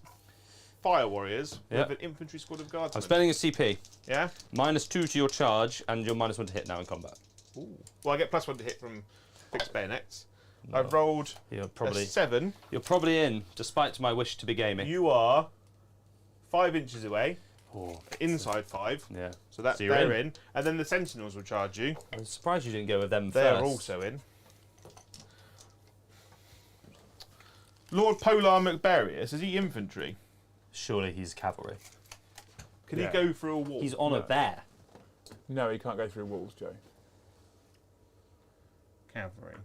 fire warriors Yep. with an infantry squad of I'm guardsmen. spending a CP. Yeah. -2 to your charge and you're -1 to hit now in combat. Ooh. Well, I get +1 to hit from fixed bayonets. I've rolled a 7. You're probably in, despite my wish to be gaming. You are 5 inches away. Oh, Inside 5. yeah. So that So you're they're in. And then the Sentinels will charge you. I'm surprised you didn't go with them They're first. also in. Lord Polar McBarius, is he infantry? Surely he's cavalry. Can he go through a wall? He's on a bear. No, he can't go through walls, Joe. cavalry.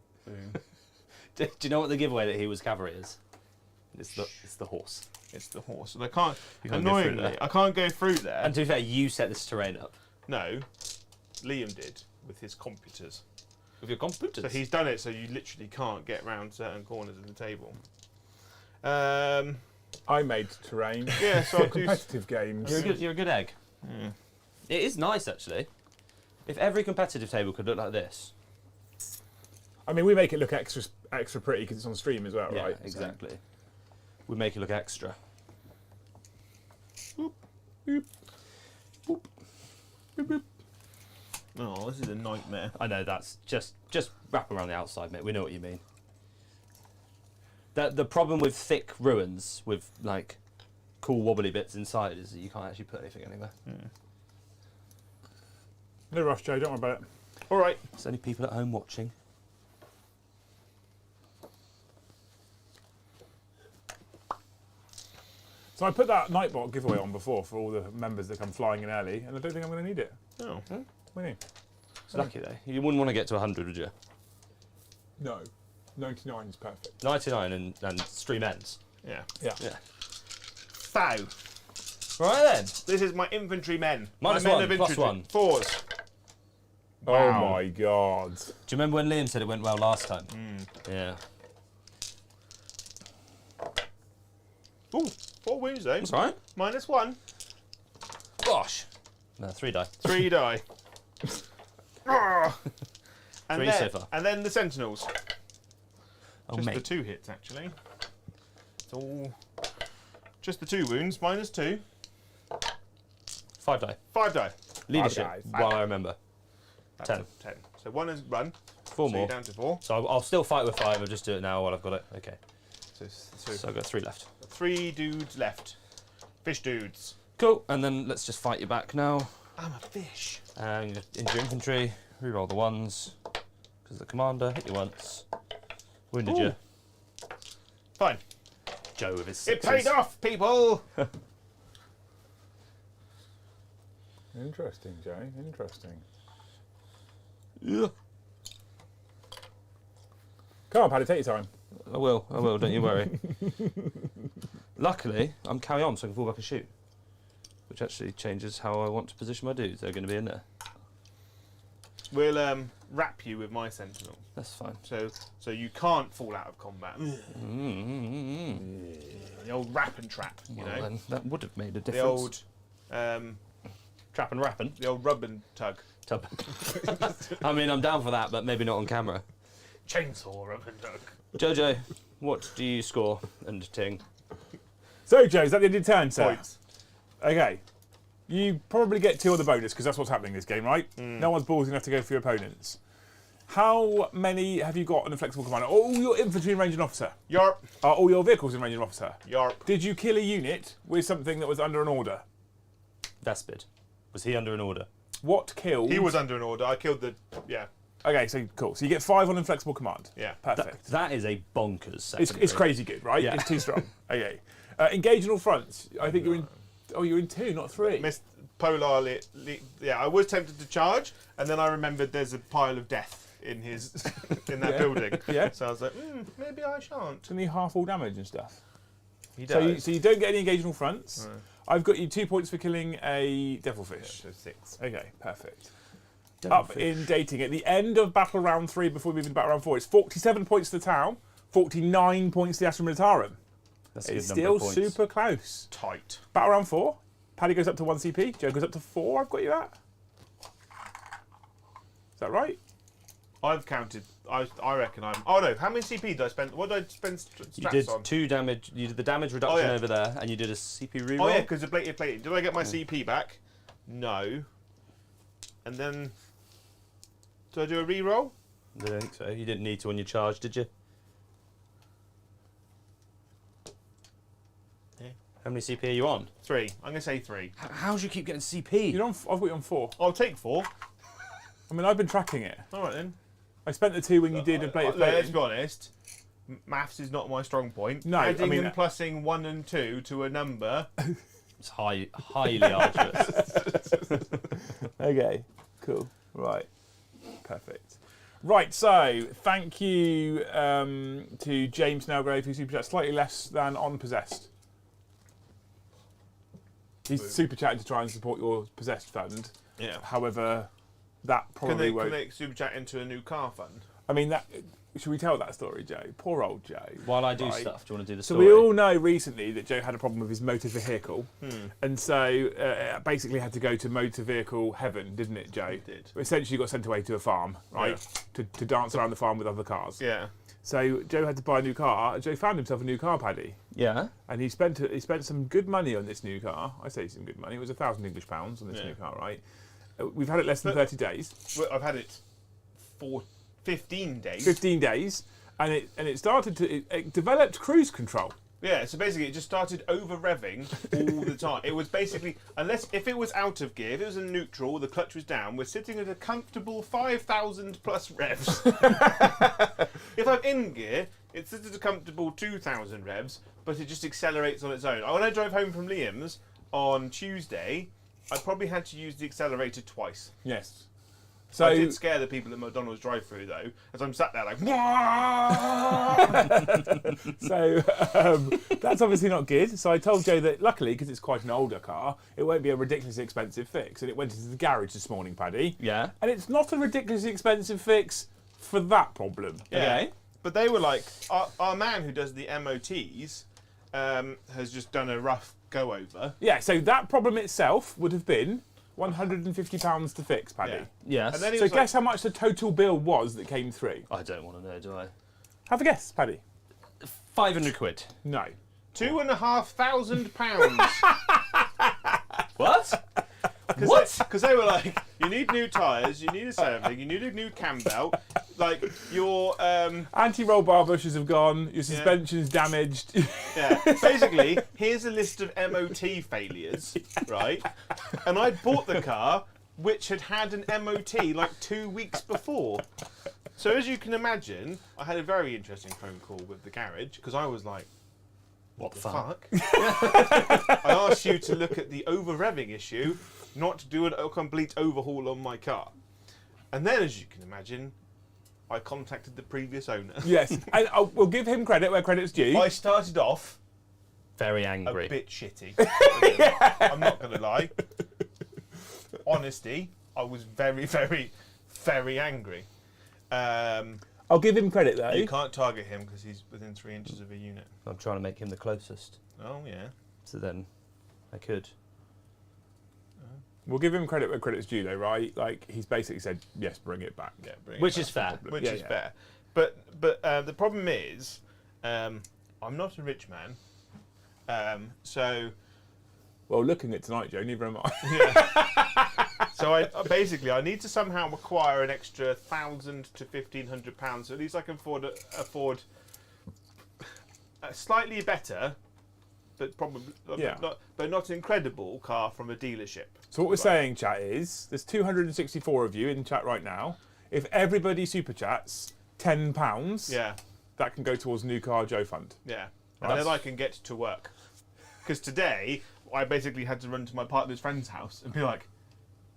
Do you know what the giveaway that he was cavalry is? It's the horse. It's the horse. And I can't, You can't go through annoyingly, there. I can't go through there. And to be fair, you set this terrain up. No, Liam did with his computers. With your computers? So he's done it so you literally can't get around certain corners of the table. I made terrain. Yeah, so for I'll do... competitive games. You're a good egg. Yeah. It is nice, actually. If every competitive table could look like this. I mean, we make it look extra pretty because it's on stream as well, Yeah, right? exactly. We make it look extra. Boop, boop, boop, boop, boop. Oh, this is a nightmare. I know, that's just wrap around the outside, mate. We know what you mean. The problem with thick ruins with like cool wobbly bits inside is that you can't actually put anything anywhere. No rush, Joe. Don't worry about it. All right. There's only people at home watching. So I put that Nightbot giveaway on before for all the members that come flying in early, and I don't think I'm going to need it. Oh. Winning. It's lucky though. You wouldn't want to get to 100, would you? No. 99 is perfect. 99 and stream ends. Yeah. Yeah. Yeah. Fow. Right then. This is my infantry men. Minus my men one, of plus infantry. one. 4s. Oh Wow. my god. Do you remember when Liam said it went well last time? Yeah. Ooh, 4 wounds though. That's right. -1. Gosh. No, 3 die. 3 die. Ah. And 3 then, so far. And then the Sentinels. Oh, Just mate. the 2 hits actually. It's all just the 2 wounds, -2. 5 die. 5 die. Leadership, guys. while I remember. That's 10. a 10. So 1 is run. 4 So more. you're down to 4. So I'll still fight with 5, I'll just do it now while I've got it. Okay. So I've got 3 left. 3 dudes left. Fish dudes. Cool, and then let's just fight you back now. I'm a fish. And into your infantry, reroll the 1s. Because the commander hit you once. Wounded Ooh. you. Fine. Joe with his It 6s. paid off, people. Interesting, Joe. Interesting. Yeah. Come on, Paddy, take your time. I will, don't you worry. Luckily, I'm carry on so I can fall back and shoot. Which actually changes how I want to position my dudes. They're going to be in there. We'll wrap you with my Sentinel. That's fine. So you can't fall out of combat. Mm-hmm. The old wrap and trap, you Well, know. then that would have made a The difference. old Trap and rapping. the old rub and tug. Tub. I mean, I'm down for that, but maybe not on camera. Chainsaw rub and tug. Jojo, what do you score and ting? So, Joe, is that the end of your turn, sir? Points. Okay. You probably get 2 on the bonus because that's what's happening in this game, right? No one's ballsy enough to go for your opponents. How many have you got on a flexible commander? All your infantry and ranging officer. Yarp. Are all your vehicles in ranging officer? Yarp. Did you kill a unit with something that was under an order? Vespid. Was he under an order? What killed? He was under an order. I killed the... Yeah. Okay, so cool. So you get 5 on inflexible command. Yeah. Perfect. That is a bonkers It's secondary. crazy good, right? Yeah. It's too strong. Okay. Engage in all fronts. I think you're in... Oh, you're in 2, not 3. Missed Polar... yeah, I was tempted to charge, and then I remembered there's a pile of death in his... in that Yeah. building. Yeah. So I was like, maybe I shan't. It's only half all damage and stuff. He So does. you don't get any engage in all fronts. No. I've got you 2 points for killing a devilfish. So 6. Okay, perfect. Devilfish. Up in dating. At the end of battle round 3, before we move into battle round 4, it's 47 points to the town, 49 points to the Astra Militarum. That's a good It's number still of points. super close. Tight. Battle round 4, Paddy goes up to 1 CP, Joe goes up to 4. I've got you at. Is that right? I've counted. I reckon I'm... Oh, no. How many CP did I spend? What did I spend You straps did on? 2 damage. You did the damage reduction yeah. over there, and you did a CP reroll. Oh, yeah, because the plated. Did I get my CP back? No. And then... Do I do a re-roll? I don't think so. You didn't need to on your charge, did you? Yeah. How many CP are you on? 3. I'm going to say 3. How do you keep getting CP? You're on. I've got you on 4. I'll take 4. I mean, I've been tracking it. All right then. I spent the 2 when you did a plate of Let's plating. be honest. Maths is not my strong point. No, I Adding mean- and plussing 1 and 2 to a number. It's highly arduous. Okay, cool. Right, perfect. Right, so thank you to James Snellgrave, who super chat slightly less than on Possessed. He's super chatting to try and support your Possessed fund. Yeah. However, that Can probably they, won't. can they super chat into a new car fund? I mean, that. Should we tell that story, Joe? Poor old Joe. While I do Right. stuff, do you want to do the So story? we all know recently that Joe had a problem with his motor vehicle, Hmm. and so basically had to go to motor vehicle heaven, didn't it, Joe? It did. Essentially got sent away to a farm, right, to dance around the farm with other cars. Yeah. So Joe had to buy a new car. Joe found himself a new car, Paddy, Yeah. and he spent some good money on this new car. I say some good money. It was £1,000 English on this Yeah. new car, right? We've had it less than 30 days, Well, I've had it for 15 days. 15 days, and it developed cruise control. Yeah, so basically it just started over revving all the time. It was basically, if it was out of gear, if it was in neutral, the clutch was down, we're sitting at a comfortable 5,000 plus revs. If I'm in gear, it sits at a comfortable 2,000 revs, but it just accelerates on its own. When I drove home from Liam's on Tuesday, I probably had to use the accelerator twice. Yes. So I So did scare the people at McDonald's drive-through though, as I'm sat there like, So that's obviously not good. So I told Joe that luckily, because it's quite an older car, it won't be a ridiculously expensive fix. And it went into the garage this morning, Paddy. Yeah. And it's not a ridiculously expensive fix for that problem. Yeah. Okay. But they were like, our man who does the MOTs has just done a rough go over. Yeah, so that problem itself would have been £150 to fix, Paddy. Yeah. Yes. And then he So was guess how much the total bill was that came through? I don't want to know, do I? Have a guess, Paddy. 500 quid. No. £2,500. What? Because they were like, you need new tyres, you need a serving, you need a new cam belt. Like your Anti-roll bar bushes have gone. Your suspension's damaged. yeah. Basically, here's a list of MOT failures, right? And I'd bought the car, which had had an MOT like 2 weeks before. So as you can imagine, I had a very interesting phone call with the garage because I was like, what the fuck? I asked you to look at the over-revving issue, not to do a complete overhaul on my car. And then, as you can imagine, I contacted the previous owner. Yes, and we'll give him credit where credit's due. I started off Very a angry. bit shitty. I'm not going to lie. Honesty, I was very, very, very angry. I'll give him credit though. You can't target him because he's within 3 inches of a unit. I'm trying to make him the closest. Oh, yeah. So then I could. We'll give him credit where credit's due though, right? Like he's basically said, yes, bring it back. Yeah, bring it Which back. is fair. Which Yeah, is yeah. fair. But the problem is, I'm not a rich man. So Well, looking at tonight, Joe, neither am I. So I need to somehow acquire an extra £1,000 to £1,500, so at least I can afford a slightly better, but probably not incredible car from a dealership. So what we're saying, chat, is there's 264 of you in chat right now. If everybody super chats £10, Yeah, that can go towards new car Joe fund. yeah, and then I can get to work. Because today I basically had to run to my partner's friend's house and be like,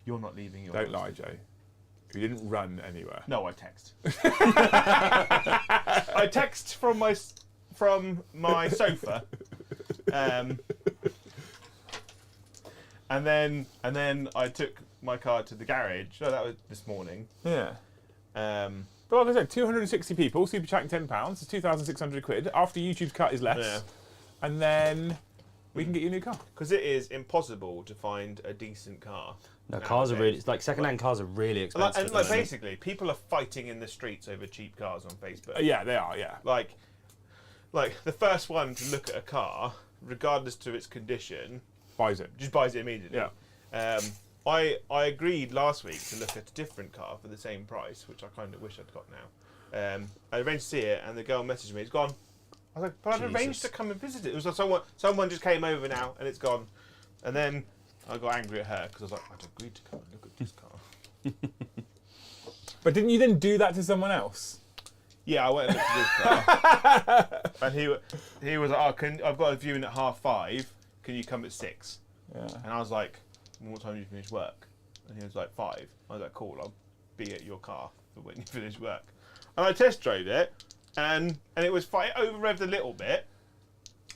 "You're not leaving your Don't house." lie, Joe. You didn't run anywhere. No, I text. I text from my sofa, and then I took my car to the garage. No, that was this morning. Yeah. Um, But like I said, 260 people super chatting £10. It's 2,600 quid after YouTube's cut is less, yeah, and then we can get you a new car. because it is impossible to find a decent car. No, cars are nowadays. really, it's like second-hand cars are really expensive. And at the moment. basically, people are fighting in the streets over cheap cars on Facebook. Yeah, they are. Yeah. Like the first one to look at a car, regardless to its condition, Buys it. just buys it immediately. Yeah. I agreed last week to look at a different car for the same price, which I kind of wish I'd got now. I arranged to see it, and the girl messaged me. It's gone. I was like, but I've arranged to come and visit it. It was like someone just came over now, and it's gone. And then I got angry at her because I was like, I'd agreed to come and look at this car. But didn't you then do that to someone else? Yeah, I went and looked at this car, and he was like, oh, I've got a viewing at 5:30. Can you come at 6? Yeah. And I was like, what time do you finish work? And he was like, 5. I was like, cool, I'll be at your car for when you finish work. And I test drove it, and it was fine. It over-revved a little bit.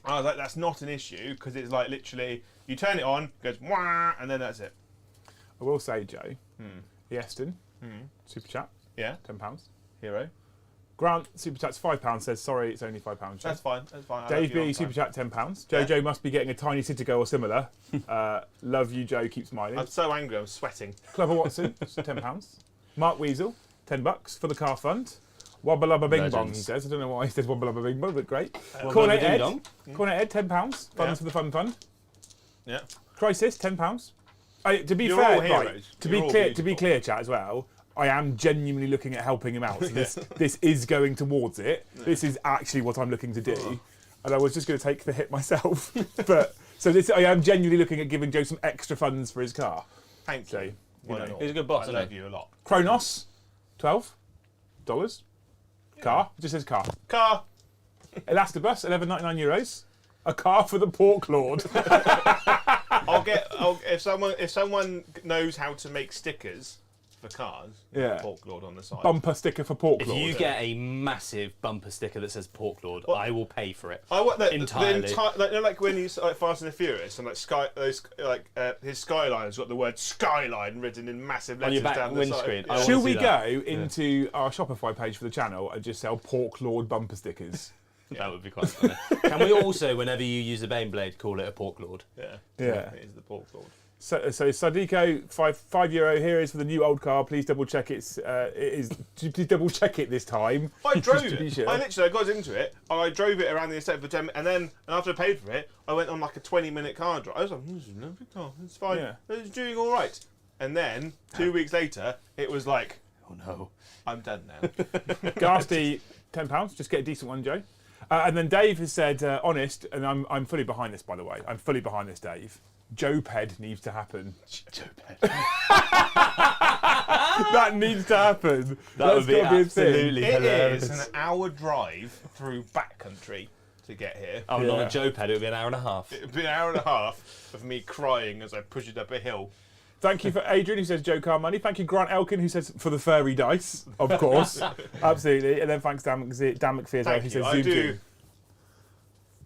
I was like, that's not an issue, because it's like literally, you turn it on, it goes, wah, and then that's it. I will say, Joe, Easton, Super Chat, Yeah, £10. hero. Grant, Super Chat's £5, says, sorry, it's only £5. Joe. That's fine, that's fine. I Dave love you B, on Super time. Chat, £10. Jojo must be getting a tiny Citigo or similar. Love you, Joe, keep smiling. I'm so angry, I'm sweating. Clever Watson, £10. Mark Weasel, $10 for the car fund. Wobba Lubba Bing Bong, he Legends. says. I don't know why he says Wobba Lubba Bing Bong, but great. Wobba Cornet Lubba Ding Ed, Dong. Cornet Ed, £10. Funds Yeah. for the fun fund. Yeah. Crisis, £10. To be You're fair, all heroes. right, to You're be all clear, to be beautiful. clear, chat as well. I am genuinely looking at helping him out. So this is going towards it. This is actually what I'm looking to do, and I was just going to take the hit myself. But so I am genuinely looking at giving Joe some extra funds for his car. Thank So, you. you know. He's a good boss, I isn't love he? you a lot. Kronos, $12. Car, it just says car. Car. Elastabus, €11.99. A car for the pork lord. If someone knows how to make stickers for cars, Yeah. Pork Lord on the side. Bumper sticker for pork If lord. you get a massive bumper sticker that says Pork Lord, I will pay for it. I want entirely. like when you like Fast and the Furious and his skyline's got the word skyline written in massive letters your back down the windscreen. side. I Yeah. want Should to we see that. go into our Shopify page for the channel and just sell pork lord bumper stickers? That would be quite funny. Can we also, whenever you use a Bane blade, call it a Pork Lord? Yeah. Yeah. It is the Pork Lord. So Sadiko, €5 here is for the new old car. Please double check please double check it this time. I drove Just to be it. sure. I literally got into it. I drove it around the estate for 10 minutes, and after I paid for it, I went on like a 20-minute car drive. I was like, this is a lovely car. It's fine. Yeah. It's doing all right. And then 2 weeks later, it was like, Oh no. I'm done now. Gasty, £10. Just get a decent one, Joe. And then Dave has said, honest, and I'm fully behind this, by the way. I'm fully behind this, Dave. Joe-ped needs to happen. Joe-ped. That needs to happen. That would be gotta a thing. absolutely It hilarious. is an hour drive through backcountry to get here. Oh, Yeah. not a Joe-ped, it would be an hour and a half. It'd be an hour and a half of me crying as I push it up a hill. Thank you for Adrian, who says Joe Car Money. Thank you, Grant Elkin, who says for the furry dice, of course. Absolutely. And then thanks, Dan McPhee, Thank who you. says I Zoom do Zoom.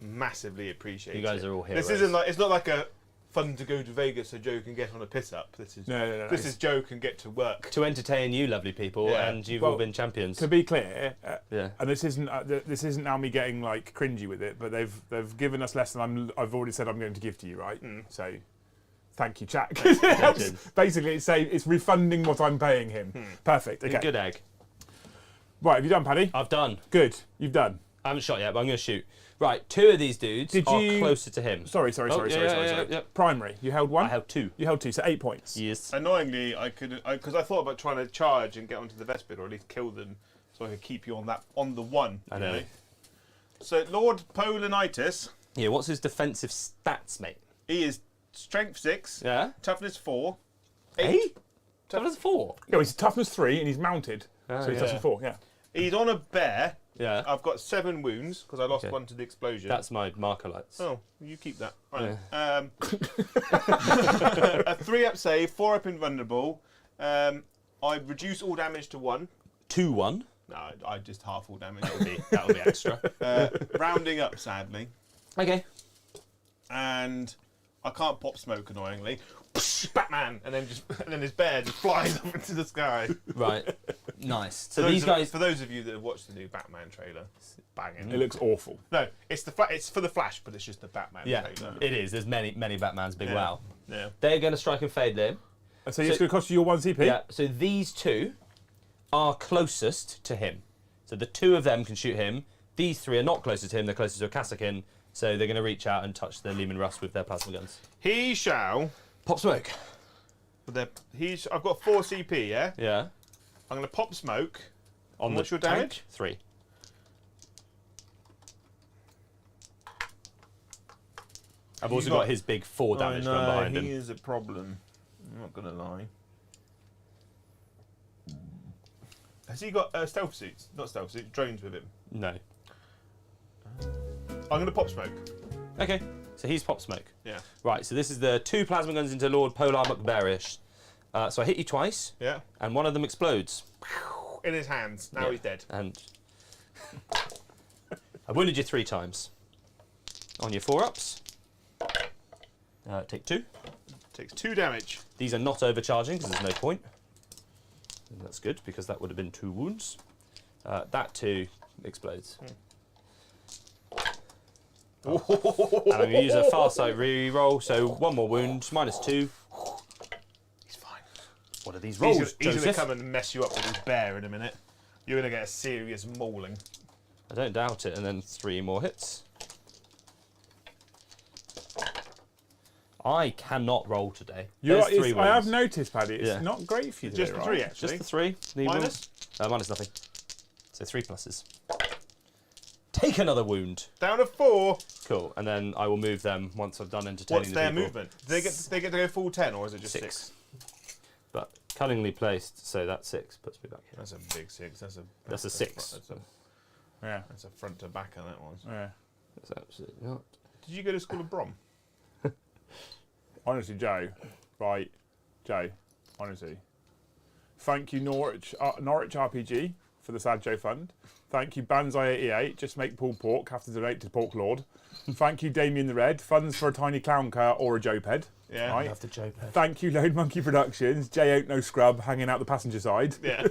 massively appreciate it. You guys are all heroes. This isn't like, it's not like a fun to go to Vegas so Joe can get on a piss up. This is No. This is Joe can get to work. To entertain you, lovely people, Yeah. and you've Well, all been champions. To be clear, Yeah. and this isn't now me getting like cringy with it, but they've given us less than I've already said I'm going to give to you, right? So thank you, chat. 'Cause it helps. Legend. Basically, it's refunding what I'm paying him. Perfect. Okay. Good egg. Right, have you done, Paddy? I've done. Good. You've done. I haven't shot yet, but I'm going to shoot. Right, 2 of these dudes Did are you- closer to him. Sorry. yeah. Primary. You held one. I held 2. You held 2, so 8 points. Yes. Annoyingly, because I thought about trying to charge and get onto the Vespid or at least kill them, so I could keep you on the one. I know. So Lord Polonitis, Yeah, what's his defensive stats, mate? he is strength 6, Yeah? toughness 4, 8? Toughness 4? Yeah, he's toughness 3 and he's mounted, Oh, so he's yeah. toughness 4. Yeah. He's on a bear. Yeah. I've got 7 wounds because I lost Okay. one to the explosion. That's my marker lights. Oh, you keep that. Right. A 3-up save, 4-up invulnerable. I reduce all damage to 1. 2-1. No, I just half all damage. That'll be extra. Rounding up, sadly. Okay. And I can't pop smoke, annoyingly. Batman! And then his bear just flies up into the sky. Right. Nice. So For these those guys... for those of you that have watched the new Batman trailer, it's banging. It looks awful. No, it's it's for the Flash, but it's just the Batman Yeah, trailer. it is. There's many Batmans. Big Yeah. wow. Yeah. They're going to strike and fade them. So it's going to cost you your 1 CP? Yeah. So these 2 are closest to him. So the 2 of them can shoot him. These 3 are not closest to him. They're closest to a Kassakin. So they're going to reach out and touch the Lehman Russ with their plasma guns. He shall Pop smoke. But I've got 4 CP, yeah? Yeah. I'm going to pop smoke. On What's the your damage? tank? 3. I've also got his big 4 damage gun behind him. He is a problem. I'm not going to lie. Has he got stealth suits? Not stealth suits, drones with him. No. I'm going to pop smoke. Okay, so he's pop smoke. Yeah. Right, so this is the 2 plasma guns into Lord Polar McBearish. So I hit you twice. Yeah. And one of them explodes. In his hands. Now he's dead. And I wounded you 3 times. On your 4-ups. Take 2. Takes 2 damage. These are not overcharging because there's no point. And that's good because that would have been 2 wounds. That 2 explodes. And I'm going to use a far sight re-roll, so 1 more wound, -2. He's fine. What are these rolls, He's going to Joseph? come and mess you up with his bear in a minute. You're going to get a serious mauling. I don't doubt it, and then 3 more hits. I cannot roll today. There's 3 I have wounds. noticed, Paddy, it's not great for you today, Just the right? 3, actually. Just the 3. Minus? Minus nothing. So 3 pluses. Take another wound. Down to 4. Cool, and then I will move them once I've done entertaining What's the their people. movement? Do they get to go full 10, or is it just 6? But cunningly placed, so that 6 puts me back here. That's a big 6. That's a 6. That's a front to back on that one. Yeah. That's absolutely not. Did you go to school of Brom? Honestly, Joe, right, Joe, honestly, thank you Norwich RPG for the Sad Joe Fund. Thank you Banzai88, just make pulled pork, have to donate to Pork Lord. Thank you Damien the Red, funds for a tiny clown car or a Joe Ped. Yeah. Right? Love the Joe Ped. Thank you Lone Monkey Productions, J Oak No Scrub, hanging out the passenger side. Yeah.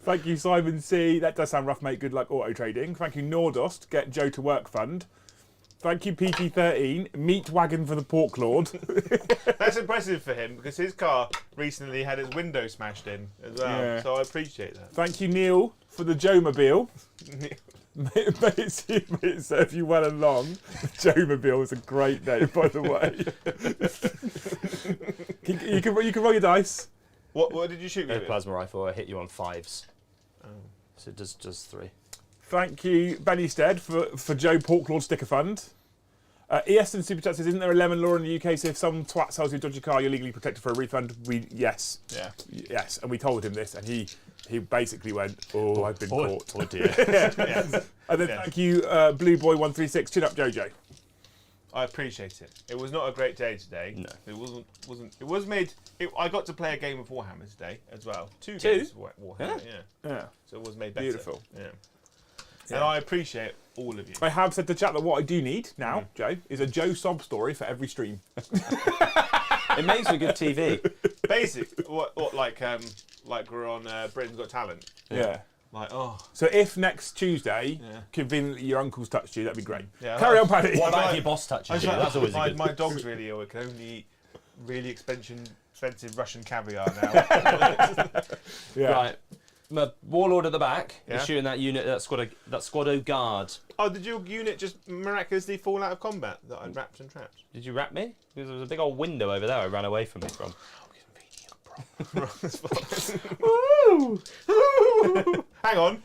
Thank you Simon C, that does sound rough mate, good luck auto trading. Thank you Nordost, get Joe to work fund. Thank you PT13, meat wagon for the Pork Lord. That's impressive for him because his car recently had its window smashed in as well. Yeah. So I appreciate that. Thank you Neil for the Joe Mobile. May it serve you well and long. Joe Mobile is a great name, by the way. you can roll your dice. What did you shoot A with? plasma rifle, I hit you on 5s. Oh. So it does just 3. Thank you Benny Stead for Joe Pork Lord Sticker Fund. ES Super Chat says, isn't there a lemon law in the UK? So if some twat sells you a dodgy car, you're legally protected for a refund. Yes. Yeah. Yes. And we told him this, and he basically went, "Oh, I've been caught." Oh dear. Yes. And then thank you, Blue Boy 136. Chin up, Jojo. I appreciate it. It was not a great day today. No. It wasn't. It was made. I got to play a game of Warhammer today as well. 2 Two? games of Warhammer. Yeah. Yeah. So it was made better. Beautiful. Yeah. And I appreciate all of you. I have said to chat that what I do need now, Joe, is a Joe sob story for every stream. It makes for good TV. Basic. What like we're on Britain's Got Talent. Yeah. Like So if next Tuesday, Yeah. conveniently your uncle's touched you, that'd be great. Yeah, Carry on, Paddy. What about like- if your boss touches you? like, That's always a good. my dog's really ill. It can only eat really expensive Russian caviar now. Yeah. Right. My warlord at the back Yeah. is shooting that unit, that squado guard. Oh, did your unit just miraculously fall out of combat that I'd wrapped and trapped? Did you wrap me? Because there was a big old window over there I ran away from me from. Woo! Hang on.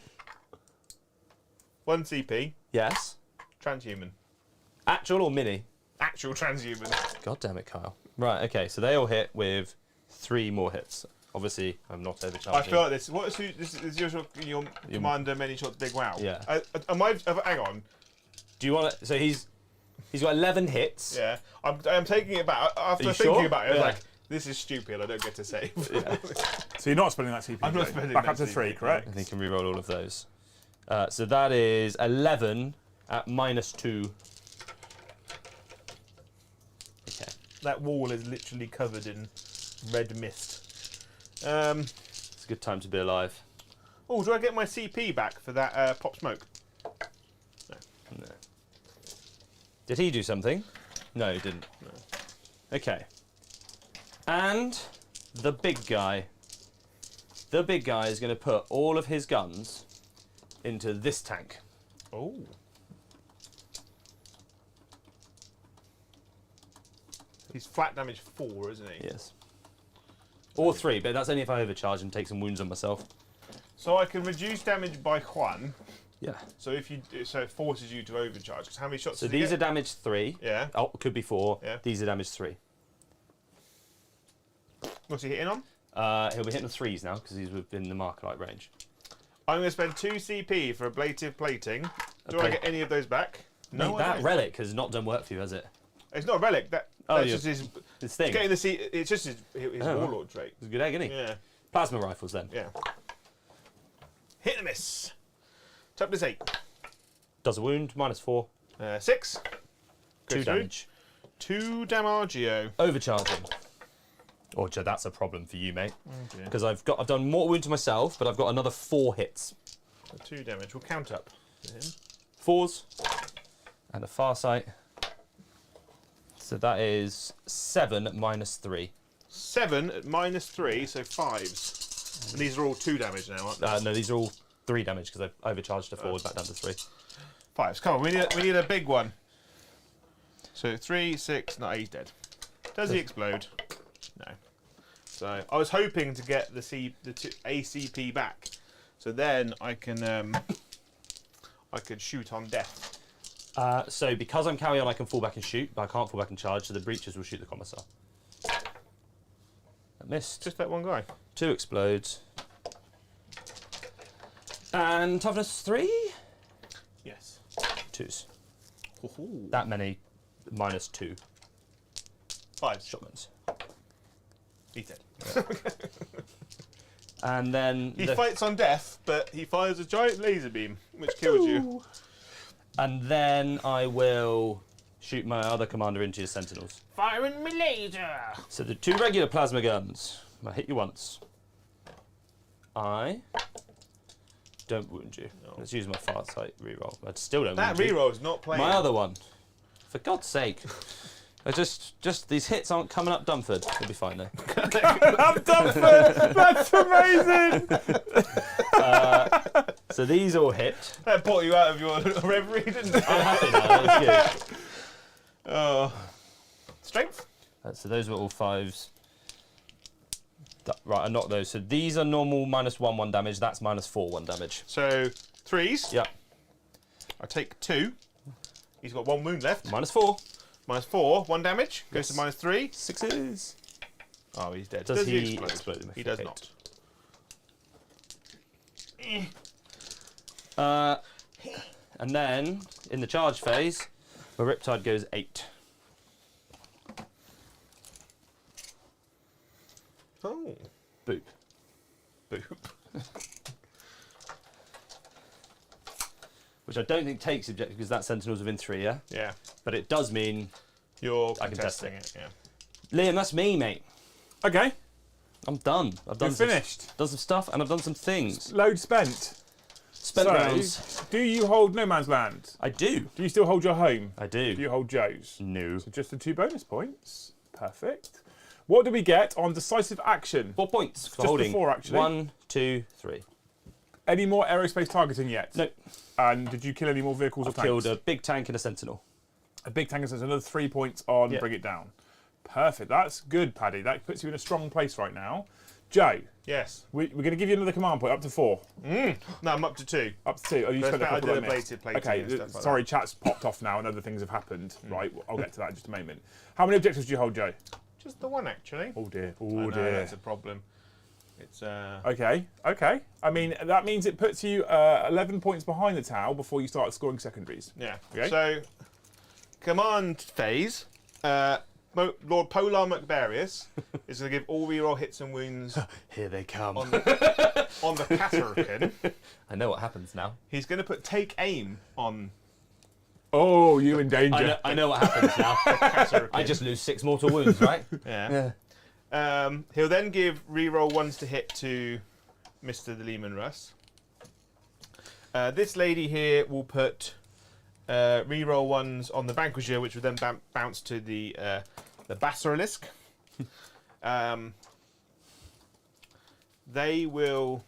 1 CP. Yes. Transhuman. Actual or mini? Actual transhuman. God damn it, Kyle. Right, okay, so they all hit with 3 more hits. Obviously, I'm not overcharging. I feel like this. This is your commander, many shots, big wow. Yeah. Hang on. Do you want to... So he's got 11 hits. Yeah. I'm taking it back. After you thinking sure? about it, I was Yeah. like, this is stupid. I don't get to save. Yeah. So you're not spending that CP. I'm not today. spending Back that up to 3, CP, correct? And he can reroll all of those. So that is 11 at -2. Okay. That wall is literally covered in red mist. It's a good time to be alive. Oh, do I get my CP back for that pop smoke? No. Did he do something? No, he didn't. No. Okay. And the big guy. The big guy is going to put all of his guns into this tank. Oh. He's flat damage 4, isn't he? Yes. Or 3, but that's only if I overcharge and take some wounds on myself. So I can reduce damage by 1. Yeah. So if you so it forces you to overcharge. Because how many shots? So does he these get? are damage 3. Yeah. Oh, could be 4. Yeah. These are damage 3. What's he hitting on? He'll be hitting the 3s now because he's within the Markerite range. I'm going to spend 2 CP for ablative plating. Do I get any of those back? No, I that don't. relic has not done work for you, has it? It's not a relic. That's just his thing. getting the C. It's just his warlord trait. It's a good egg, isn't he? Yeah. Plasma rifles then. Yeah. Hit and miss. Toughness 8. Does a wound, -4. 6. 2 damage. 2 Damagio. Overcharging. Oh, that's a problem for you, mate. Okay. Because I've done more wound to myself, but I've got another 4 hits. 2 damage. We'll count up to him. 4s and a Farsight. So that is 7 -3. 7 at -3, so 5s. And these are all 2 damage now, aren't they? No, these are all 3 damage because I've overcharged a forward back down to 3. 5s. Come on, we need a big one. So 3, 6. No, he's dead. Does he explode? No. So I was hoping to get the ACP back, so then I can shoot on death. So because I'm carry on, I can fall back and shoot, but I can't fall back and charge. So the breaches will shoot the commissar. That missed. Just that one guy. 2 explodes. And toughness 3. Yes. 2s. Ooh. That many -2 5s. shotguns. He's dead. And then He fights on death, but he fires a giant laser beam, which kills you. And then I will shoot my other commander into your sentinels. Firing me laser. So the 2 regular plasma guns. I hit you once. I don't wound you. No. Let's use my Farsight reroll. I still don't That wound you. reroll is not playing. My other one. For God's sake. I just these hits aren't coming up Dumford. We'll be fine though. Up Dumford! That's amazing! So these all hit. That brought you out of your reverie, didn't it? I'm happy now. That was good. Oh. Strength? So those were all 5s. Right, I knocked those. So these are normal -1 damage. That's -4 1 damage. So 3s. Yep. I take 2. He's got 1 wound left. -4. -4, 1 damage. Goes to -3. 6s. Oh, he's dead. Does he he explode? explode them if He they does hit? not. And then in the charge phase, the Riptide goes 8. Oh. Boop. Boop. Which I don't think takes objective because that sentinel's within 3, yeah? Yeah. But it does mean You're I can test contesting it. Yeah. Liam, that's me, mate. Okay, I'm done. I've done you're some, finished. done some stuff and I've done some things. Load spent. Spent So, rounds. do you hold No Man's Land? I do. Do you still hold your home? I do. Do you hold Joe's? No. So just the 2 bonus points. Perfect. What do we get on decisive action? 4 points for Just holding. the 4, actually. 1, 2, 3. Any more aerospace targeting yet? No. And did you kill any more vehicles or I've tanks? killed a big tank and a sentinel. A big tank says another 3 points on Yeah. Bring It Down. Perfect. That's good, Paddy. That puts you in a strong place right now. Joe, Yes. we're going to give you another command point up to 4. No, I'm up to 2. Up to 2. Oh, you But spent a I couple did that a I missed. plated Okay, and stuff like sorry, chat's popped off now and other things have happened. Right, I'll get to that in just a moment. How many objectives do you hold, Joe? Just the 1, actually. Oh dear. I Oh know, dear. that's a problem. It's Okay. I mean, that means it puts you 11 points behind the towel before you start scoring secondaries. yeah. Okay. So, command phase. Lord Polar McBarius is going to give all reroll hits and wounds Here they come. on the Catarachin. I know what happens now. He's going to put take aim on Oh, you in danger. I know what happens now. Catarachin. I just lose 6 mortal wounds, right? Yeah. He'll then give reroll 1s to hit to Mr. the Lehman Russ. This lady here will put reroll 1s on the Vanquisher, which will then bounce to the Basilisk. They will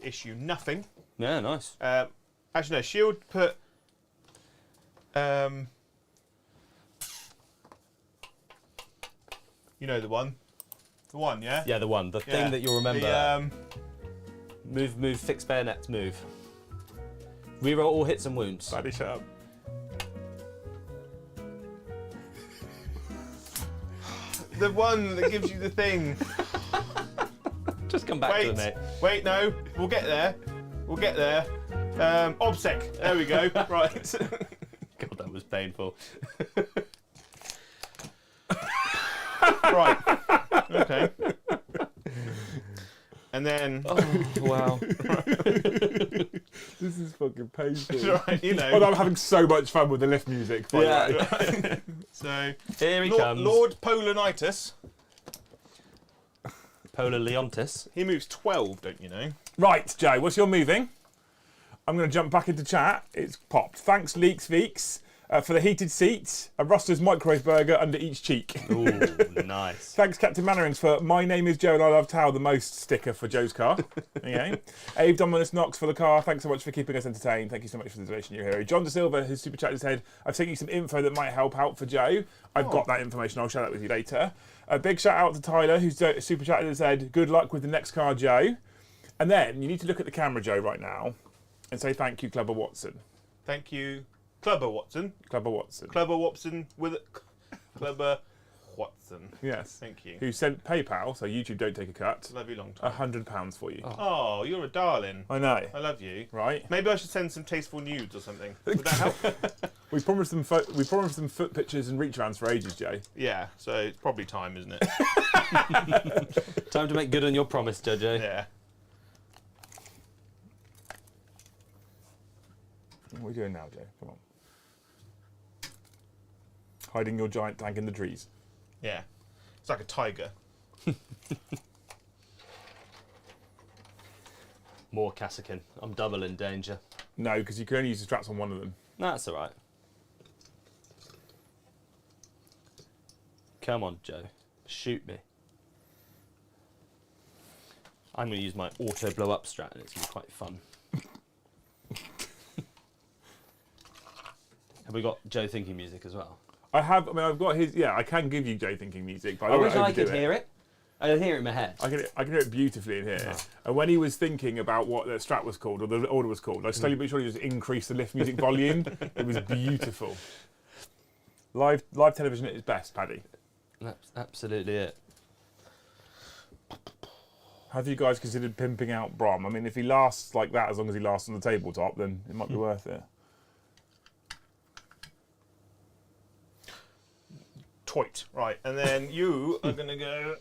issue nothing. Yeah, nice. Actually, no, she'll put. You know the one. The one, yeah? Yeah, the one. The thing that you'll remember. The, Move, fix bayonets, move. Reroll all hits and wounds. Paddy, shut up. the one that gives you the thing. Just come back to it, mate. Wait, no. We'll get there. We'll get there. OBSEC. There we go. Right. God, that was painful. Right. Okay. And then. Oh, wow. This is fucking painful. Right, you know. Well, I'm having so much fun with the lift music. By the way. Right. So. Here he Lord, comes. Lord Polonitis. Polar Leontis. He moves 12, don't you know? Right, Joe, what's your moving? I'm going to jump back into chat. It's popped. Thanks, Leeks Veeks, for the heated seats, a Ruster's microwave burger under each cheek. Ooh, nice. Thanks, Captain Mannerings, for My Name is Joe and I Love Tao the most sticker for Joe's car. Okay. Abe Dominus Knox for the car. Thanks so much for keeping us entertained. Thank you so much for the donation, your hero. John De Silva, who's super chatted said, I've sent you some info that might help out for Joe. I've got that information. I'll share that with you later. A big shout out to Tyler, who's super chatted and said, good luck with the next car, Joe. And then you need to look at the camera, Joe, right now and say thank you, Clubber Watson. Thank you, Clubber Watson. Clubber Watson. Clubber Watson with a Clubber Watson. Yes. Thank you. Who sent PayPal, so YouTube don't take a cut, Love you long time. £100 for you. Oh, you're a darling. I know. I love you. Right? Maybe I should send some tasteful nudes or something. Would that help? We promised them foot pictures and reach arounds for ages, Joe. Yeah, so it's probably time, isn't it? Time to make good on your promise, Jojo. Yeah. What are we doing now, Joe? Come on. Hiding your giant tank in the trees. Yeah. It's like a tiger. More Cassican. I'm double in danger. No, because you can only use the straps on one of them. That's all right. Come on, Joe. Shoot me. I'm going to use my auto blow up strat and it's going to be quite fun. Have we got Joe thinking music as well? I've got his. Yeah, I can give you Joe thinking music, but I I don't wish I overdo could hear it. I can hear it in my head. I can hear it beautifully in here. Oh. And when he was thinking about what the strat was called, or the order was called, I slowly but surely just increased the lift music volume. It was beautiful. Live television at its best, Paddy. That's absolutely it. Have you guys considered pimping out Brom? I mean, if he lasts like that, as long as he lasts on the tabletop, then it might be worth it. Toit. Right, and then you are going to go...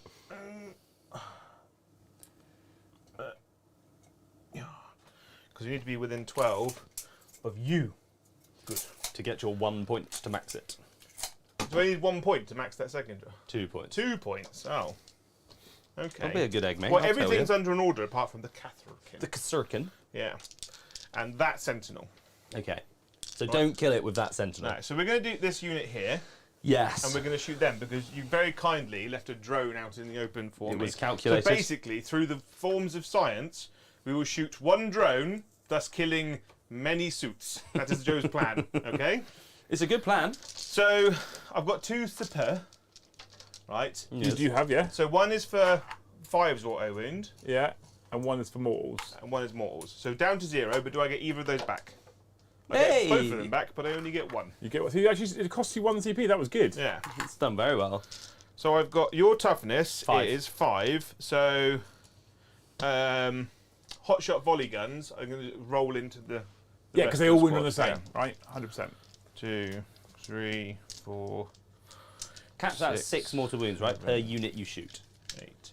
Because you need to be within 12 of you. Good. To get your 1 point to max it. Do I need 1 point to max that second? 2 points. 2 points. Oh. Okay. That'll be a good egg, mate. Well, I'll tell everything's you. under an order apart from the Catherine. The Cassirkin. Yeah. And that Sentinel. Okay. So don't kill it with that Sentinel. No, so we're going to do this unit here, Yes. and we're going to shoot them because you very kindly left a drone out in the open for It me. was calculated. So basically, through the forms of science, we will shoot one drone, thus killing many suits. That is Joe's plan, okay? It's a good plan. So I've got 2 Super, right? Yes. Do you have, yeah? So one is for 5's auto wound, Yeah. And one is for mortals. and one is mortals. So down to 0, but do I get either of those back? I Hey! get both of them back, but I only get one. You get what? So actually, it costs you 1 CP. That was good. Yeah. It's done very well. So I've got your toughness 5. is 5. So hot shot volley guns. I'm going to roll into the Yeah, rest because they of all the win on the squad. same, right? 100%. 2, 3, 4, Caps out 6, 6 mortal wounds, right? Per unit you shoot. 8.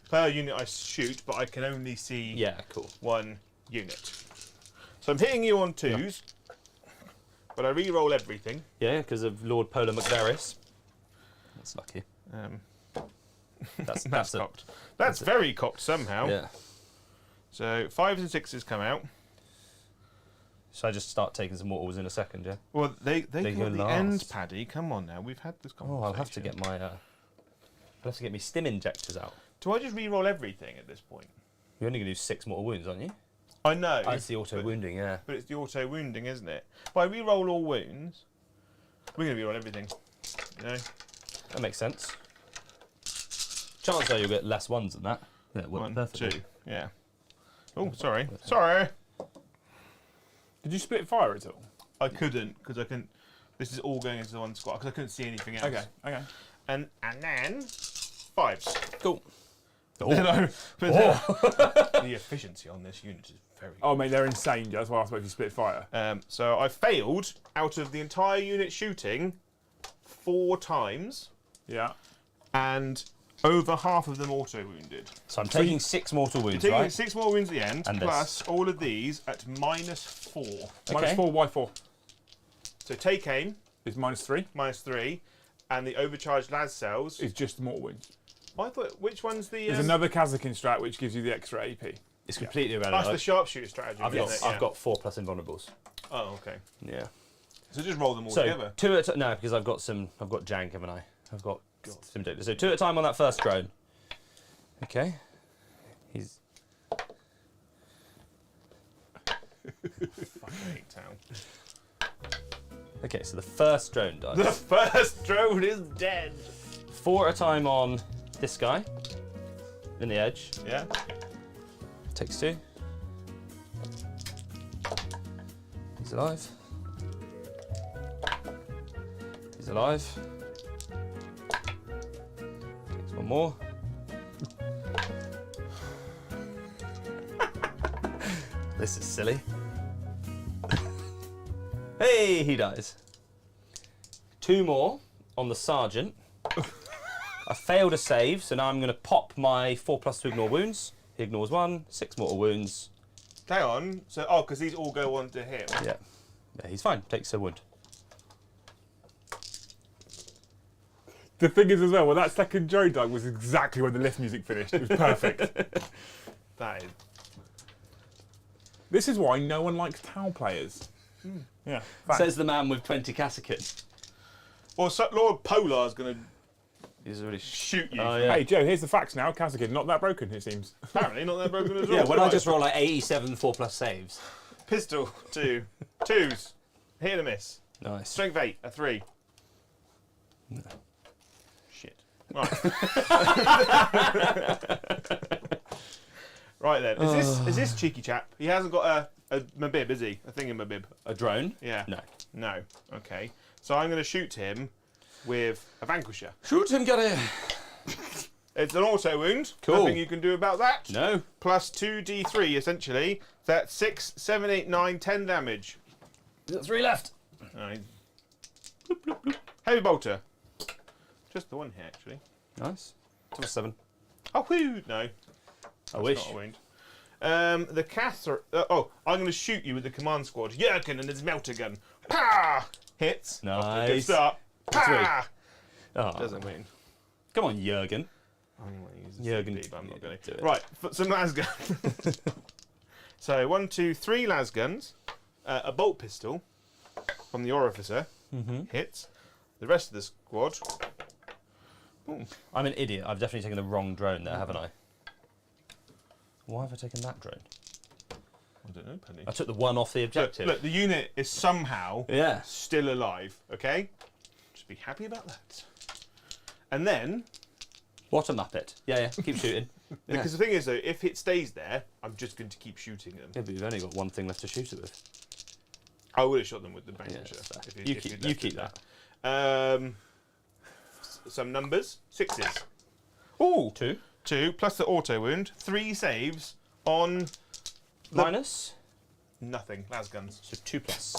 Per unit I shoot, but I can only see Yeah, cool. 1 unit. So I'm hitting you on 2s, but I re-roll everything. Yeah, because of Lord Polar McVeris. That's lucky. That's That's a, cocked. That's very cocked somehow. yeah. So 5s and 6s come out. Should I just start taking some mortals in a second, yeah? Well, they They come go at the end, last. Paddy. Come on now, we've had this Oh, conversation. I'll have to get my... I'll have to get me stim injectors out. Do I just re-roll everything at this point? You're only going to do 6 mortal wounds, aren't you? I know. Oh, it's the auto wounding, yeah. But it's the auto wounding, isn't it? If I re-roll all wounds, we're going to re-roll everything. You know? That makes sense. Chances are you'll get less ones than that. Yeah, it worked 1, perfectly. 2. Yeah. Oh, sorry. Sorry. Did you split fire at all? I couldn't because I couldn't. This is all going into the one squad because I couldn't see anything else. Okay. And then 5s. Cool. No, but the efficiency on this unit is very. Oh, mate, they're insane. That's why I asked if you split fire. So I failed out of the entire unit shooting 4 times, Yeah. and over half of them auto wounded. So I'm taking 6 mortal wounds, Taking right? 6 more wounds at the end, And plus all of these at -4. Minus 4, why 4? So take aim, Is -3. -3, and the overcharged las cells. Is just mortal wounds. I thought, which one's the? There's another Kazakin strat which gives you the extra AP. It's completely irrelevant. That's the sharpshooter strategy. I've isn't got, it? I've got 4+ invulnerables. Oh, okay. Yeah. So just roll them all So together. 2 at a no, because I've got jank, haven't I? I've got some data. So 2 at a time on that first drone. Okay. He's Fucking 8 town. okay. So the first drone dies. The first drone is dead. 4 at a time on this guy in the edge. Yeah. Takes 2. He's alive. He's alive. Takes 1 more. This is silly. Hey, he dies. 2 more on the sergeant. I failed a save, so now I'm going to pop my 4+ to ignore wounds. He ignores 1, 6 mortal wounds. Hang on. So, because these all go on to him. Yeah. Yeah, he's fine. Takes a wound. The thing is as well, that second drone died was exactly when the lift music finished. It was perfect. That is. This is why no one likes Tau players. Yeah. Fact. Says the man with 20 Kazakin. Well, so Lord Polar's going to He's already shoot you. Oh, yeah. Hey Joe, here's the facts now. Kazakin, not that broken, it seems. Apparently not that broken as well. Yeah, when I Right. just roll like 87 4+ saves. Pistol, 2. 2s. Hit and a miss. Nice. Strength 8, a 3. No. Shit. Right. Right then. Is this cheeky chap? He hasn't got a mabib, is he? A thingamabib. A drone? Yeah. No. No. Okay. So I'm going to shoot him with a vanquisher. Shoot him, get it. It's an auto wound. Cool. Nothing you can do about that. No. Plus 2d3 essentially. That's 6, 7, 8, 9, 10 damage. We've got 3 left. Alright. Bloop, bloop, bloop. Heavy bolter. Just the one here actually. Nice. 2 7. Oh, whoo! No. I That's wish. not a wound. The Cather. I'm going to shoot you with the command squad. Jurgen and his melter gun. Pa! Hits. Nice. Good start. Pa! Oh. Doesn't win. Come on, Jurgen. I only want to use Jurgen. but I'm not going Do to. it. Right, some lasguns. So 1, 2, 3 lasguns. A bolt pistol from the orificer. Hits. The rest of the squad. Ooh. I'm an idiot. I've definitely taken the wrong drone there, haven't I? Why have I taken that drone? I don't know, Penny. I took the one off the objective. Look, the unit is somehow Yeah. still alive, okay? Just be happy about that. And then, What a muppet. Yeah, keep shooting. because the thing is though, if it stays there, I'm just going to keep shooting them. Yeah, but you've only got 1 thing left to shoot it with. I would have shot them with the Yeah, vanquisher. that's fair. if You if keep- you'd you left keep it that. there. Some numbers, 6s. Ooh, 2. 2 plus the auto wound, 3 saves on Minus. nothing. Lasguns. So 2+.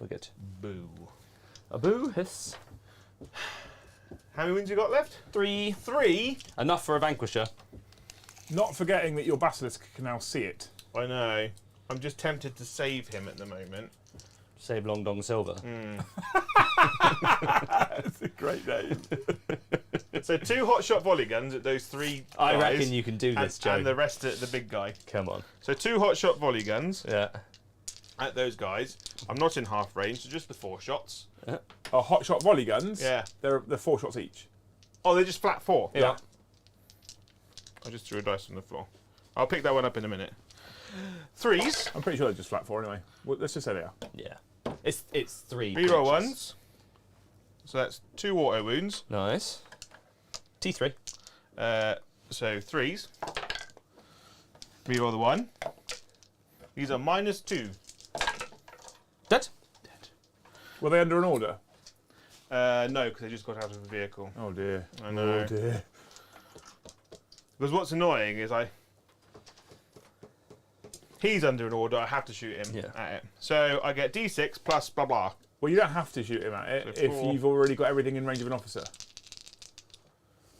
We're good. Boo. A boo hiss. How many wounds you got left? 3. 3. Enough for a vanquisher. Not forgetting that your basilisk can now see it. I know. I'm just tempted to save him at the moment. Save Long Dong Silver. That's a great name. So 2 hot shot volley guns at those 3 I guys, reckon you can do this, Joe. and the rest at the big guy. Come on. So 2 hot shot volley guns Yeah. at those guys. I'm not in half range, so just the 4 shots. Hot shot volley guns. Yeah. They're 4 shots each. Oh, they're just flat 4. Yeah. I just threw a dice on the floor. I'll pick that one up in a minute. 3s. I'm pretty sure they're just flat 4 anyway. Well, let's just say they are. Yeah. It's 3. Reroll creatures. 1s. So that's 2 auto wounds. Nice. T3. So 3s. Reroll the 1. These are -2. Dead. Were they under an order? No, because they just got out of the vehicle. Oh dear. I know. Oh dear. Because what's annoying is he's under an order, I have to shoot him at it. So I get D6 plus blah blah. Well, you don't have to shoot him at it So if 4. you've already got everything in range of an officer.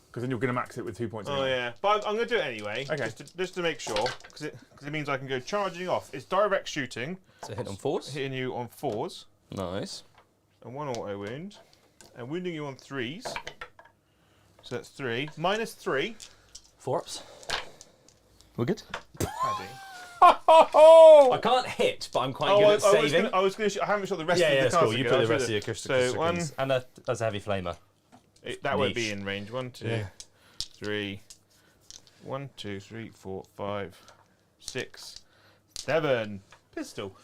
Because then you're going to max it with 2 points. Oh anyway. yeah, but I'm going to do it anyway, Okay. just to make sure, because it means I can go charging off. It's direct shooting, So hit on 4s. hitting you on 4s, Nice. and 1 auto wound, and wounding you on 3s. So that's 3. -3. 4 ups. We're good. Paddy. I can't hit, but I'm quite good at saving. I was going to. I haven't shot the rest Yeah, of the that's cards. cool. You again. put I the was rest of gonna- your crystal So 1. and that's a heavy flamer. That won't Niche. be in range. 1, 2, Yeah. 3. 1, 2, 3, 4, 5, 6, 7. Pistol.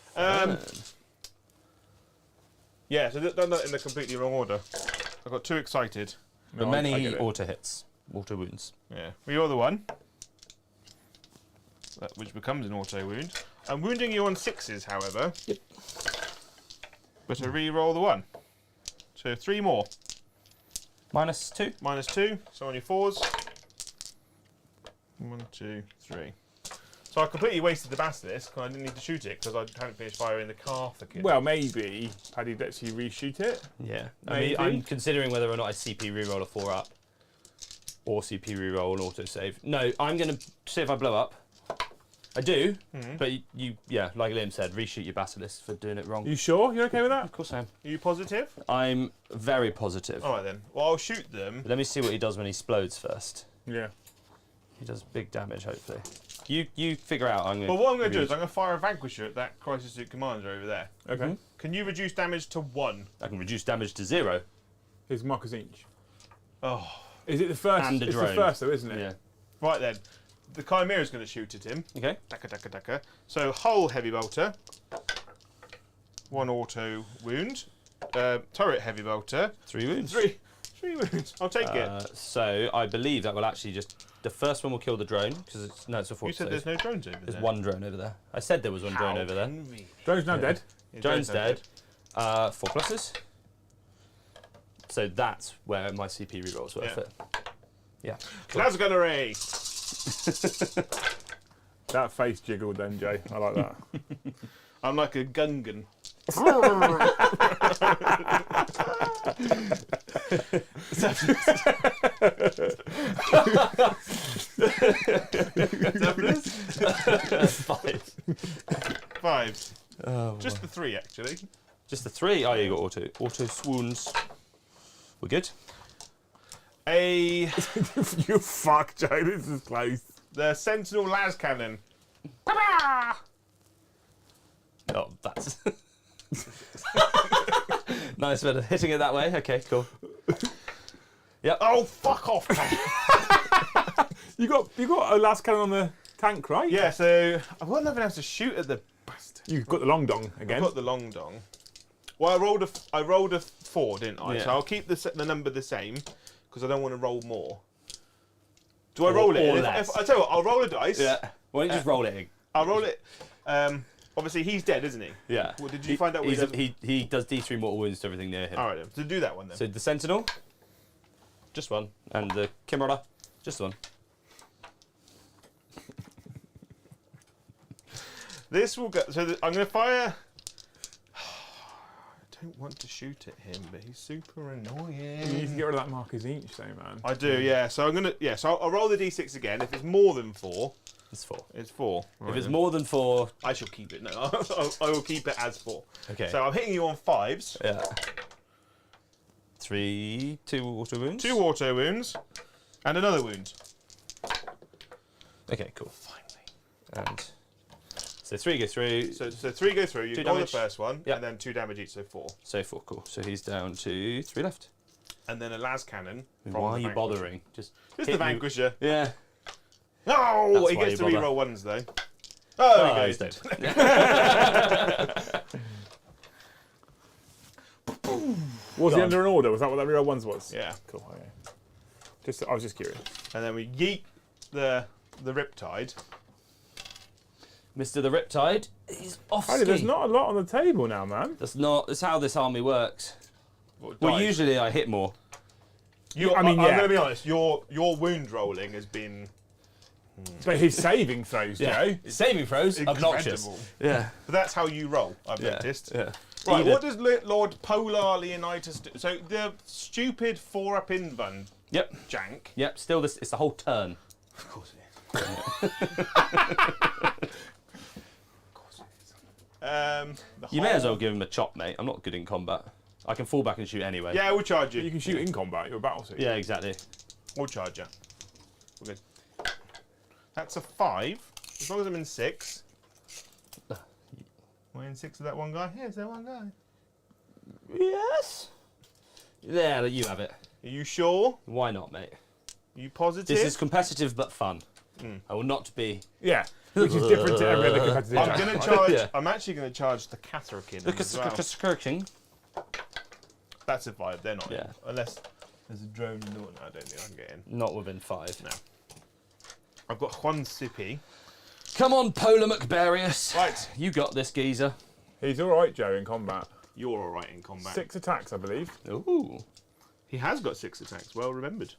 Yeah, so done that in the completely wrong order. I got too excited. But No, I many get it. auto hits, auto wounds. Yeah. Reroll the 1. Which becomes an auto wound. I'm wounding you on 6s, however. Yep. But I reroll the 1. So 3 more. -2. -2. So on your 4s. 1, 2, 3. So I completely wasted the basilisk because I didn't need to shoot it because I hadn't finished firing the Carthagin. Well, maybe Paddy lets you reshoot it. Yeah. I Maybe. mean, I'm considering whether or not I CP reroll a 4 up or CP reroll an auto save. No, I'm going to see if I blow up. I do, but yeah, like Liam said, reshoot your basilisk for doing it wrong. You sure? You're okay with that? Of course I am. Are you positive? I'm very positive. All right then. Well, I'll shoot them. Let me see what he does when he explodes first. Yeah. He does big damage, hopefully. You figure out. I'm going. Well, what I'm going to do is I'm going to fire a Vanquisher at that Crisis Suit Commander over there. Okay. Can you reduce damage to 1? I can reduce damage to 0. Here's Marcus Inch. Oh. Is it the first? And a it's drone. the first, though, isn't it? Yeah. Right then. The Chimera's going to shoot at him. Okay. Daka, daka, daka. So, hull heavy bolter. 1 auto wound. Turret heavy bolter. 3 wounds. 3 wounds. I'll take it. So I believe that will actually just the first one will kill the drone because it's no, it's a 4 You said there's no drones over There's there. 1 drone over there. I said there was 1 drone over there. Drone's now dead. Yeah, Drone's now dead. 4 pluses. So that's where my CP reroll's worth it. Yeah. Class gunnery. That face jiggled then, Jay. I like that. I'm like a Gungan. Five. 5. Oh, Just the 3, actually. just the 3. Oh, you got auto swoons. We're good. You fuck, Jay. This is close. the Sentinel las cannon. Oh, that's nice bit of hitting it that way. Okay, cool. Yep. Oh, fuck off! You got a last cannon on the tank, right? Yeah, so I wasn't even able to shoot at the bastard. You've got the long dong again. I've got the long dong. Well, I rolled a 4, didn't I? Yeah. So I'll keep the number the same because I don't want to roll more. Do I roll it? or If less. I tell you what, I'll roll a dice. Yeah. Why don't you just roll it? I'll roll it. Obviously, he's dead, isn't he? Yeah. Well, did you find out what he does D3 mortal wounds to everything near him. All right, then. So do that one then. So the Sentinel, just 1, and the Kimroller, just 1. This will go. So I'm going to fire. I don't want to shoot at him, but he's super You need to annoying. get rid of that Marcus Inch, though, man. I do, yeah. So I'm gonna, yeah. So I'll roll the d6 again. If it's more than 4, It's 4. it's 4. If it's more than 4, I shall keep it. No, I will keep it as 4. okay. So I'm hitting you on 5s. yeah. 3, 2 auto wounds. 2 auto wounds, and another wound. Okay, cool. Finally. And so 3 go through. So 3 go through. You 2 roll the damage. first one, Yep. and then 2 damage each, so 4. So 4, cool. So he's down to 3 left. And then a las cannon. from Why are the you Vanquisher. bothering? Just Just hit the you- Vanquisher. Yeah. Oh, That's he why gets to you bother. reroll 1s though. Oh, Oh, he he's goes. dead. Was he Gone. under an order? Was that what that real ones was? Yeah. Cool. Okay. I was just curious. And then we yeet the Riptide. Mr. the Riptide, he's off Paddy, ski. there's not a lot on the table now, man. That's how this army works. Well, usually I hit more. I'm going to be honest. Your wound rolling has been. But his saving throws, Joe. Saving throws, obnoxious. Yeah. But that's how you roll, I've noticed. Yeah. Right, what does Lord Polar Leonidas do? So the stupid 4-up invuln jank. Yep, still this. It's the whole turn. Of course it is. Of course it is. You may as well give him a chop, mate. I'm not good in combat. I can fall back and shoot anyway. Yeah, we'll charge you. You can shoot in combat, you're a battle suit. Yeah, exactly. We'll charge you. We're good. That's a 5. As long as I'm in 6. Am I in 6 of that one guy? Yeah, is there one guy? Yes. There, you have it. Are you sure? Why not, mate? Are you positive? This is competitive but fun. I will not be. Yeah, which is different to every other competitive I'm game. going to charge. Yeah. I'm actually going to charge the Catherikin as well. That's a 5. They're not in. Unless there's a drone in the one. I don't think I can get in. Not within 5. No. I've got Juan Sipi. Come on, Polar McBarius. Right. You got this, geezer. He's all right, Joe, in combat. You're all right in combat. 6 attacks, I believe. Ooh. He has got 6 attacks. Well remembered.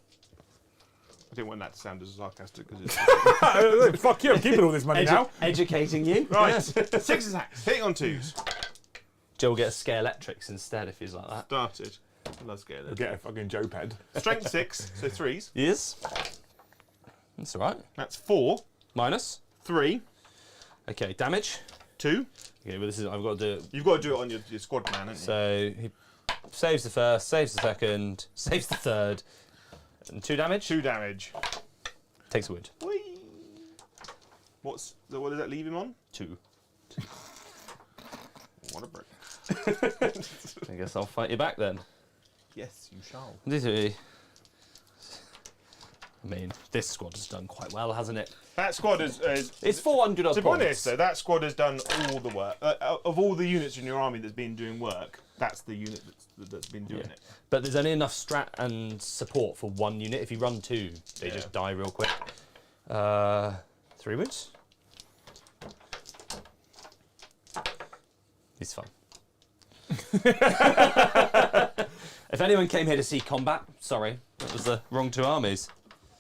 I didn't want that to sound as sarcastic as it's. Fuck you, I'm keeping all this money now. Educating you. Right. 6 attacks. Hitting on 2s. Joe will get a scare electrics instead if he's like that. Started. I love scale. We'll get a fucking Joe ped. Strength 6, so 3s. Yes. That's all right. That's 4. Minus. 3. Okay, damage. 2. Okay, well this is. I've got to do it. You've got to do it on your squad man, haven't you? So he saves the first, saves the second, saves the third, and 2 damage. 2 damage. Takes a wound. Whee! What does that leave him on? 2. What a brick. I guess I'll fight you back then. Yes, you shall. I mean, this squad has done quite well, hasn't it? That squad is It's 400 odd to be points. honest, though, that squad has done all the work. Of all the units in your army that's been doing work, that's the unit that's been doing it. But there's only enough strat and support for 1 unit. If you run 2, they just die real quick. 3 wounds. He's fun. If anyone came here to see combat, sorry, that was the wrong 2 armies.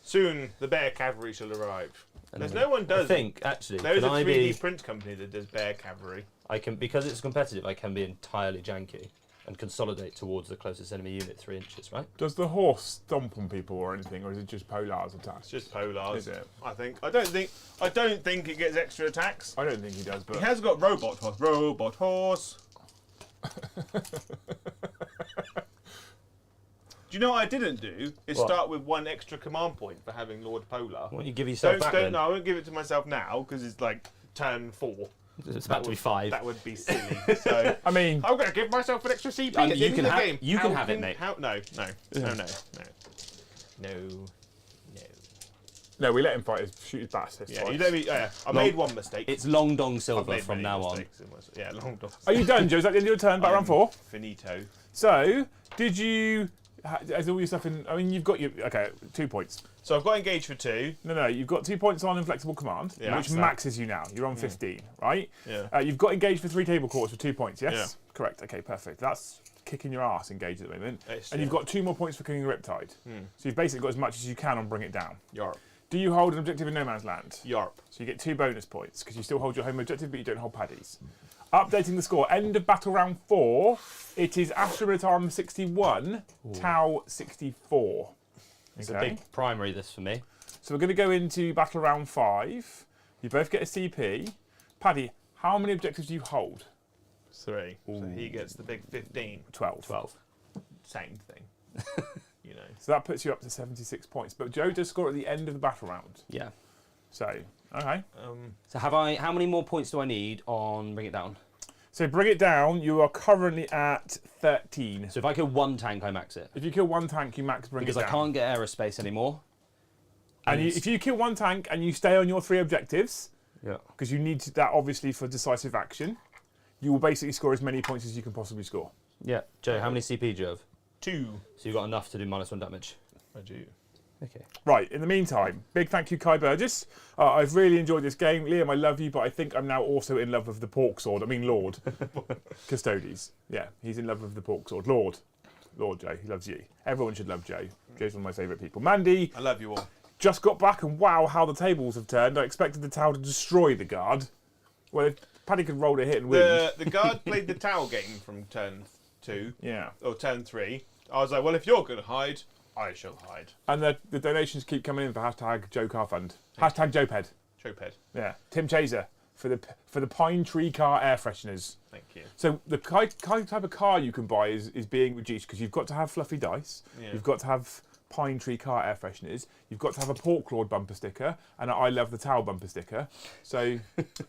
Soon, the bear cavalry shall arrive. There's no one does. I think actually, There is a can I 3D be? print company that does bear cavalry. I can, because it's competitive. I can be entirely janky and consolidate towards the closest enemy unit 3 inches. Right? Does the horse stomp on people or anything, or is it just Polar's attacks? It's just Polars. Is it? I think. I don't think it gets extra attacks. I don't think he does, but He has got robot horse. Robot horse. Do you know what I didn't do? Is What? start with 1 extra command point for having Lord Polar. Why don't you give yourself back then? No, I won't give it to myself now because it's like turn 4. It's about to be 5. That would be silly. So I mean, I'm going to give myself an extra CP at the you end can of the have- game. you can have it, mate. No. no, we let him fight. Shoot his bass. Yeah, you don't. I made 1 mistake. It's Long Dong I've Silver made from many now on. mistakes in my- Yeah, long dog. Are you done, Joe? Is that the end of your turn? Back round 4. Finito. So, did you? Has all your stuff in? I mean, you've got your 2 points. So I've got engaged for 2. No, you've got 2 points on inflexible command, Yeah, which that's that. maxes you now. You're on 15, right? Yeah. You've got engaged for 3 table quarters for 2 points. Yes, Yeah. correct. Okay, perfect. That's kicking your ass engaged at the moment. It's- And you've yeah. got 2 more points for killing the Riptide. So you've basically got as much as you can on bring it down. Yarp. Do you hold an objective in no man's land? Yarp. So you get 2 bonus points because you still hold your home objective, but you don't hold Paddy's. Updating the score. End of battle round 4. It is Astra Militarum 61, Tau 64. It's a big primary, this for me. So we're going to go into battle round 5. You both get a CP. Paddy, how many objectives do you hold? 3. So he gets the big 15. 12. 12. Same thing. You know. So that puts you up to 76 points. But Joe does score at the end of the battle round. Yeah. So, okay. So how many more points do I need on Bring It Down? So bring it down. You are currently at 13. So if I kill 1 tank, I max it. If you kill 1 tank, you max bring Because it I down. can't get aerospace anymore. And if you kill 1 tank and you stay on your 3 objectives, Yeah. because you need that obviously for decisive action, you will basically score as many points as you can possibly score. Yeah. Joe, how many CP do you have? 2. So you've got enough to do -1 damage. I do. Okay. Right, in the meantime, big thank you, Kai Burgess. I've really enjoyed this game. Liam, I love you, but I think I'm now also in love with the pork sword. I mean, Lord. Custodes. Yeah, he's in love with the pork sword. Lord Joe, he loves you. Everyone should love Joe. Joe's one of my favourite people. Mandy. I love you all. Just got back, and wow, how the tables have turned. I expected the Tau to destroy the guard. Well, if Paddy could roll a hit and win. The guard played the Tau game from turn 2. Yeah. Or turn 3. I was like, well, if you're going to hide, I shall hide. And the donations keep coming in for hashtag Joe Car Fund. Hashtag Joped. Choped. Yeah. Tim Chaser for the Pine Tree Car air fresheners. Thank you. So the kind type of car you can buy is being reduced because you've got to have fluffy dice. Yeah. You've got to have Pine Tree Car air fresheners. You've got to have a Pork Lord bumper sticker and I love the Towel bumper sticker. So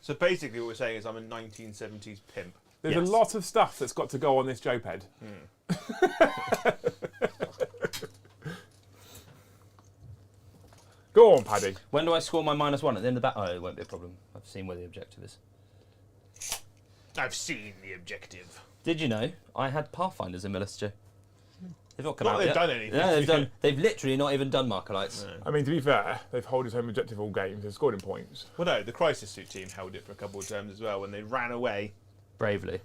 So basically what we're saying is I'm a 1970s pimp. there's a lot of stuff that's got to go on this Joped. Go on, Paddy. When do I score my -1 at the end of that? Oh, it won't be a problem. I've seen where the objective is. I've seen the objective. Did you know I had Pathfinders in my list, Joe? They've not come Not out they've yet. done anything. Yeah, they've literally not even done Markolites. No. I mean, to be fair, they've held his home objective all games. They've scored in points. Well, no, the Crisis Suit team held it for a couple of terms as well when they ran away. Bravely.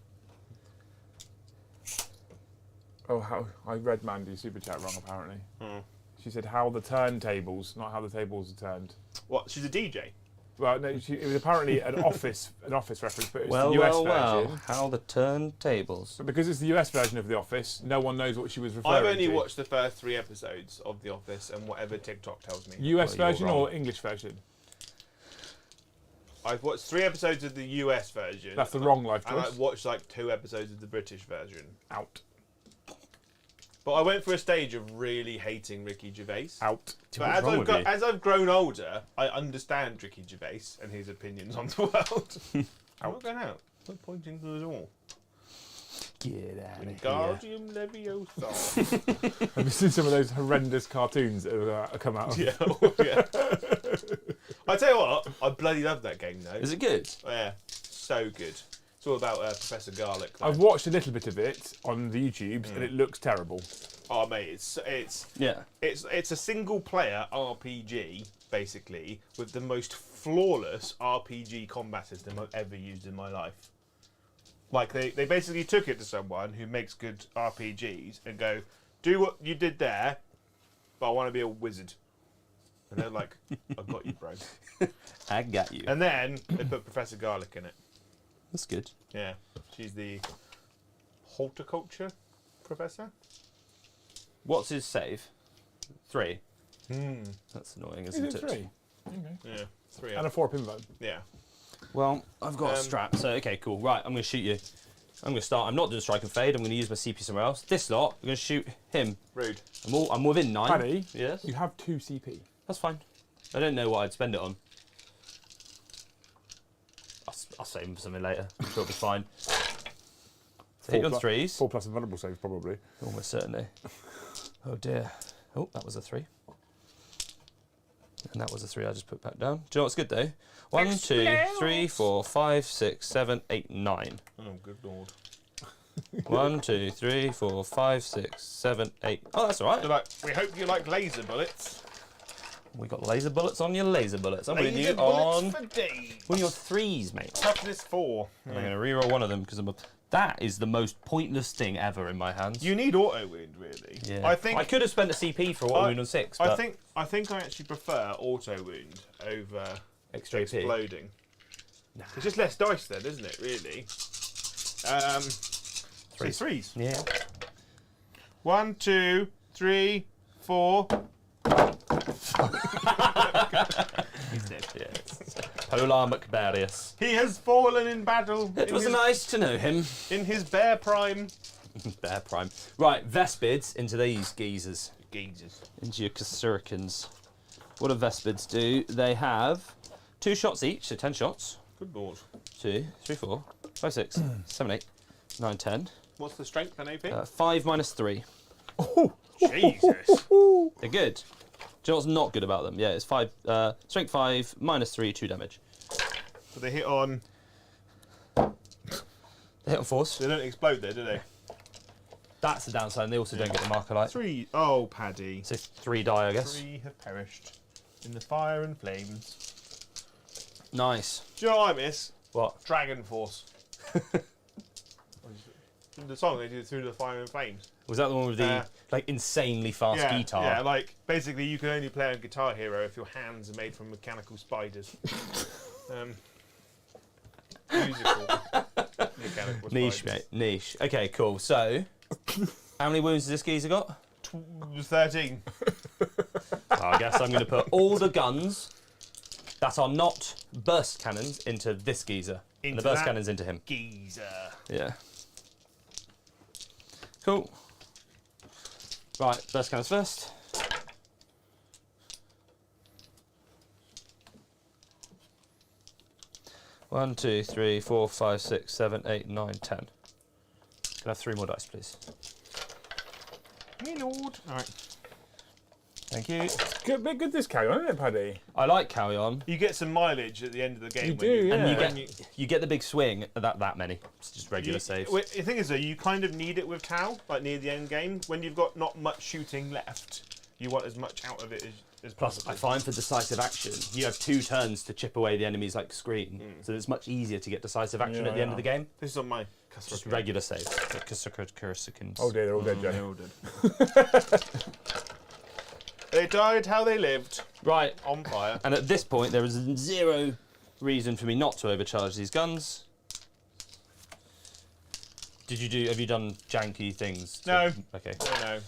Oh, how I read Mandy's super chat wrong, apparently. Hmm. She said how the turntables, not how the tables are turned. What? She's a DJ. Well, no, it was apparently an office reference, but it's the US version. How the turntables. But because it's the US version of The Office, no one knows what she was referring I've to. only watched the first 3 episodes of The Office and whatever TikTok tells me. US Well, you're version wrong. or English version? I've watched 3 episodes of the US version. That's the wrong life And choice. I've watched like 2 episodes of the British version. Out. But I went through a stage of really hating Ricky Gervais. Out. But What's wrong with you? as I've grown older, I understand Ricky Gervais and his opinions on the world. I'm not going out. I'm pointing to the door. Get out of here. Wingardium Leviosa. Have you seen some of those horrendous cartoons that have come out? Yeah, yeah. I tell you what, I bloody love that game though. Is it good? Yeah, so good. It's all about Professor Garlic. Though. I've watched a little bit of it on the YouTubes and it looks terrible. Oh mate, it's a single player RPG basically with the most flawless RPG combat system I've ever used in my life. Like they basically took it to someone who makes good RPGs and go, do what you did there, but I want to be a wizard. And they're like, I've got you, bro. I got you. And then they put Professor Garlic in it. That's good. Yeah, she's the horticulture professor. What's his save? 3. Hmm. That's annoying, Is isn't it 3? Okay. Yeah, 3. And a 4 pin vote. Yeah. Well, I've got a Um, strap, so okay, cool. Right, I'm going to shoot you. I'm going to start. I'm not doing strike and fade. I'm going to use my CP somewhere else. This lot, I'm going to shoot him. Rude. I'm within 9. Paddy, Yes? you have 2 CP. That's fine. I don't know what I'd spend it on. I'll save them for something later. I'm sure it'll be fine. So hit you on 3s. 4 plus a vulnerable save, probably. Almost certainly. Oh dear. Oh, that was a 3. And that was a 3 I just put back down. Do you know what's good though? 1, 2, 3, 4, 5, 6, 7, 8, 9. Oh, good lord. 1, 2, 3, 4, 5, 6, 7, 8. Oh, that's alright. They're like, we hope you like laser bullets. We got laser bullets on your laser bullets. I'm going to Laser do bullets on for days. one of your 3s, mate. Toughness 4. And I'm going to reroll one of them because that is the most pointless thing ever in my hands. You need auto wound, really. Yeah. I think I could have spent a CP for auto wound on 6. But I think I actually prefer auto wound over extra AP. exploding. Nah. It's just less dice then, isn't it? Really. Threes. So 3s. Yeah. 1, 2, 3, 4. He's dead. Yes. Polar Macbarius. He has fallen in battle. It was nice to know him. in his bear prime. Bear prime. Right, Vespids into these geezers. Jesus. Into your Kasurikans. What do Vespids do? They have 2 shots each, so 10 shots. Good lord. 2, 3, 4, 5, 6, 7, 8, 9, 10. What's the strength and AP? 5 minus 3. Jesus. They're good. Do you know what's not good about them? Yeah, it's 5. Strength 5, minus 3, 2 damage. So they hit on. They hit on force. They don't explode there, do they? That's the downside, and they also don't get the marker light. 3. Oh, Paddy. So 3 die, I guess. 3 have perished in the fire and flames. Nice. Do you know what I miss? What? Dragon Force. The song they did Through the Fire and Flames. Was that the one with the like insanely fast guitar? Yeah, like basically you can only play on Guitar Hero if your hands are made from mechanical spiders. Musical mechanical Niche, spiders. mate. Niche. Okay, cool. So, how many wounds has this geezer got? 13. I guess I'm going to put all the guns that are not burst cannons into this geezer. And Into the burst that cannons into him. Geezer. Yeah. Cool. Right, burst cannons first. One, 2, 3, 4, 5, 6, 7, 8, 9, 10. Can I have 3 more dice, please? Hey, Lord. Alright. Thank you. Good this carry on, isn't it, Paddy? I like carry on. You get some mileage at the end of the game. You when do, yeah. And you get the big swing at that many. It's just regular saves. The thing is, though, you kind of need it with Tau, like near the end game. When you've got not much shooting left, you want as much out of it as Plus, possible. I find for decisive action, you have 2 turns to chip away the enemy's screen, so it's much easier to get decisive action at the end of the game. This is on my customer. Just regular saves. Oh dear, they're all dead, Joe. They're all dead. They died how they lived, Right, on fire. and at this point, there is 0 reason for me not to overcharge these guns. Have you done janky things? No. Okay. No.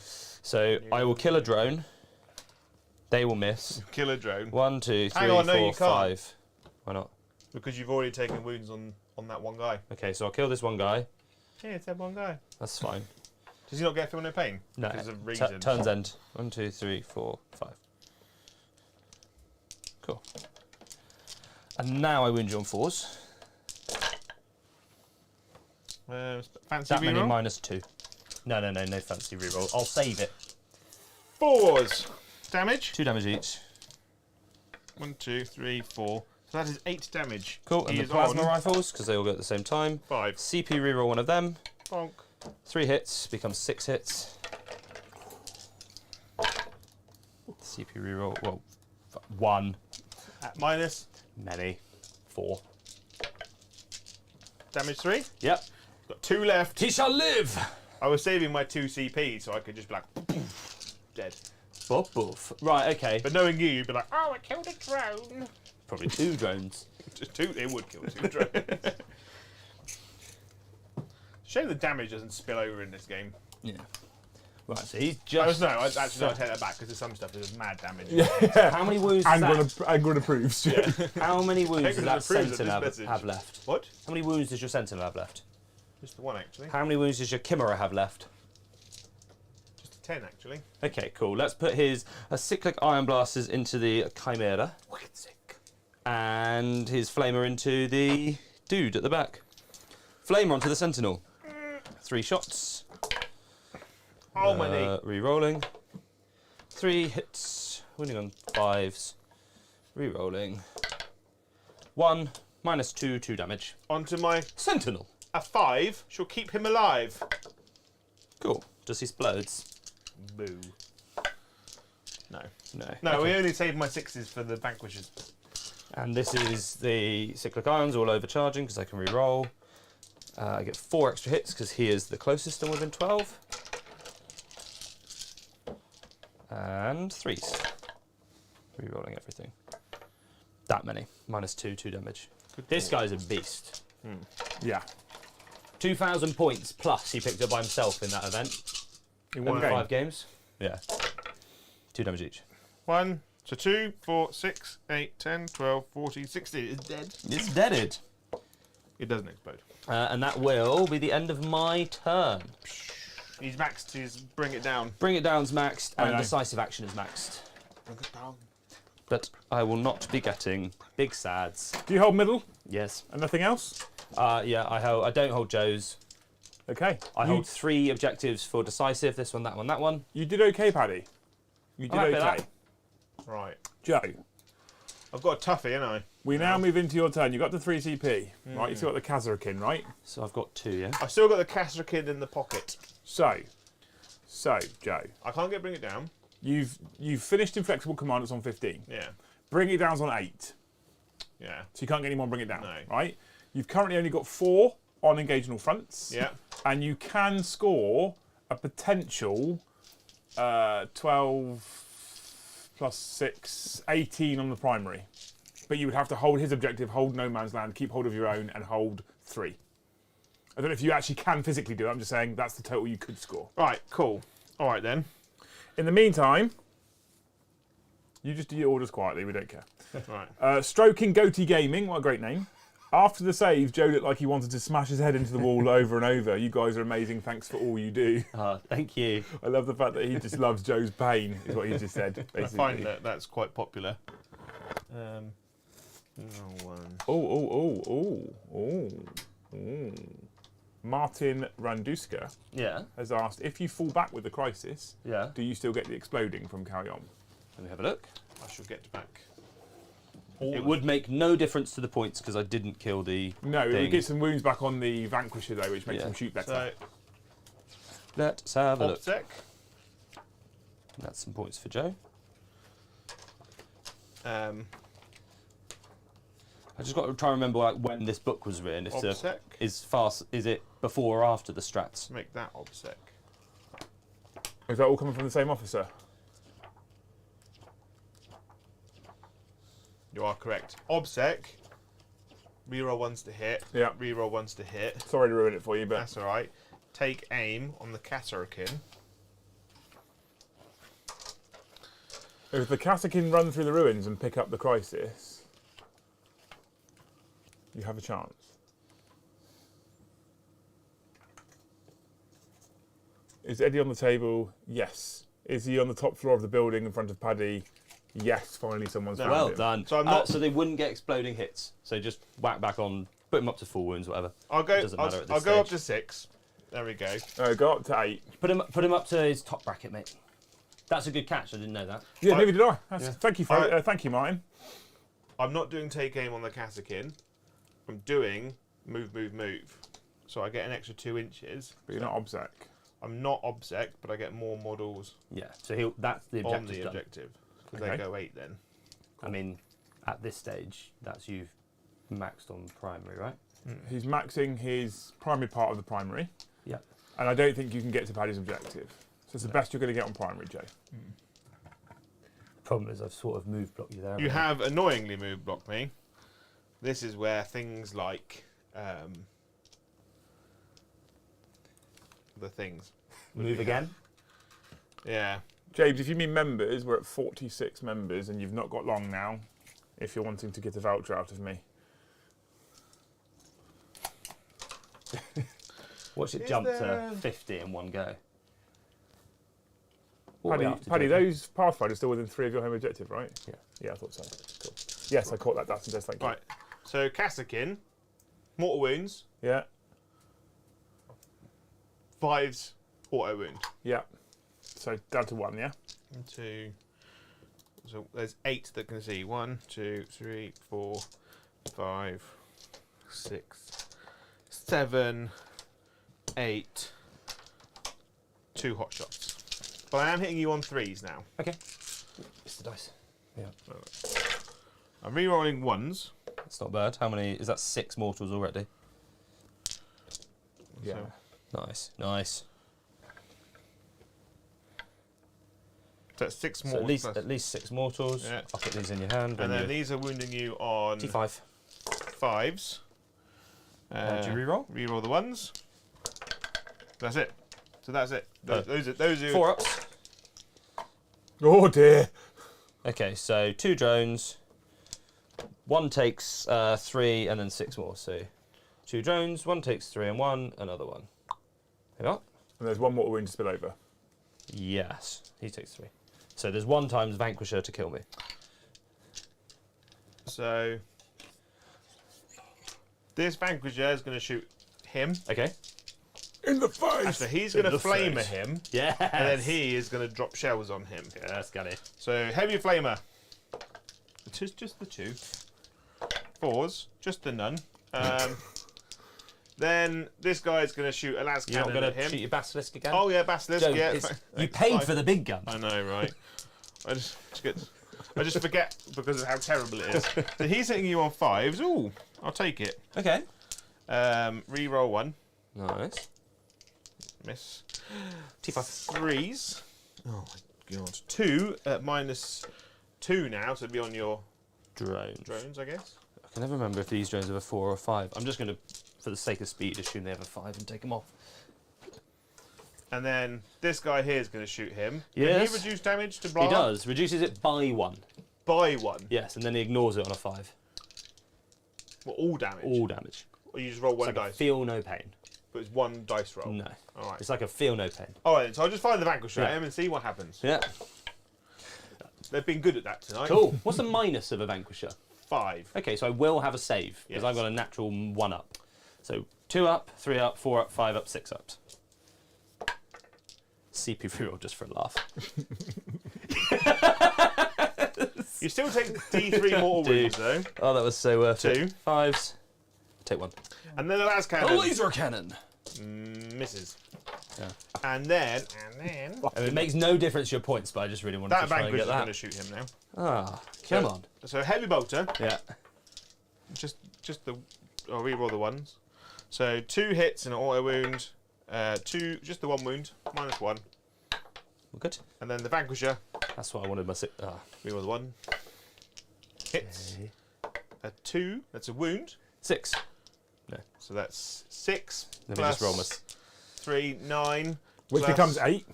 So I will kill a drone. They will miss. Kill a drone. 1, 2, 3, Hang on, no, 4, you can't. 5. Why not? Because you've already taken wounds on that one guy. Okay, so I'll kill this one guy. Yeah, it's that one guy. That's fine. Does he not get feel no pain? No. Because of reason. Turns end. 1, 2, 3, 4, 5. Cool. And now I wound you on 4s. Fancy That many reroll? -2. No fancy reroll. I'll save it. 4s. Damage. 2 damage each. 1, 2, 3, 4. So that is 8 damage. Cool. And He the is plasma on rifles, because they all go at the same time. 5. CP reroll one of them. Bonk. 3 hits becomes 6 hits. CP reroll. Well, 1. At minus. Many. 4. Damage 3. Yep. Got 2 left. He shall live. I was saving my 2 CP so I could just be like, dead. Boof, boof. Right. Okay. But knowing you, you'd be like, oh, I killed a drone. Probably 2 drones. Just 2, it would kill 2 drones. Shame the damage doesn't spill over in this game. Yeah. Right. So he's I just. no, I actually no, I take that back because there's some stuff that's mad damage. How many wounds does that? Angron approves. Yeah. How many wounds does Angron that approves of this sentinel message. have left? What? How many wounds does your sentinel have left? Just the 1 actually. How many wounds does your chimera have left? Just a 10 actually. Okay, cool. Let's put his cyclic iron blasters into the chimera. Wicked sick. And his flamer into the dude at the back. Flamer onto the sentinel. 3 shots. Oh my knee. Re-rolling. 3 hits. Winning on 5s. Re-rolling. 1. -2, 2 damage. Onto my Sentinel. a 5 shall keep him alive. Cool. Does he explodes? Boo. No. No. No, Okay. we only saved my 6s for the vanquishers. And this is the cyclic irons all overcharging because I can re-roll. I get 4 extra hits because he is the closest and within 12. And 3s. Re-rolling everything. That many. -2, 2 damage. This guy's a beast. Yeah. 2,000 points plus he picked up by himself in that event. In one Over game. 5 games. Yeah. 2 damage each. 1, so 2, 4, 6, 8, 10, 12, 14, 16. It's dead. It's deaded. It doesn't explode. And that will be the end of my turn. He's maxed his bring it down. Bring it down's maxed, and know. decisive action is maxed. Bring it down. But I will not be getting big sads. Do you hold middle Yes. and nothing else? Yeah, I don't hold Joe's. Okay. I you, hold 3 objectives for decisive. This one, that one, that one. You did okay, Paddy. You did I'm happy okay. with Right. Joe, I've got a toughie, ain't I? we now move into your turn. You got the 3 CP, right? You still got the Kazarakin, right? So I've got 2, yeah? I've still got the Kasra Kid in the pocket. So, So, Joe, I can't bring it down. you've finished Inflexible Command, it's on 15. Yeah. Bring it down's on 8. Yeah. So you can't get any more bring it down, No. right? You've currently only got 4 on engage in all fronts. Yeah. And you can score a potential 12 plus 6, 18 on the primary. But you would have to hold his objective, hold no man's land, keep hold of your own, and hold 3. I don't know if you actually can physically do it. I'm just saying that's the total you could score. Right, cool. All right, then. In the meantime, you just do your orders quietly. We don't care. Right. Stroking Goatee Gaming, what a great name. After the save, Joe looked like he wanted to smash his head into the wall over and over. You guys are amazing. Thanks for all you do. Thank you. I love the fact that he just loves Joe's pain, is what he just said. Basically. I find that that's quite popular. One. Oh. Martin Randuska Yeah. has asked, if you fall back with the crisis, Yeah. do you still get the exploding from Carry On? Let me have a look. I shall get back. It would make no difference to the points because I didn't kill the No, it thing. would get some wounds back on the Vanquisher though, which makes Yeah. him shoot better. So, Let's have a look. OBSEC. That's some points for Joe. Um, I just got to try and remember like when this book was written. If the, OBSEC. is it before or after the strats? Make that OBSEC. Is that all coming from the same officer? You are correct. OBSEC. Reroll ones to hit. Yeah. Reroll ones to hit. Sorry to ruin it for you, but That's all right. Take aim on the Kasserkin. if the Kasserkin run through the ruins and pick up the crisis, you have a chance. Is Eddie on the table? Yes. Is he on the top floor of the building in front of Paddy? Yes, finally someone's found Well him. done. So I'm not- So they wouldn't get exploding hits. So just whack back on, put them up to 4 wounds, whatever. I'll go. Doesn't matter at this I'll go up stage. to 6. There we go. Go up to 8. Put him up to his top bracket, mate. That's a good catch. I didn't know that. Yeah, I- neither did I. Yeah. Thank you, thank you, Martin. I'm not doing take aim on the Kasserkin. I'm doing move, move, move. So I get an extra 2 inches. But you're not OBSEC. I'm not OBSEC, but I get more models Yeah. So that's the on objective the done. objective. Because Okay. they go 8 then. I mean, at this stage, that's you've maxed on primary, right? He's maxing his primary part of the primary, Yeah. and I don't think you can get to Paddy's objective. So it's the best you're going to get on primary, Joe. Problem is, I've sort of move blocked you there. You haven't have annoyingly move blocked me. This is where things like the things. I? Move again. Yeah. James, if you mean members, we're at 46 members, and you've not got long now. If you're wanting to get a voucher out of me, Watch it Is jump there- to 50 in one go. What are we after, Paddy, Joe? those Pathfinders still within 3 of your home objective, right? Yeah. Yeah, I thought so. Cool. Yes, I caught that. That's thank you. Right. So Kasserkin, mortal wounds, Yeah, 5's auto wound. yeah. So down to 1, yeah. 1, 2. So there's 8 that can see. 1, 2, 3, 4, 5, 6, 7, 8. 2 hot shots. But I am hitting you on 3s now. Okay. It's the dice. Yeah. I'm re-rolling 1s. That's not bad. How many? Is that 6 mortals already? Yeah. Nice. Nice. So that's 6 So more. at least 6 mortals. Yeah. I'll put these in your hand. And then you these are wounding you on T5. 5s. Do you re-roll? Re-roll the 1s. That's it. So that's it. Those are 4 ups. Oh dear. Okay, so 2 drones. 1 takes 3 and then 6 more. So 2 drones, 1 takes 3 and 1, another 1. There you are. And there's 1 mortal wound to spill over. Yes, he takes 3. So there's 1 times Vanquisher to kill me. So this Vanquisher is going to shoot him. Okay. In the face. Actually, he's In going to the flamer face. him. Yes. And then he is going to drop shells on him. Yes, got it. So heavy flamer. Just the 2. 4s, just the none. Then this guy's going to shoot a las You're not cannon going at to him. shoot your basilisk again? Oh yeah, basilisk. Joe, Yeah, you paid for the big gun. I know, right? I just forget because of how terrible it is. So he's hitting you on 5s. Ooh, I'll take it. Okay. Reroll 1. Nice. Miss. T5. 3s. Oh my god. 2 at -2 now, so it'd be on your drones, I guess. I can never remember if these drones have a 4 or a 5. I'm just going to, for the sake of speed, assume they have a 5 and take them off. And then this guy here is going to shoot him. Yes. Can he reduce damage to blah? He does. Reduces it by 1. By 1. Yes, and then he ignores it on a 5. Well, all damage. All damage. Or you just roll one It's like dice. a feel no pain. But it's 1 dice roll. No. All right. It's like a feel no pain. All right. So I'll just find the vanquisher Yeah. at him and see what happens. Yeah. They've been good at that tonight. Cool. What's the minus of a vanquisher? 5. Okay, so I will have a save because Yes. I've got a natural 1 up. So 2 up, 3 up, 4 up, 5 up, 6 up. CP reroll just for a laugh. You still take D3 mortal wounds though. Oh, that was so worth 2. it. 5s. Take 1. And then the las cannon. A laser cannon. Misses. Yeah. And then And it makes no difference to your points, but I just really wanted that to try and vanquisher get is going to that. shoot him now. Ah, come on. So heavy bolter. Yeah. Just the. I'll re-roll the ones. So 2 hits and an auto wound. 2, just the 1 wound, -1. We're good. And then the vanquisher. That's what I wanted my 6. Ah. Reroll the 1. Hits. A 2. That's a wound. 6. So that's 6. Let me just roll my. 3, 9. Which plus- becomes 8.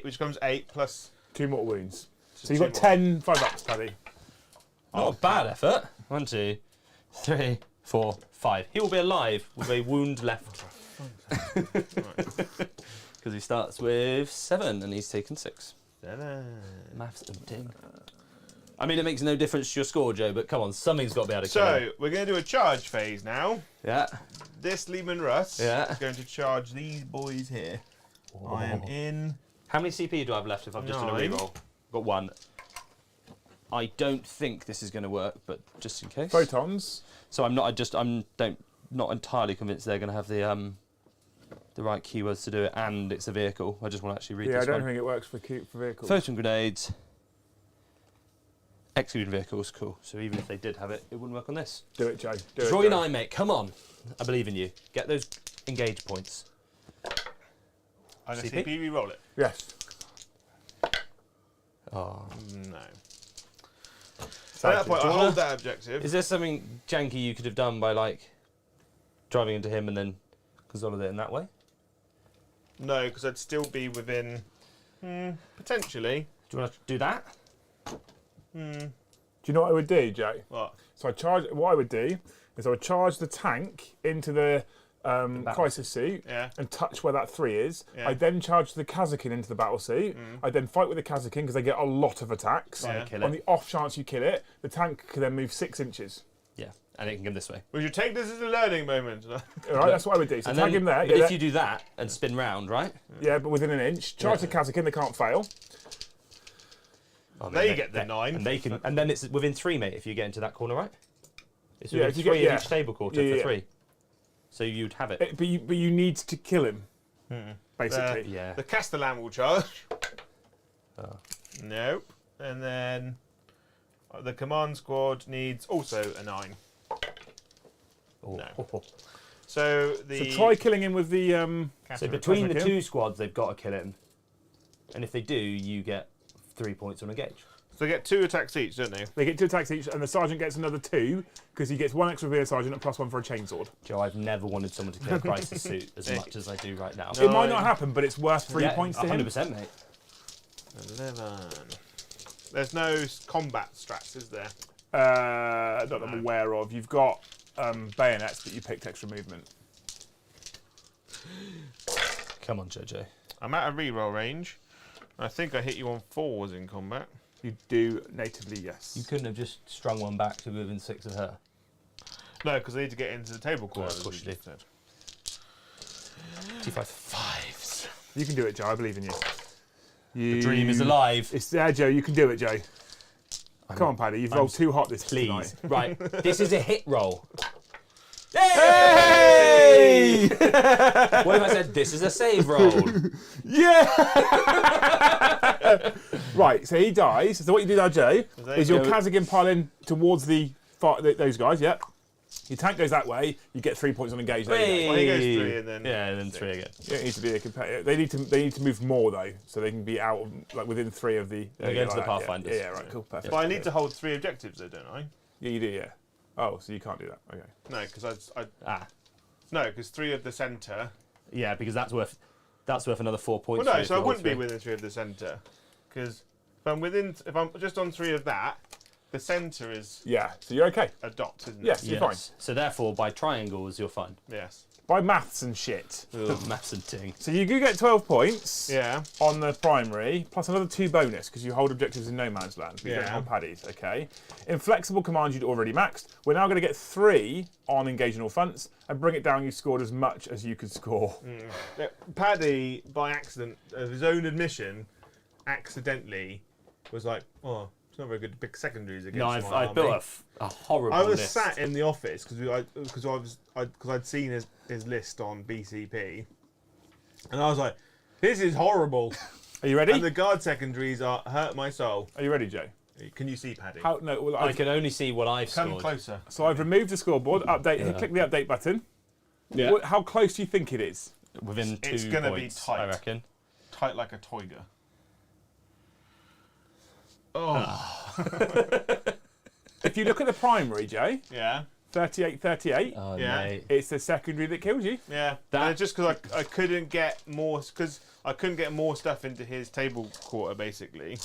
Which becomes 8 plus. 2 mortal wounds. So two you've got more. 10 5-ups, Paddy. Not a bad effort. 1, 2, 3, 4, 5. He will be alive with a wound left. Because he starts with 7 and he's taken 6. 7. Maths and ting. I mean, it makes no difference to your score, Joe, but come on, something's got to be able to kill him. So we're going to do a charge phase now. Yeah. This Lehman Russ Yeah. is going to charge these boys here. I am in. How many CP do I have left if I've just done a 9. reroll? Got 1. I don't think this is going to work, but just in case. Photons. So I'm not not entirely convinced they're going to have the right keywords to do it, and it's a vehicle. I just want to actually read Yeah, I this don't one. think it works for vehicles. Photon grenades. Executing vehicles, cool. So even if they did have it, it wouldn't work on this. Do it, Joe. Do Draw it, your Joe. 9, mate. Come on. I believe in you. Get those engage points. I'm going to CP? CP re-roll it. Yes. Oh. No. So at that point, I Do you hold wanna- that objective. Is there something janky you could have done by, like, driving into him and then consolidate in that way? No, because I'd still be within. Potentially. Do you want to do that? Do you know what I would do, Joe? What? So what I would do is I would charge the tank into the crisis suit Yeah. and touch where that 3 is. Yeah. I then charge the Kazakin into the battle suit. I then fight with the Kazakin because they get a lot of attacks. Yeah. Kill On it. the off chance you kill it, the tank can then move 6 inches. Yeah. And it can go this way. We should take this as a learning moment. All right, that's what I would do. So And tag then, him there. but Yeah, if you do that and spin round, right? yeah, but within an inch. Charge the Kazakin, they can't fail. Oh, They get the 9. And they can, and then it's within 3, mate, if you get into that corner, right? It's Yeah, within if you 3 get- of yeah. each stable quarter Yeah, for yeah. 3. So you'd have it. But you need to kill him, basically. Yeah. The Castellan will charge. Oh. Nope. And then the command squad needs also a 9. Oh. No. So the. So try killing him with the. So between the Kill. 2 squads, they've got to kill him. And if they do, you get 3 points on a gauge. So they get 2 attacks each, don't they? They get 2 attacks each, and the sergeant gets another 2 because he gets 1 extra rear sergeant and +1 for a chainsword. Joe, I've never wanted someone to kill a crisis suit as much as I do right now. It might not happen, but it's worth 3 Yeah, points to him. 100%, mate. 11. There's no combat strats, is there? Not that I'm aware of. You've got bayonets, but you picked extra movement. Come on, Jojo. I'm at a reroll range. I think I hit you on 4s in combat. You do natively, yes. You couldn't have just strung one back to within 6 of her. No, because I need to get into the table corner. of course you do. T5. 5s. You can do it, Joe. I believe in you. The dream is alive. It's there, Joe. You can do it, Joe. Come on, Paddy. You've rolled too hot this Please. tonight. Right. This is a hit roll. Hey! What if I said this is a save roll? Yeah! Right, so he dies. So what you do now, Jay, is your Kazagin piling towards those guys, yep. Your tank goes that way, you get 3 points on engage. There you go. Well, he goes 3 and then... Yeah, and then 3 again. You don't need to be a competitor. They need to move more though, so they can be out of, like within 3 of the. They go into the that. Pathfinders. Yeah, right, cool, perfect. But I need to hold 3 objectives though, don't I? Yeah, you do, yeah. Oh, so you can't do that. Okay. No, because No, because 3 of the centre. Yeah, because that's worth another 4 points. Well, no, so I wouldn't be within 3 of the centre, because if I'm just on 3 of that, the centre is Yeah, so you're okay. a dot, isn't Yes, it? you're fine. So therefore, by triangles, you're fine. Yes. By maths and shit. Maths and ting. So you do get 12 points. Yeah. On the primary, plus another 2 bonus because you hold objectives in no man's land. But you don't Yeah. hold Paddy's, okay? Inflexible commands you'd already maxed. We're now going to get 3 on engaging all fronts and bring it down. You scored as much as you could score. Yeah, Paddy, by accident, of his own admission, accidentally was like, oh, it's not very good to pick secondaries against No, my I army. built a horrible I was list. sat in the office because I'd seen his list on BCP, and I was like, "This is horrible." Are you ready? And the guard secondaries hurt my soul. Are you ready, Joe? Can you see Paddy? No, well, I can only see what I've Come scored. closer. So I've removed the scoreboard. Update. Click the update button. Yeah. How close do you think it is? Within 2 It's gonna points, be tight. I reckon. Tight like a toiger. Oh. If you look at the primary, Jay, Yeah. 38-38. Oh, Yeah. mate. It's the secondary that kills you. Yeah. That- And it's just because I couldn't get more stuff into his table quarter basically.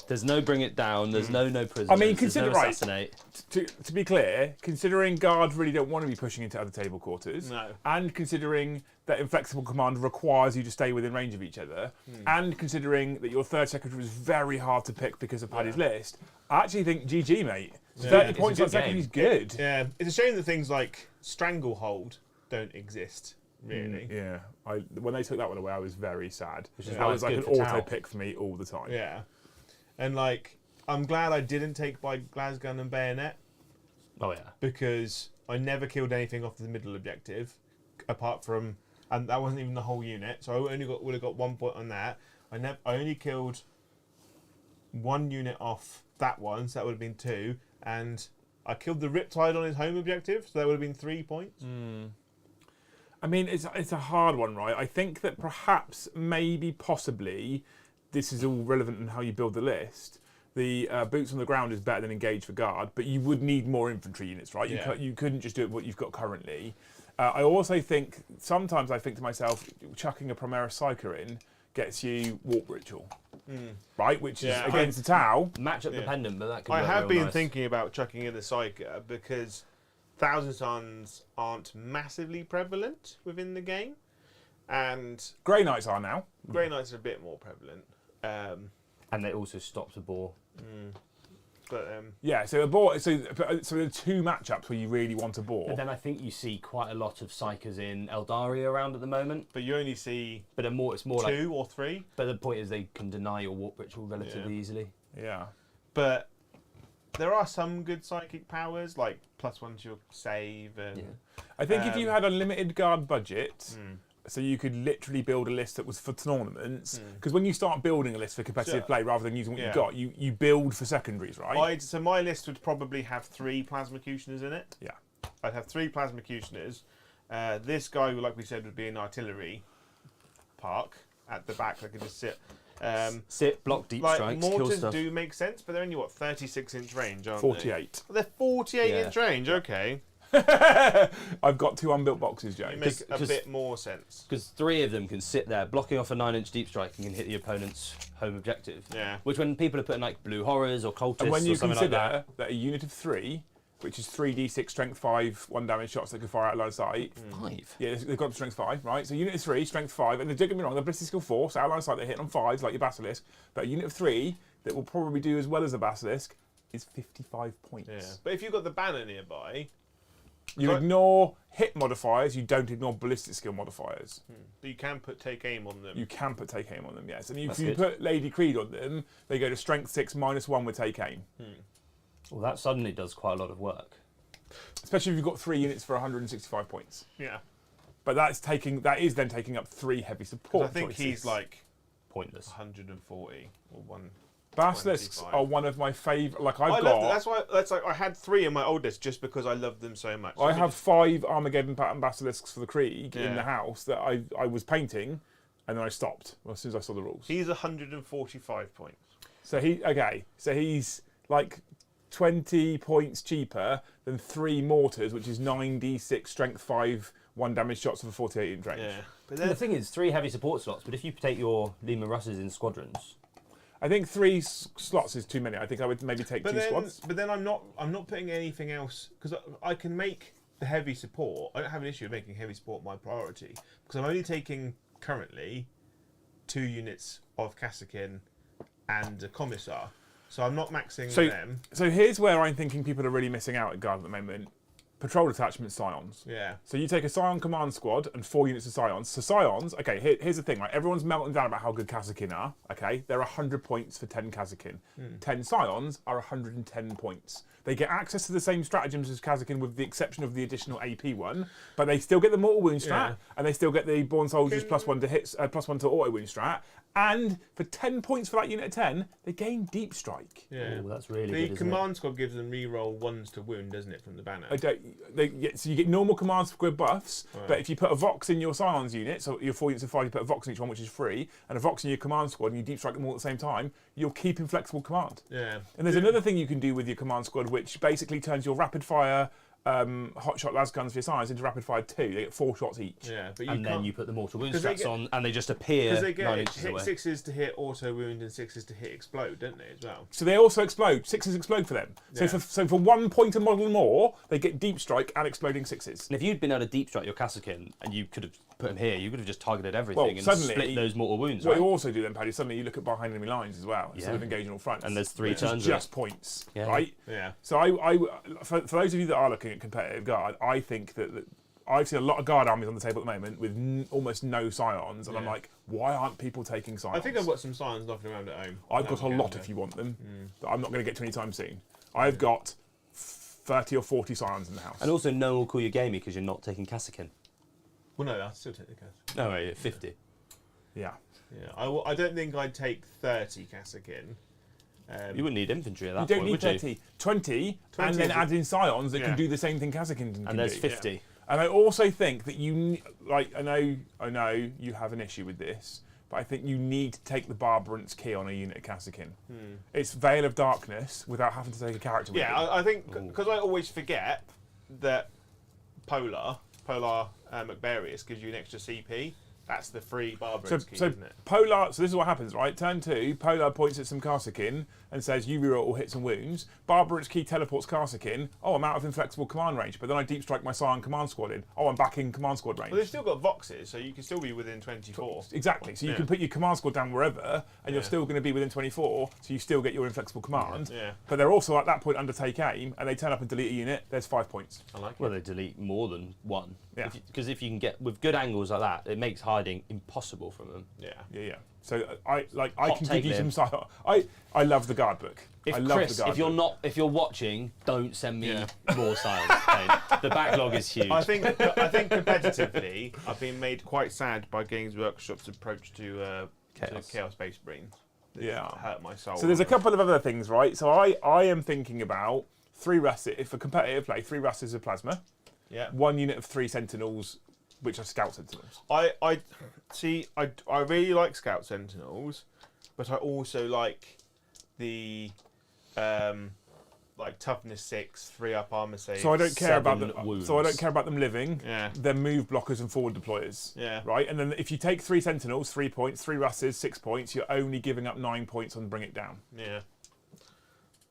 There's no bring it down. There's no prisoners. I mean, there's consider no right. assassinate. To be clear, considering guards really don't want to be pushing into other table quarters, No. and considering that inflexible command requires you to stay within range of each other, and considering that your third secretary was very hard to pick because of Paddy's list, I actually think GG, mate. 30 It's a points good on secondary is game. good. Yeah. It's a shame that things like stranglehold don't exist. Really. Yeah, when they took that one away, I was very sad. Which is That why was it's like good an for auto Tau. pick for me all the time. Yeah. And like, I'm glad I didn't take by Glasgun and Bayonet Oh, yeah. because I never killed anything off the middle objective, apart from, and that wasn't even the whole unit. So I would have got 1 point on that. I only killed 1 unit off that one, so that would have been 2, and I killed the Riptide on his home objective, so that would have been 3 points. I mean, it's a hard one, right? I think that perhaps, maybe, possibly, this is all relevant in how you build the list. The boots on the ground is better than engage for guard, but you would need more infantry units, right? Yeah. You couldn't just do it with what you've got currently. I also think, sometimes I think to myself, chucking a Primera Psyker in gets you Warp Ritual, right? Which Yeah, is against the Tau. Matchup dependent, but that could I work have real been nice. thinking about chucking in the Psyker because Thousand Suns aren't massively prevalent within the game, and Grey Knights are now. Grey Knights are a bit more prevalent. And they also stopped the ball. But Yeah, so there are 2 matchups where you really want a boar. But then I think you see quite a lot of Psykers in Eldaria around at the moment. but you only see But it's more like. 2 or 3. But the point is, they can deny your warp ritual relatively easily. Yeah. But there are some good psychic powers, like +1 to your save. And I think if you had unlimited guard budget, so you could literally build a list that was for tournaments, because when you start building a list for competitive So- play rather than using what Yeah. you've got, you build for secondaries, right? So my list would probably have 3 Plasmacutioners in it. Yeah. I'd have 3 Plasmacutioners. This guy, like we said, would be an artillery park at the back. I could just sit. Sit, block, deep Like strikes, kill mortars stuff. do make sense, but they're only 36-inch range, aren't 48. they? They're 48-inch range. Okay, I've got 2 unbuilt boxes, Joe. it makes a 'cause- bit more sense. Because 3 of them can sit there, blocking off a 9-inch deep strike and can hit the opponent's home objective. Yeah. Which, when people are putting like blue horrors or cultists And when you or something consider like that, that a unit of 3, which is 3d6 strength 5, 1 damage shots that can fire out line of sight. 5. Yeah, they've got strength 5, right? So unit of 3, strength 5, and don't get me wrong, they're ballistic skill 4, so out line of sight they're hitting on 5s like your Basilisk, but a unit of 3 that will probably do as well as a Basilisk is 55 points. Yeah. But if you've got the banner nearby, You ignore hit modifiers, you don't ignore ballistic skill modifiers. you can put take aim on them. You can put take aim on them, yes. And if That's you good. put Lady Creed on them, they go to strength 6 -1 with take aim. Well, that suddenly does quite a lot of work. Especially if you've got 3 units for 165 points. Yeah. But that is then taking up 3 heavy support. I think choices. he's like Pointless. 140 or 1. Basilisks 25. are one of my favourite. Like I love that's why I had 3 in my old list just because I loved them so much. I have 5 Armageddon pattern basilisks for the Krieg in Yeah. the house that I was painting, and then I stopped as soon as I saw the rules. He's 145 points. So he's like 20 points cheaper than 3 mortars, which is 9d6 strength 5 1 damage shots of a 48 inch range. Yeah, but And the thing is, 3 heavy support slots, but if you take your Lehman Russes in squadrons, I think 3 slots is too many. I think I would maybe take 2 squads. But then I'm not putting anything else because I can make the heavy support. I don't have an issue with making heavy support my priority because I'm only taking currently 2 units of Kassakin and a Commissar, so I'm not maxing them. So here's where I'm thinking people are really missing out at Guard at the moment. Patrol detachment Scions. Yeah. So you take a Scion command squad and 4 units of Scions. So Scions, okay, here's the thing, right? Everyone's melting down about how good Kassakin are, okay? They're 100 points for 10 Kassakin. 10 Scions are 110 points. They get access to the same stratagems as Kassakin with the exception of the additional AP one, but they still get the mortal wound strat, and they still get the Born Soldiers +1 to hits, +1 to auto wound strat, and for 10 points for that unit of 10, they gain Deep Strike. Yeah. ooh, that's really The good, command squad gives them reroll 1s to wound, doesn't it, from the banner? So you get normal command squad buffs, but if you put a Vox in your Scions unit, so your 4 units of 5, you put a Vox in each one, which is free, and a Vox in your command squad, and you Deep Strike them all at the same time, you'll keep inflexible command. Yeah. And there's another thing you can do with your command squad, which basically turns your rapid fire hotshot las guns for your Scions into rapid fire 2. They get 4 shots each. Yeah, but you And can't, then you put the mortal wound 'cause they strats get- on, and they just appear because 9 they get inches hit away. 6s to hit auto wound and 6s to hit explode, don't they, as well? So they also explode. 6s explode for them. So, Yeah. for 1 point a model more, they get Deep Strike and exploding 6s. And if you'd been able to deep strike your Kassakin and you could have put him here, you could have just targeted everything Well, and suddenly- split those mortal wounds, What right? you also do then, Paddy, suddenly you look at behind enemy lines as well, instead Yeah. of engaging all fronts. And there's 3 which is turns of just it. points, Yeah. right? Yeah. So for those of you that are looking at competitive Guard, I think that I've seen a lot of Guard armies on the table at the moment with almost no Scions, and I'm Yeah. like, why aren't people taking Scions? I think I've got some Scions knocking around at home. I've got a lot if you want them, that I'm not going to get to anytime soon. I've got 30 or 40 Scions in the house. And also, no one will call you gamey because you're not taking Kassakin. Well, no, I'll still take the Kassakin. No, right, 50. Yeah. Yeah, I don't think I'd take 30 Kassakin. You wouldn't need infantry at that You don't point, need would 30. you? 20, 20 and then is- add in Scions that Yeah. can do the same thing Kassakin can And there's do. 50. And I also think that I know you have an issue with this, but I think you need to take the Barbarant's key on a unit of Kassakin. It's Veil of Darkness without having to take a character with Yeah, it. I think because I always forget that Polar McBarius gives you an extra CP. That's the free Barbarous key, isn't it? Polar. So this is what happens, right? Turn 2, Polar points at some Kassakin and says, "You reroll all hits and wounds." Barbarous key teleports Kassakin. Oh, I'm out of inflexible command range, but then I deep strike my Scion command squad in. Oh, I'm back in command squad range. Well, they've still got Voxes, so you can still be within 24. Exactly. So you Yeah. can put your command squad down wherever, and you're Yeah. still going to be within 24. So you still get your inflexible command. Yeah. But they're also at that point under take aim, and they turn up and delete a unit. There's 5 points. I like it. Well, they delete more than 1. Yeah. Because if you can get, with good angles like that, it makes hiding impossible from them. Yeah. Yeah. So I can Hot give take, you some Liam. side. I love the guard book. If I love Chris, the guard book. if you're watching, don't send me Yeah. more science. Okay? The backlog is huge. I think competitively, I've been made quite sad by Games Workshop's approach to Chaos Space Marines. It's Yeah. hurt my soul. So there's a couple of other things, right? So I am thinking about 3 Russes for competitive play. 3 Russes of plasma, Yeah. 1 unit of 3 Sentinels, which are Scout Sentinels. I see. I really like Scout Sentinels, but I also like the like toughness 6, 3 up armor save. So I don't care about 7 them. wounds. So I don't care about them living. Yeah. They're move blockers and forward deployers. Yeah. Right, and then if you take 3 Sentinels, 3 points, 3 Russes, 6 points, you're only giving up 9 points on Bring It Down. Yeah.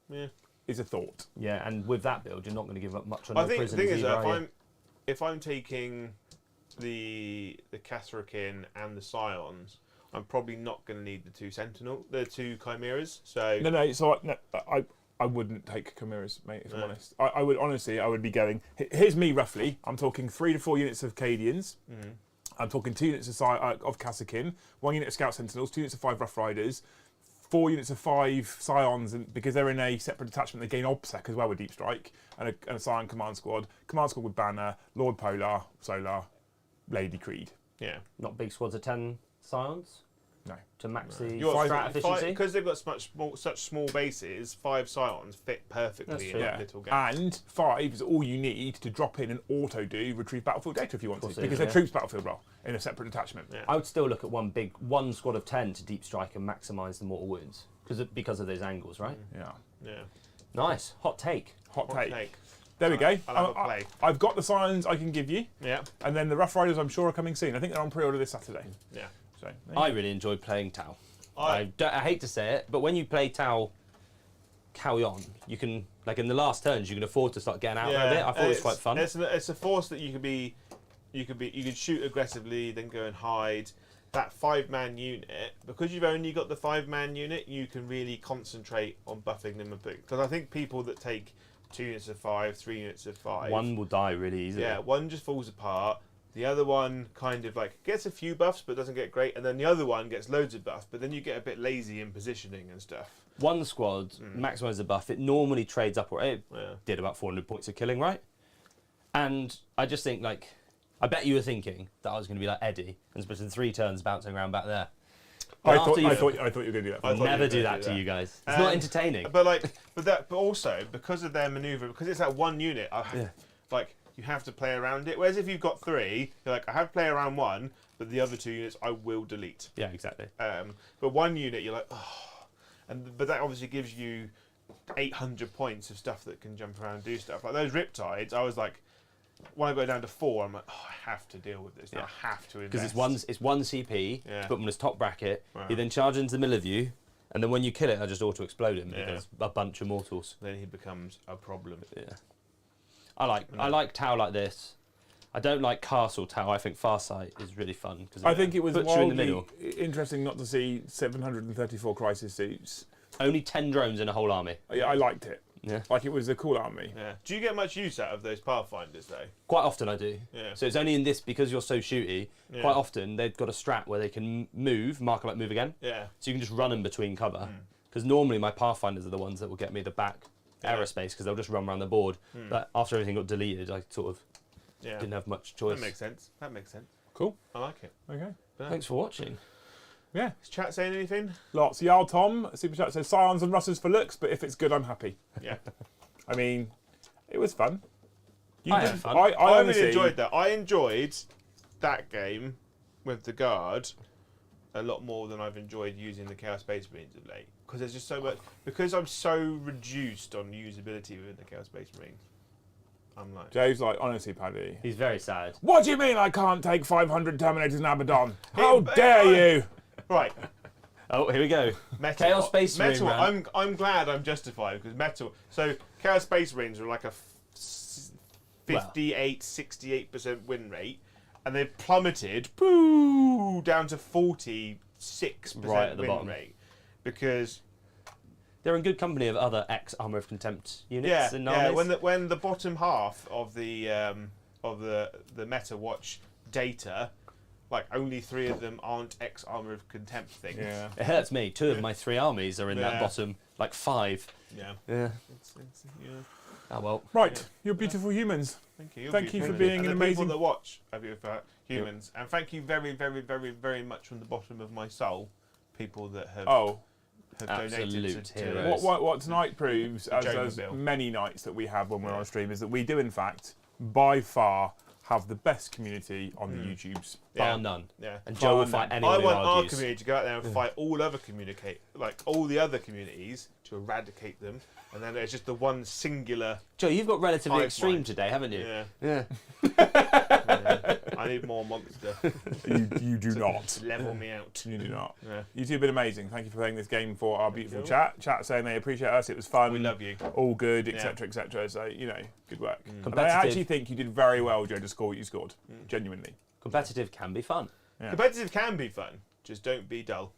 Yeah. Is a thought. Yeah, and with that build, you're not going to give up much on I your think the prisoners thing is, either, are you? if I'm taking the Kasrakin and the Scions, I'm probably not going to need the 2 Chimeras. So No. So I wouldn't take Chimeras, mate. If I'm honest, I would honestly, I would be going. Here's me roughly. I'm talking 3 to 4 units of Cadians. I'm talking 2 units of Kassakin, 1 unit of Scout Sentinels, 2 units of 5 Rough Riders, 4 units of 5 Scions, and because they're in a separate detachment, they gain OBSEC as well with Deep Strike, and a Scion command squad with Banner, Lord Polar, Solar, Lady Creed. Yeah. Not big squads of 10 scions No. to max the Your strat efficiency. Because they've got such small bases, 5 scions fit perfectly That's in true. that little gap. And 5 is all you need to drop in and auto-do retrieve battlefield data if you want to, Of course it because is, they're yeah. troops battlefield role in a separate detachment. Yeah. I would still look at one squad of 10 to deep strike and maximise the mortal wounds because of those angles, right? Yeah. Yeah. Nice. Hot take. Hot Hot take. take. There we go. I'll have a play. I've got the scions I can give you, Yeah. and then the Rough Riders I'm sure are coming soon. I think they're on pre-order this Saturday. Yeah. So there you I go. really enjoyed playing Tau. I I hate to say it, but when you play Tau carry on, you can, like in the last turns, you can afford to start getting out there a bit. I thought it was quite fun. It's a force that you could shoot aggressively, then go and hide. That 5-man unit, because you've only got the 5-man unit, you can really concentrate on buffing them a bit. Because I think people that take 2 units of 5, 3 units of 5, One will die really easily. yeah, one just falls apart. The other one kind of like gets a few buffs but doesn't get great, and then the other one gets loads of buffs, but then you get a bit lazy in positioning and stuff. One squad maximises the buff. It normally trades up, or it Yeah. did about 400 points of killing, right? And I just think, like, I bet you were thinking that I was going to be like Eddie and spend 3 turns bouncing around back there. I But thought after you were you- going to do that. I thought you Never were do gonna that do to that. you guys. It's not entertaining. But also because of their maneuver, because it's that one unit, Yeah. like you have to play around it. Whereas if you've got 3, you're like, I have to play around 1, but the other 2 units I will delete. Yeah, exactly. But 1 unit, you're like, oh, but that obviously gives you 800 points of stuff that can jump around and do stuff. Like those Riptides, I was like, when I go down to 4, I'm like, oh, I have to deal with this. Yeah. I have to invest. Because it's one CP, Yeah. put them in his top bracket, Wow. he then charges into the middle of you, and then when you kill it, I just auto-explode him Yeah. because a bunch of mortals. Then he becomes a problem. Yeah. I like Tau like this. I don't like Castle Tau. I think Farsight is really fun. Cause I think it was puts you in the wildly middle. interesting not to see 734 crisis suits. Only 10 drones in a whole army. I liked it. Yeah. Like it was a cool army. Yeah. Do you get much use out of those Pathfinders though? Quite often I do. Yeah. So it's only in this, because you're so shooty, Yeah. quite often they've got a strat where they can move, mark like move again. Yeah. So you can just run them between cover. Because normally my Pathfinders are the ones that will get me the back aerospace, because they'll just run around the board. But after everything got deleted, I sort of Yeah. didn't have much choice. That makes sense. That makes sense. Cool. I like it. Okay. Thanks for watching. Yeah. Is chat saying anything? Lots. Yarl Tom, Super Chat says Scions and Russes for looks, but if it's good, I'm happy. Yeah. I mean, it was fun. I had fun. I I honestly really enjoyed that. I enjoyed that game with the Guard a lot more than I've enjoyed using the Chaos Space Marines of late. Because there's just so much. Because I'm so reduced on usability within the Chaos Space Marines. I'm like. Joe's like, honestly, Paddy. He's very sad. What do you mean I can't take 500 Terminators in Abaddon? How Hey, dare you? Right. Oh, here we go. Metal. Chaos Space Marine Metal. round. I'm glad I'm justified because Metal. So Chaos Space Marines are like a 68% win rate, and they've plummeted down to 46% Right at the win bottom. rate because They're in good company of other ex-Armour of Contempt units yeah, in yeah. armies. When the bottom half of the Meta Watch data, like only 3 of them aren't ex-Armour of Contempt things. Yeah. It hurts me. 2 of my 3 armies are in that Yeah. bottom, like 5. Yeah. Yeah. Yeah. Oh well. Right, you're beautiful humans. Thank you. Thank you for Beautiful. being and an the amazing- people that watch of you for humans, and thank you very, very, very, very much from the bottom of my soul, people that have Oh, donated Absolute to heroes. what tonight proves, as Joe-mobile. many nights that we have when we're on stream, is that we do in fact, by far, have the best community on the YouTubes. Bar none. Yeah. And Joe will Bar fight none. anyone I who want our argues. community to go out there and fight all other all the other communities to eradicate them, and then there's just the one singular. Joe, you've got relatively Hive extreme mind. today, haven't you? Yeah. Yeah. Yeah. I need more monster You do to not. level me out. You do not. Yeah. You two have been amazing. Thank you for playing this game for our beautiful you. chat. Chat saying they appreciate us. It was fun. We love you. All good, Yeah. etc., etc. So good work. And I Competitive. actually think you did very well, Joe, to score what you scored. Genuinely. Competitive can be fun. Yeah. Competitive can be fun. Just don't be dull.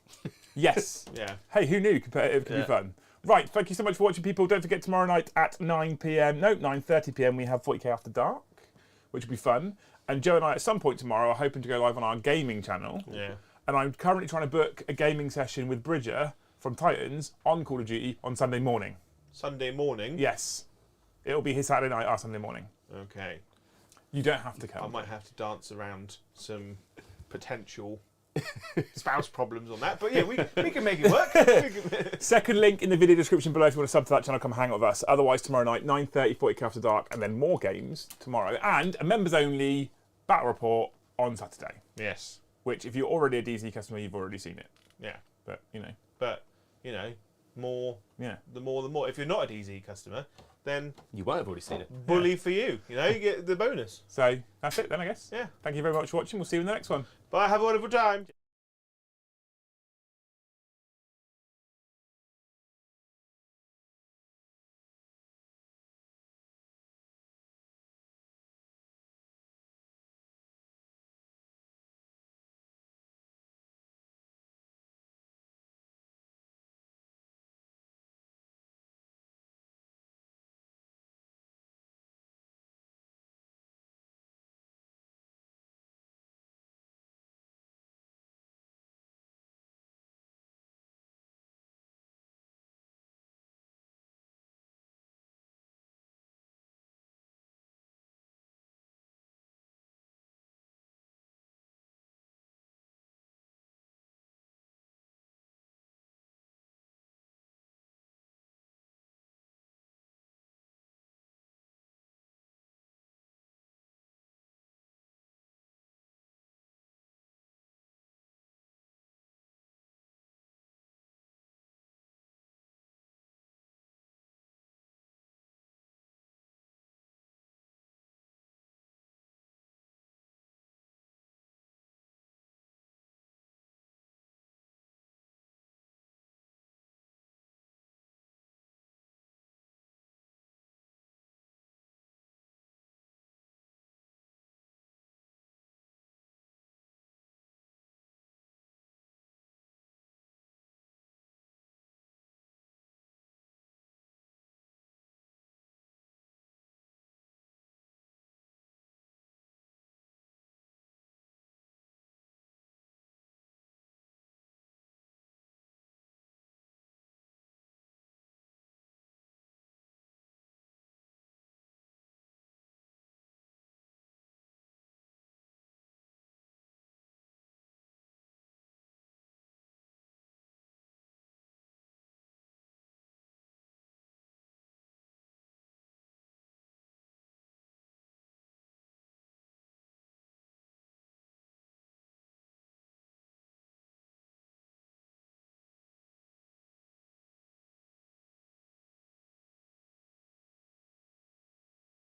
Yes. Yeah. Hey, who knew competitive could be Yeah. fun? Right, thank you so much for watching, people. Don't forget tomorrow night at 9:30 p.m. we have 40k After Dark, which will be fun. And Joe and I, at some point tomorrow, are hoping to go live on our gaming channel. Yeah. And I'm currently trying to book a gaming session with Bridger from Titans on Call of Duty on Sunday morning. Sunday morning. Yes. It'll be his Saturday night, our Sunday morning. Okay. You don't have to I come. might have to dance around some potential spouse problems on that, but yeah, we can make it work. Second link in the video description below if you want to sub to that channel, come hang out with us. Otherwise, tomorrow night, 9:30, 40k After Dark, and then more games tomorrow. And a members-only battle report on Saturday, Yes. which, if you're already a DZ customer, you've already seen it. Yeah. But, more. Yeah. The more. If you're not a DZ customer, then You won't have already seen it. bully for you. You get the bonus. So, that's it then, I guess. Yeah. Thank you very much for watching. We'll see you in the next one. Bye. Have a wonderful time.